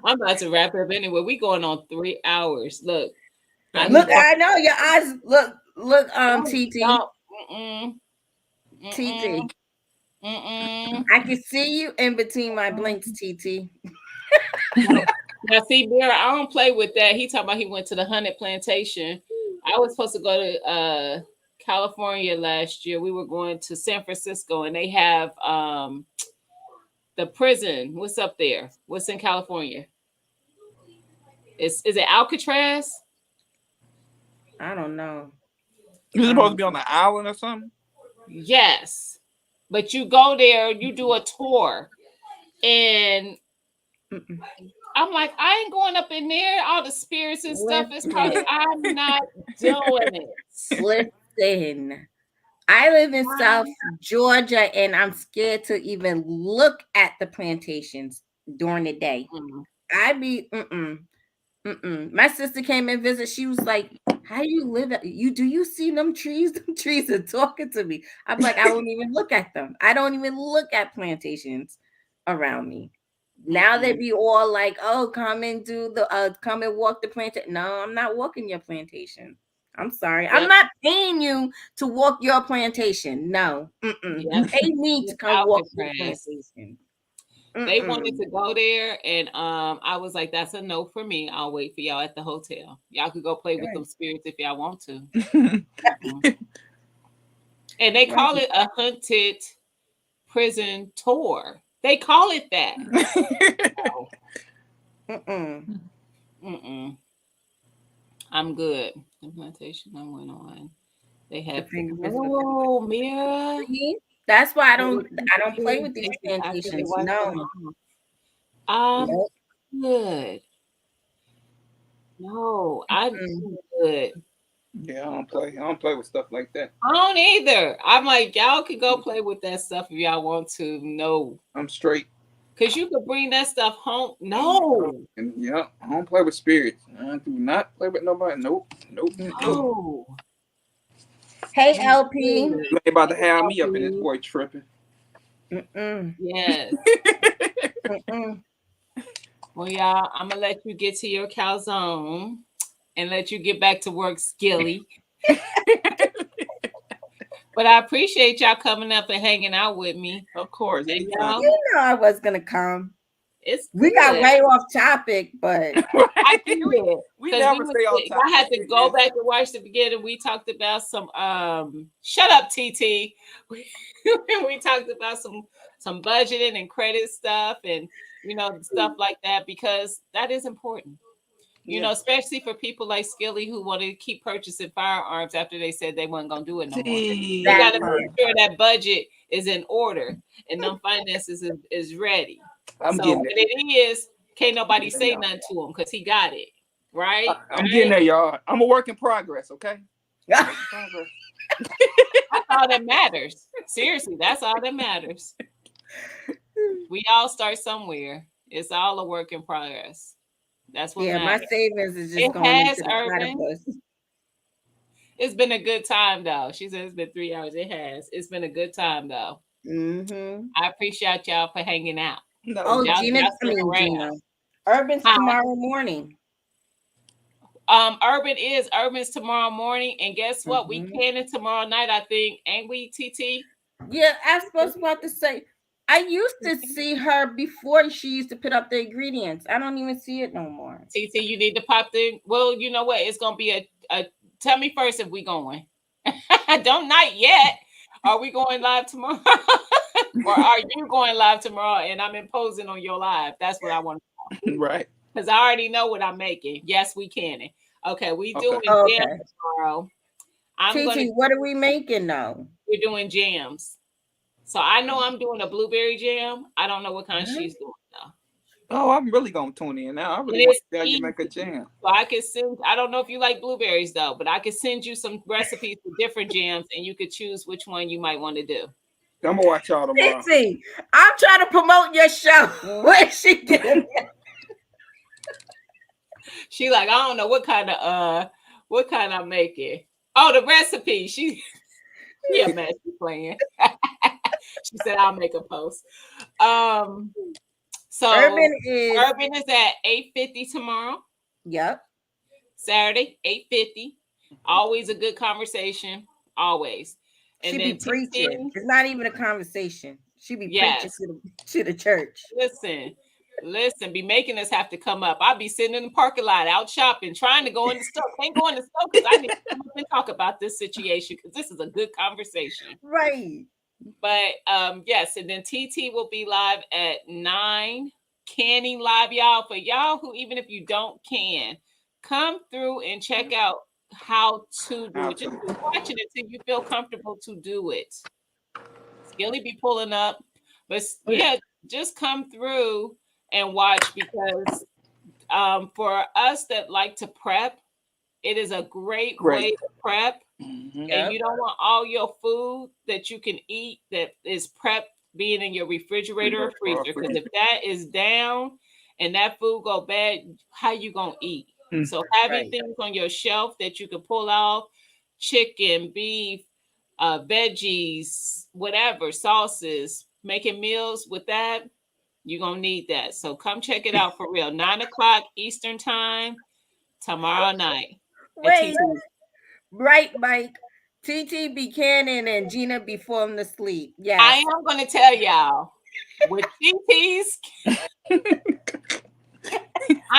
[SPEAKER 1] I'm about to wrap up anyway. We going on 3 hours. Look.
[SPEAKER 2] I know your eyes. Look, TT. TT. I can see you in between my blinks, TT.
[SPEAKER 1] Now, see, Bear, I don't play with that. He talking about he went to the Hunted Plantation. I was supposed to go to California last year. We were going to San Francisco, and they have the prison. What's up there? What's in California? Is it Alcatraz?
[SPEAKER 2] I don't know.
[SPEAKER 6] You're supposed to be on the island or something?
[SPEAKER 1] Yes. But you go there, you do a tour, and I'm like, I ain't going up in there. All the spirits and stuff is probably, I'm not doing it.
[SPEAKER 2] Listen, I live in South Georgia, and I'm scared to even look at the plantations during the day. I be My sister came and visit. She was like, "How do you live? Do you see them trees? Them trees are talking to me." I'm like, I don't even look at them. I don't even look at plantations around me. Now they be all like, "Oh, come and come and walk the plantation." No, I'm not walking your plantation. I'm sorry. I'm not paying you to walk your plantation. No. You pay me to come walk the plantation.
[SPEAKER 1] They wanted to go there, and I was like, "That's a no for me. I'll wait for y'all at the hotel. Y'all could go play with them spirits if y'all want to." And they call it a Hunted Prison Tour. They call it that. I'm good. Implementation. I went on. They have. Oh, Mira.
[SPEAKER 2] That's why I don't play with these plantations. No.
[SPEAKER 1] Good. No, I'm good.
[SPEAKER 6] Yeah, I don't play with stuff like that.
[SPEAKER 1] I don't either. I'm like, y'all can go play with that stuff if y'all want to. No.
[SPEAKER 6] I'm straight.
[SPEAKER 1] Because you could bring that stuff home. No.
[SPEAKER 6] And yeah, I don't play with spirits. I do not play with nobody. Nope.
[SPEAKER 1] No.
[SPEAKER 2] Hey, LP.
[SPEAKER 6] You ain't about to have me up in this boy tripping.
[SPEAKER 1] Yes. Well, y'all, I'm going to let you get to your calzone and let you get back to work, Skilly. But I appreciate y'all coming up and hanging out with me.
[SPEAKER 6] Of course.
[SPEAKER 2] You know I was going to come.
[SPEAKER 1] It's
[SPEAKER 2] We got
[SPEAKER 1] good.
[SPEAKER 2] way off topic, but
[SPEAKER 1] I did.
[SPEAKER 6] We
[SPEAKER 1] 'Cause
[SPEAKER 6] never
[SPEAKER 1] was
[SPEAKER 6] stay on
[SPEAKER 1] sick.
[SPEAKER 6] topic.
[SPEAKER 1] I had to go back and watch the beginning. We talked about some shut up, TT. We talked about some budgeting and credit stuff and stuff like that, because that is important. Especially for people like Skilly who want to keep purchasing firearms after they said they weren't gonna do it no more. You got to make sure that budget is in order and them finances is ready.
[SPEAKER 6] I'm
[SPEAKER 1] So
[SPEAKER 6] getting
[SPEAKER 1] when
[SPEAKER 6] it.
[SPEAKER 1] it is, can't nobody say nothing to him because he got it. Right?
[SPEAKER 6] I'm getting there, y'all. I'm a work in progress, okay?
[SPEAKER 1] That's all that matters. Seriously, that's all that matters. We all start somewhere. It's all a work in progress. That's what matters.
[SPEAKER 2] my savings is just going into the platypus.
[SPEAKER 1] It's been a good time though. She said it's been 3 hours. It has. It's been a good time though.
[SPEAKER 2] Mm-hmm.
[SPEAKER 1] I appreciate y'all for hanging out.
[SPEAKER 6] No,
[SPEAKER 2] Oh,
[SPEAKER 1] Gina.
[SPEAKER 2] Gina. Urban's tomorrow morning.
[SPEAKER 1] Urban's tomorrow morning, and guess what? We canning tomorrow night, I think, ain't we, TT?
[SPEAKER 2] Yeah, I was about to say. I used to see her before. She used to put up the ingredients. I don't even see it no more.
[SPEAKER 1] TT, you need to pop the. Well, you know what? It's gonna be a. Tell me first if we going. Don't not yet. Are we going live tomorrow, or are you going live tomorrow? And I'm imposing on your live. That's what I want to know.
[SPEAKER 6] Right.
[SPEAKER 1] Because I already know what I'm making. Yes, we can. Okay, we doing jams tomorrow.
[SPEAKER 2] What are we making though?
[SPEAKER 1] We're doing jams. So I know I'm doing a blueberry jam. I don't know what kind she's doing though.
[SPEAKER 6] Oh, I'm really gonna tune in now. I really want to tell you make a jam.
[SPEAKER 1] So I can send. I don't know if you like blueberries though, but I could send you some recipes for different jams, and you could choose which one you might want to do.
[SPEAKER 6] I'm gonna watch y'all tomorrow.
[SPEAKER 2] I'm trying to promote your show. Where's she getting?
[SPEAKER 1] She like, I don't know what kind I'm making. Oh, the recipe. She imagine playing. She said I'll make a post. So Urban is at 8:50 tomorrow.
[SPEAKER 2] Yep.
[SPEAKER 1] Saturday, 8:50. Always a good conversation. Always.
[SPEAKER 2] And she be preaching. It's not even a conversation. She be preaching to the church.
[SPEAKER 1] Listen, be making us have to come up. I'll be sitting in the parking lot out shopping, trying to go in the store. Can't go in the store because I need to come up and talk about this situation because this is a good conversation.
[SPEAKER 2] Right.
[SPEAKER 1] But yes, and then TT will be live at 9, canning live, y'all. For y'all who, even if you don't can, come through and check out how to do it. Just watch it until you feel comfortable to do it. Skilly be pulling up, but yeah, just come through and watch because for us that like to prep, it is a great way to prep. Mm-hmm. And you don't want all your food that you can eat that is prepped being in your refrigerator or freezer. Because if that is down and that food go bad, how you gonna eat? Mm-hmm. So having things on your shelf that you can pull off, chicken, beef, veggies, whatever, sauces, making meals with that, you're gonna need that. So come check it out for real. 9:00 Eastern time tomorrow night.
[SPEAKER 2] Wait. Right, Mike. TT Buchanan and Gina be falling asleep. Yeah,
[SPEAKER 1] I am going to tell y'all with TT's. I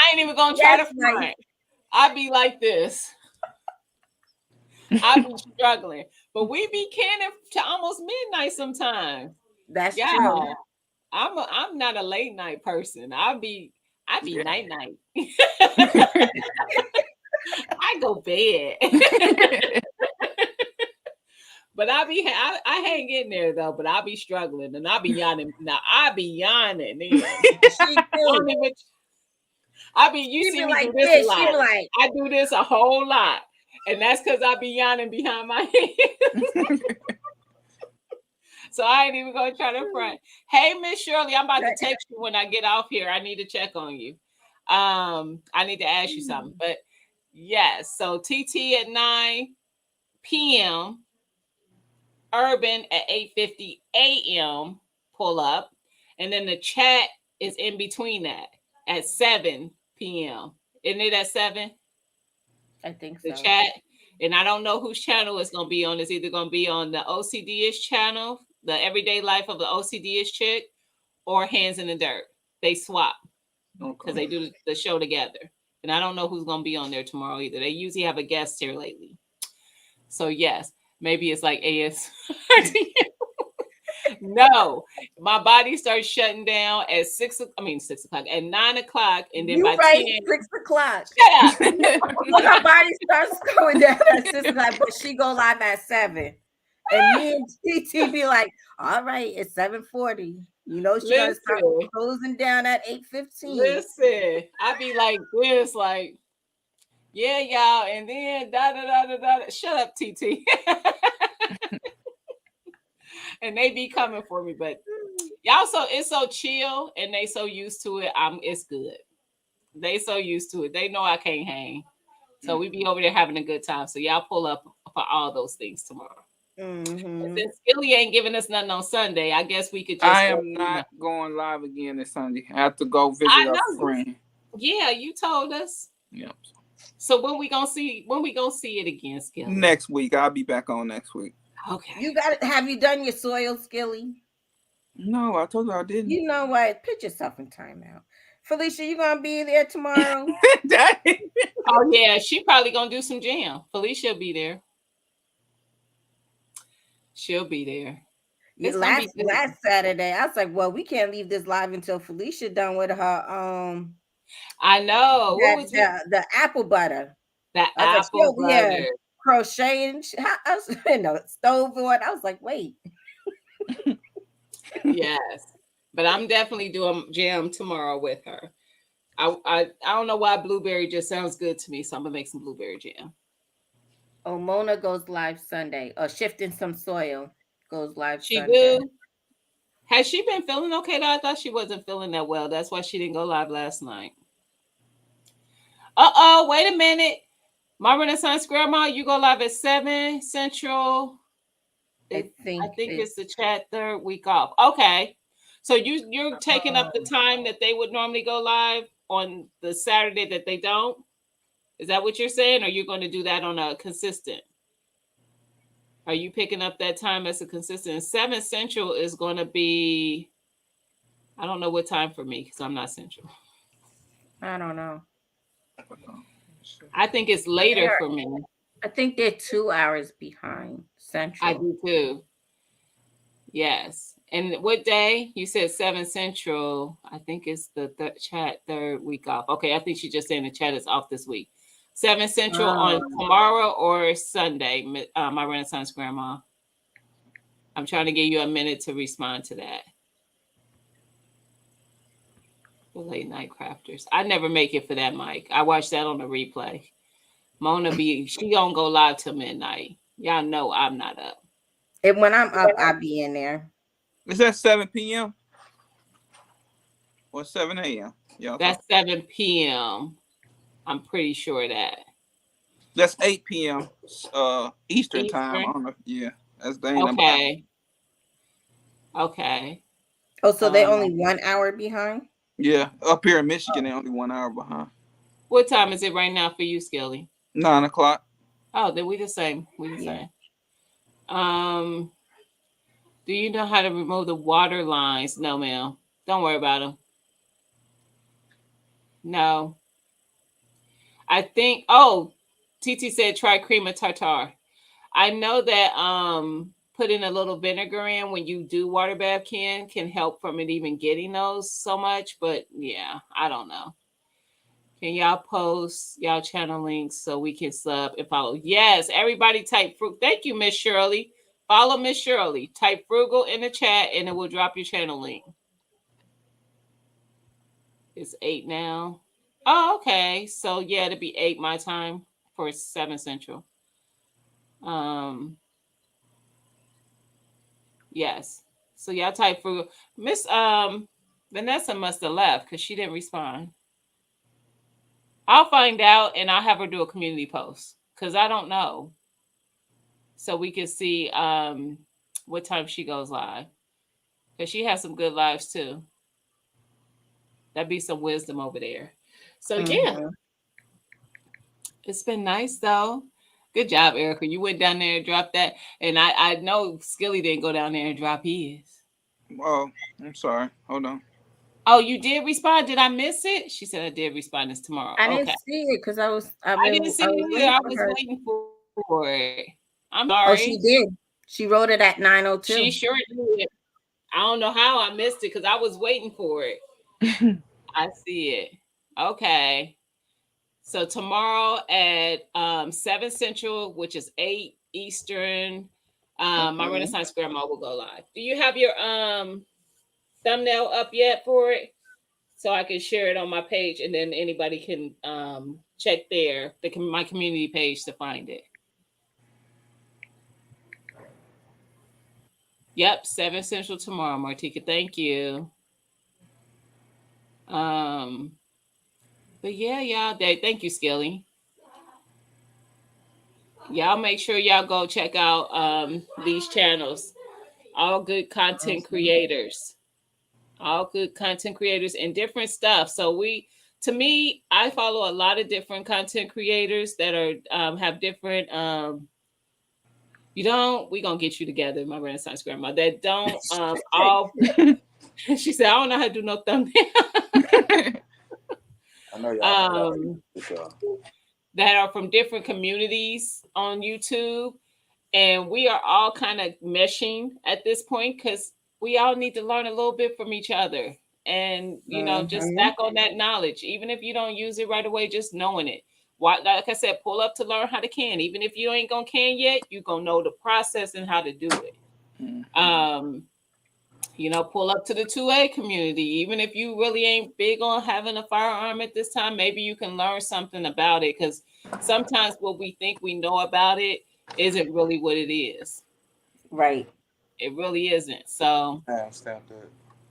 [SPEAKER 1] ain't even going to try to front. I be like this. I be struggling, but we be canning to almost midnight sometimes.
[SPEAKER 2] That's true.
[SPEAKER 1] I'm not a late night person. I be night. I go bed. But I hang in there though, but I'll be struggling and I'll be yawning. Now I be yawning. You see me like do this a lot. Like, I do this a whole lot. And that's because I be yawning behind my head. So I ain't even gonna try to front. Hey, Miss Shirley, I'm about to text you when I get off here. I need to check on you. I need to ask you something, but yes. So TT at 9 p.m. Urban at 8:50 a.m. pull up, and then the chat is in between that at 7 p.m. Isn't it at 7?
[SPEAKER 2] I think
[SPEAKER 1] so. The chat, and I don't know whose channel it's going to be on. It's either going to be on the OCD-ish channel, the Everyday Life of the OCD-ish Chick, or Hands in the Dirt. They swap because
[SPEAKER 6] Okay.
[SPEAKER 1] they do the show together. And I don't know who's going to be on there tomorrow either. They usually have a guest here lately. So yes, maybe it's like AS. No, my body starts shutting down at 6 o'clock, at 9 o'clock, and then
[SPEAKER 2] You
[SPEAKER 1] by
[SPEAKER 2] right,
[SPEAKER 1] 10.
[SPEAKER 2] 6 o'clock.
[SPEAKER 1] Shut up.
[SPEAKER 2] Look, her body starts going down at 6 o'clock, but she go live at 7. And me and TT be like, all right, it's 7:40. You know, she gotta start
[SPEAKER 1] Listen.
[SPEAKER 2] closing down at 8:15.
[SPEAKER 1] Listen, I be like this, like, yeah, y'all, and then da da da da da. Shut up, TT. And they be coming for me, but y'all, so it's so chill, and they so used to it. It's good. They so used to it. They know I can't hang, so we be over there having a good time. So y'all pull up for all those things tomorrow.
[SPEAKER 2] Mhm.
[SPEAKER 1] Since Skilly ain't giving us nothing on Sunday, I guess we could just.
[SPEAKER 6] I am not going live again this Sunday. I have to go visit a friend.
[SPEAKER 1] Yeah, you told us.
[SPEAKER 6] Yep.
[SPEAKER 1] So when we gonna see it again, Skilly?
[SPEAKER 6] Next week. I'll be back on next week.
[SPEAKER 1] Okay.
[SPEAKER 2] You got it. Have you done your soil, Skilly?
[SPEAKER 6] No, I told you I didn't.
[SPEAKER 2] You know what? Put yourself in timeout. Felicia, you gonna be there tomorrow?
[SPEAKER 1] Oh yeah, she probably gonna do some jam. Felicia be there. She'll be there.
[SPEAKER 2] Yeah, last Saturday, I was like, well, we can't leave this live until Felicia done with her
[SPEAKER 1] I know. What was
[SPEAKER 2] the apple butter.
[SPEAKER 1] the
[SPEAKER 2] I was
[SPEAKER 1] apple
[SPEAKER 2] like, yo,
[SPEAKER 1] butter?
[SPEAKER 2] Crocheting. I was in a stove on. I was like, wait.
[SPEAKER 1] Yes, but I'm definitely doing jam tomorrow with her. I don't know why blueberry just sounds good to me, so I'm gonna make some blueberry jam.
[SPEAKER 2] Oh, Mona goes live Sunday. Shifting some soil goes live
[SPEAKER 1] She
[SPEAKER 2] Sunday.
[SPEAKER 1] do. Has she been feeling okay though? I thought she wasn't feeling that well. That's why she didn't go live last night. Wait a minute. My Renaissance Grandma, you go live at 7 Central. I think it's the chat third week off. Okay. So you're taking up the time that they would normally go live on the Saturday that they don't? Is that what you're saying? Or you're going to do that on a consistent? Are you picking up that time as a consistent? 7 Central is going to be, I don't know what time for me because I'm not Central.
[SPEAKER 2] I don't know.
[SPEAKER 1] I think it's later for me.
[SPEAKER 2] I think they're 2 hours behind Central.
[SPEAKER 1] I do too. Yes. And what day? You said 7 Central. I think it's the chat third week off. Okay, I think she just saying the chat is off this week. 7 Central on tomorrow or Sunday, my Renaissance Grandma. I'm trying to give you a minute to respond to that. The late night crafters. I never make it for that, Mike. I watch that on the replay. Mona she gonna go live till midnight. Y'all know I'm not up.
[SPEAKER 2] And when I'm up, I'll be in there.
[SPEAKER 6] Is that 7 p.m. or 7 a.m.? Yeah,
[SPEAKER 1] that's 7 p.m. I'm pretty sure that.
[SPEAKER 6] That's 8 p.m. Eastern time. I don't know. Yeah, that's the
[SPEAKER 1] okay. Okay.
[SPEAKER 2] Oh, so they're only 1 hour behind?
[SPEAKER 6] Yeah, up here in Michigan, they're only 1 hour behind.
[SPEAKER 1] What time is it right now for you, Skilly?
[SPEAKER 6] 9 o'clock.
[SPEAKER 1] Oh, then we the same. Do you know how to remove the water lines? No, ma'am. Don't worry about them. No. I think, TT said try cream of tartar. I know that putting a little vinegar in when you do water bath can help from it even getting those so much. But yeah, I don't know. Can y'all post y'all channel links so we can sub and follow? Yes, everybody type fruit. Thank you, Miss Shirley. Follow Miss Shirley. Type frugal in the chat and it will drop your channel link. It's 8 now. Oh, okay. So yeah, it'll be 8 my time for 7 Central. Yes. So y'all type frugal. Miss Vanessa must have left because she didn't respond. I'll find out and I'll have her do a community post because I don't know. So we can see what time she goes live. Because she has some good lives too. That'd be some wisdom over there. So yeah. It's been nice though. Good job, Erica. You went down there and dropped that. And I know Skilly didn't go down there and drop his.
[SPEAKER 6] Oh, I'm sorry. Hold on.
[SPEAKER 1] Oh, you did respond. Did I miss it? She said I did respond this tomorrow.
[SPEAKER 2] I didn't
[SPEAKER 1] Okay.
[SPEAKER 2] see it because I
[SPEAKER 1] didn't see it either. I was waiting for it. I'm sorry.
[SPEAKER 2] Oh, she did. She wrote it at 9:02.
[SPEAKER 1] She sure did. I don't know how I missed it because I was waiting for it. I see it. Okay. So tomorrow at 7 Central, which is 8 Eastern, my Renaissance Grandma will go live. Do you have your thumbnail up yet for it? So I can share it on my page, and then anybody can check there, my community page to find it. Yep, 7 Central tomorrow, Martika. Thank you. But yeah, y'all, thank you, Skilly. Y'all make sure y'all go check out these channels. All good content creators. All good content creators and different stuff. So I follow a lot of different content creators that are have different we're gonna get you together, my Renaissance Grandma, that don't all she said, I don't know how to do no thumbnail.
[SPEAKER 7] I know y'all
[SPEAKER 1] that are from different communities on YouTube. And we are all kind of meshing at this point because we all need to learn a little bit from each other. And, just stack on that knowledge. Even if you don't use it right away, just knowing it. Like I said, pull up to learn how to can. Even if you ain't going to can yet, you're going to know the process and how to do it. Pull up to the 2A community. Even if you really ain't big on having a firearm at this time, maybe you can learn something about it. Because sometimes what we think we know about it isn't really what it is.
[SPEAKER 2] Right.
[SPEAKER 1] It really isn't. So,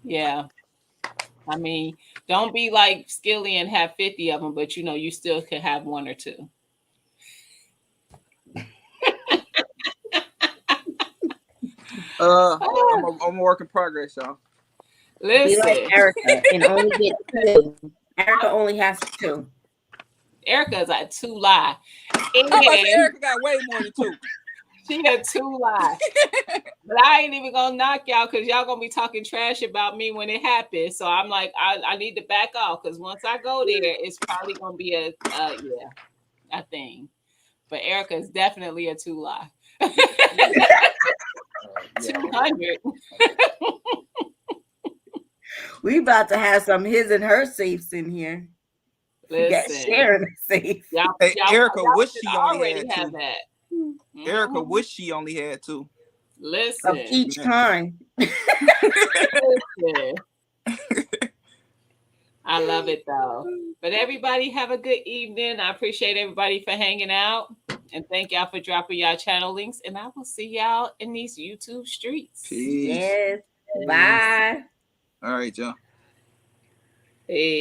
[SPEAKER 1] yeah. I mean, don't be like Skilly and have 50 of them, but you still can have one or two.
[SPEAKER 6] I'm a work in progress, y'all.
[SPEAKER 1] Listen,
[SPEAKER 2] be like Erica and only get 2. Erica only has 2.
[SPEAKER 1] Erica's a 2 lie.
[SPEAKER 6] Erica got way more than 2.
[SPEAKER 1] She a 2 lie. But I ain't even gonna knock y'all because y'all gonna be talking trash about me when it happens. So I'm like, I need to back off because once I go there, it's probably gonna be a thing. But Erica is definitely a 2 lie. 200.
[SPEAKER 2] We about to have some his and her safes in here.
[SPEAKER 1] Listen,
[SPEAKER 2] sharing a safe.
[SPEAKER 6] Hey, Erica, wish she only
[SPEAKER 1] already
[SPEAKER 6] had
[SPEAKER 1] have
[SPEAKER 6] 2.
[SPEAKER 1] that.
[SPEAKER 6] Erica, wish she only had 2.
[SPEAKER 1] Listen,
[SPEAKER 2] of each kind.
[SPEAKER 1] Listen. I love it though. But everybody have a good evening. I appreciate everybody for hanging out. And thank y'all for dropping y'all channel links. And I will see y'all in these YouTube streets.
[SPEAKER 6] Peace.
[SPEAKER 2] Yes. Bye.
[SPEAKER 6] All right, y'all.
[SPEAKER 1] Hey.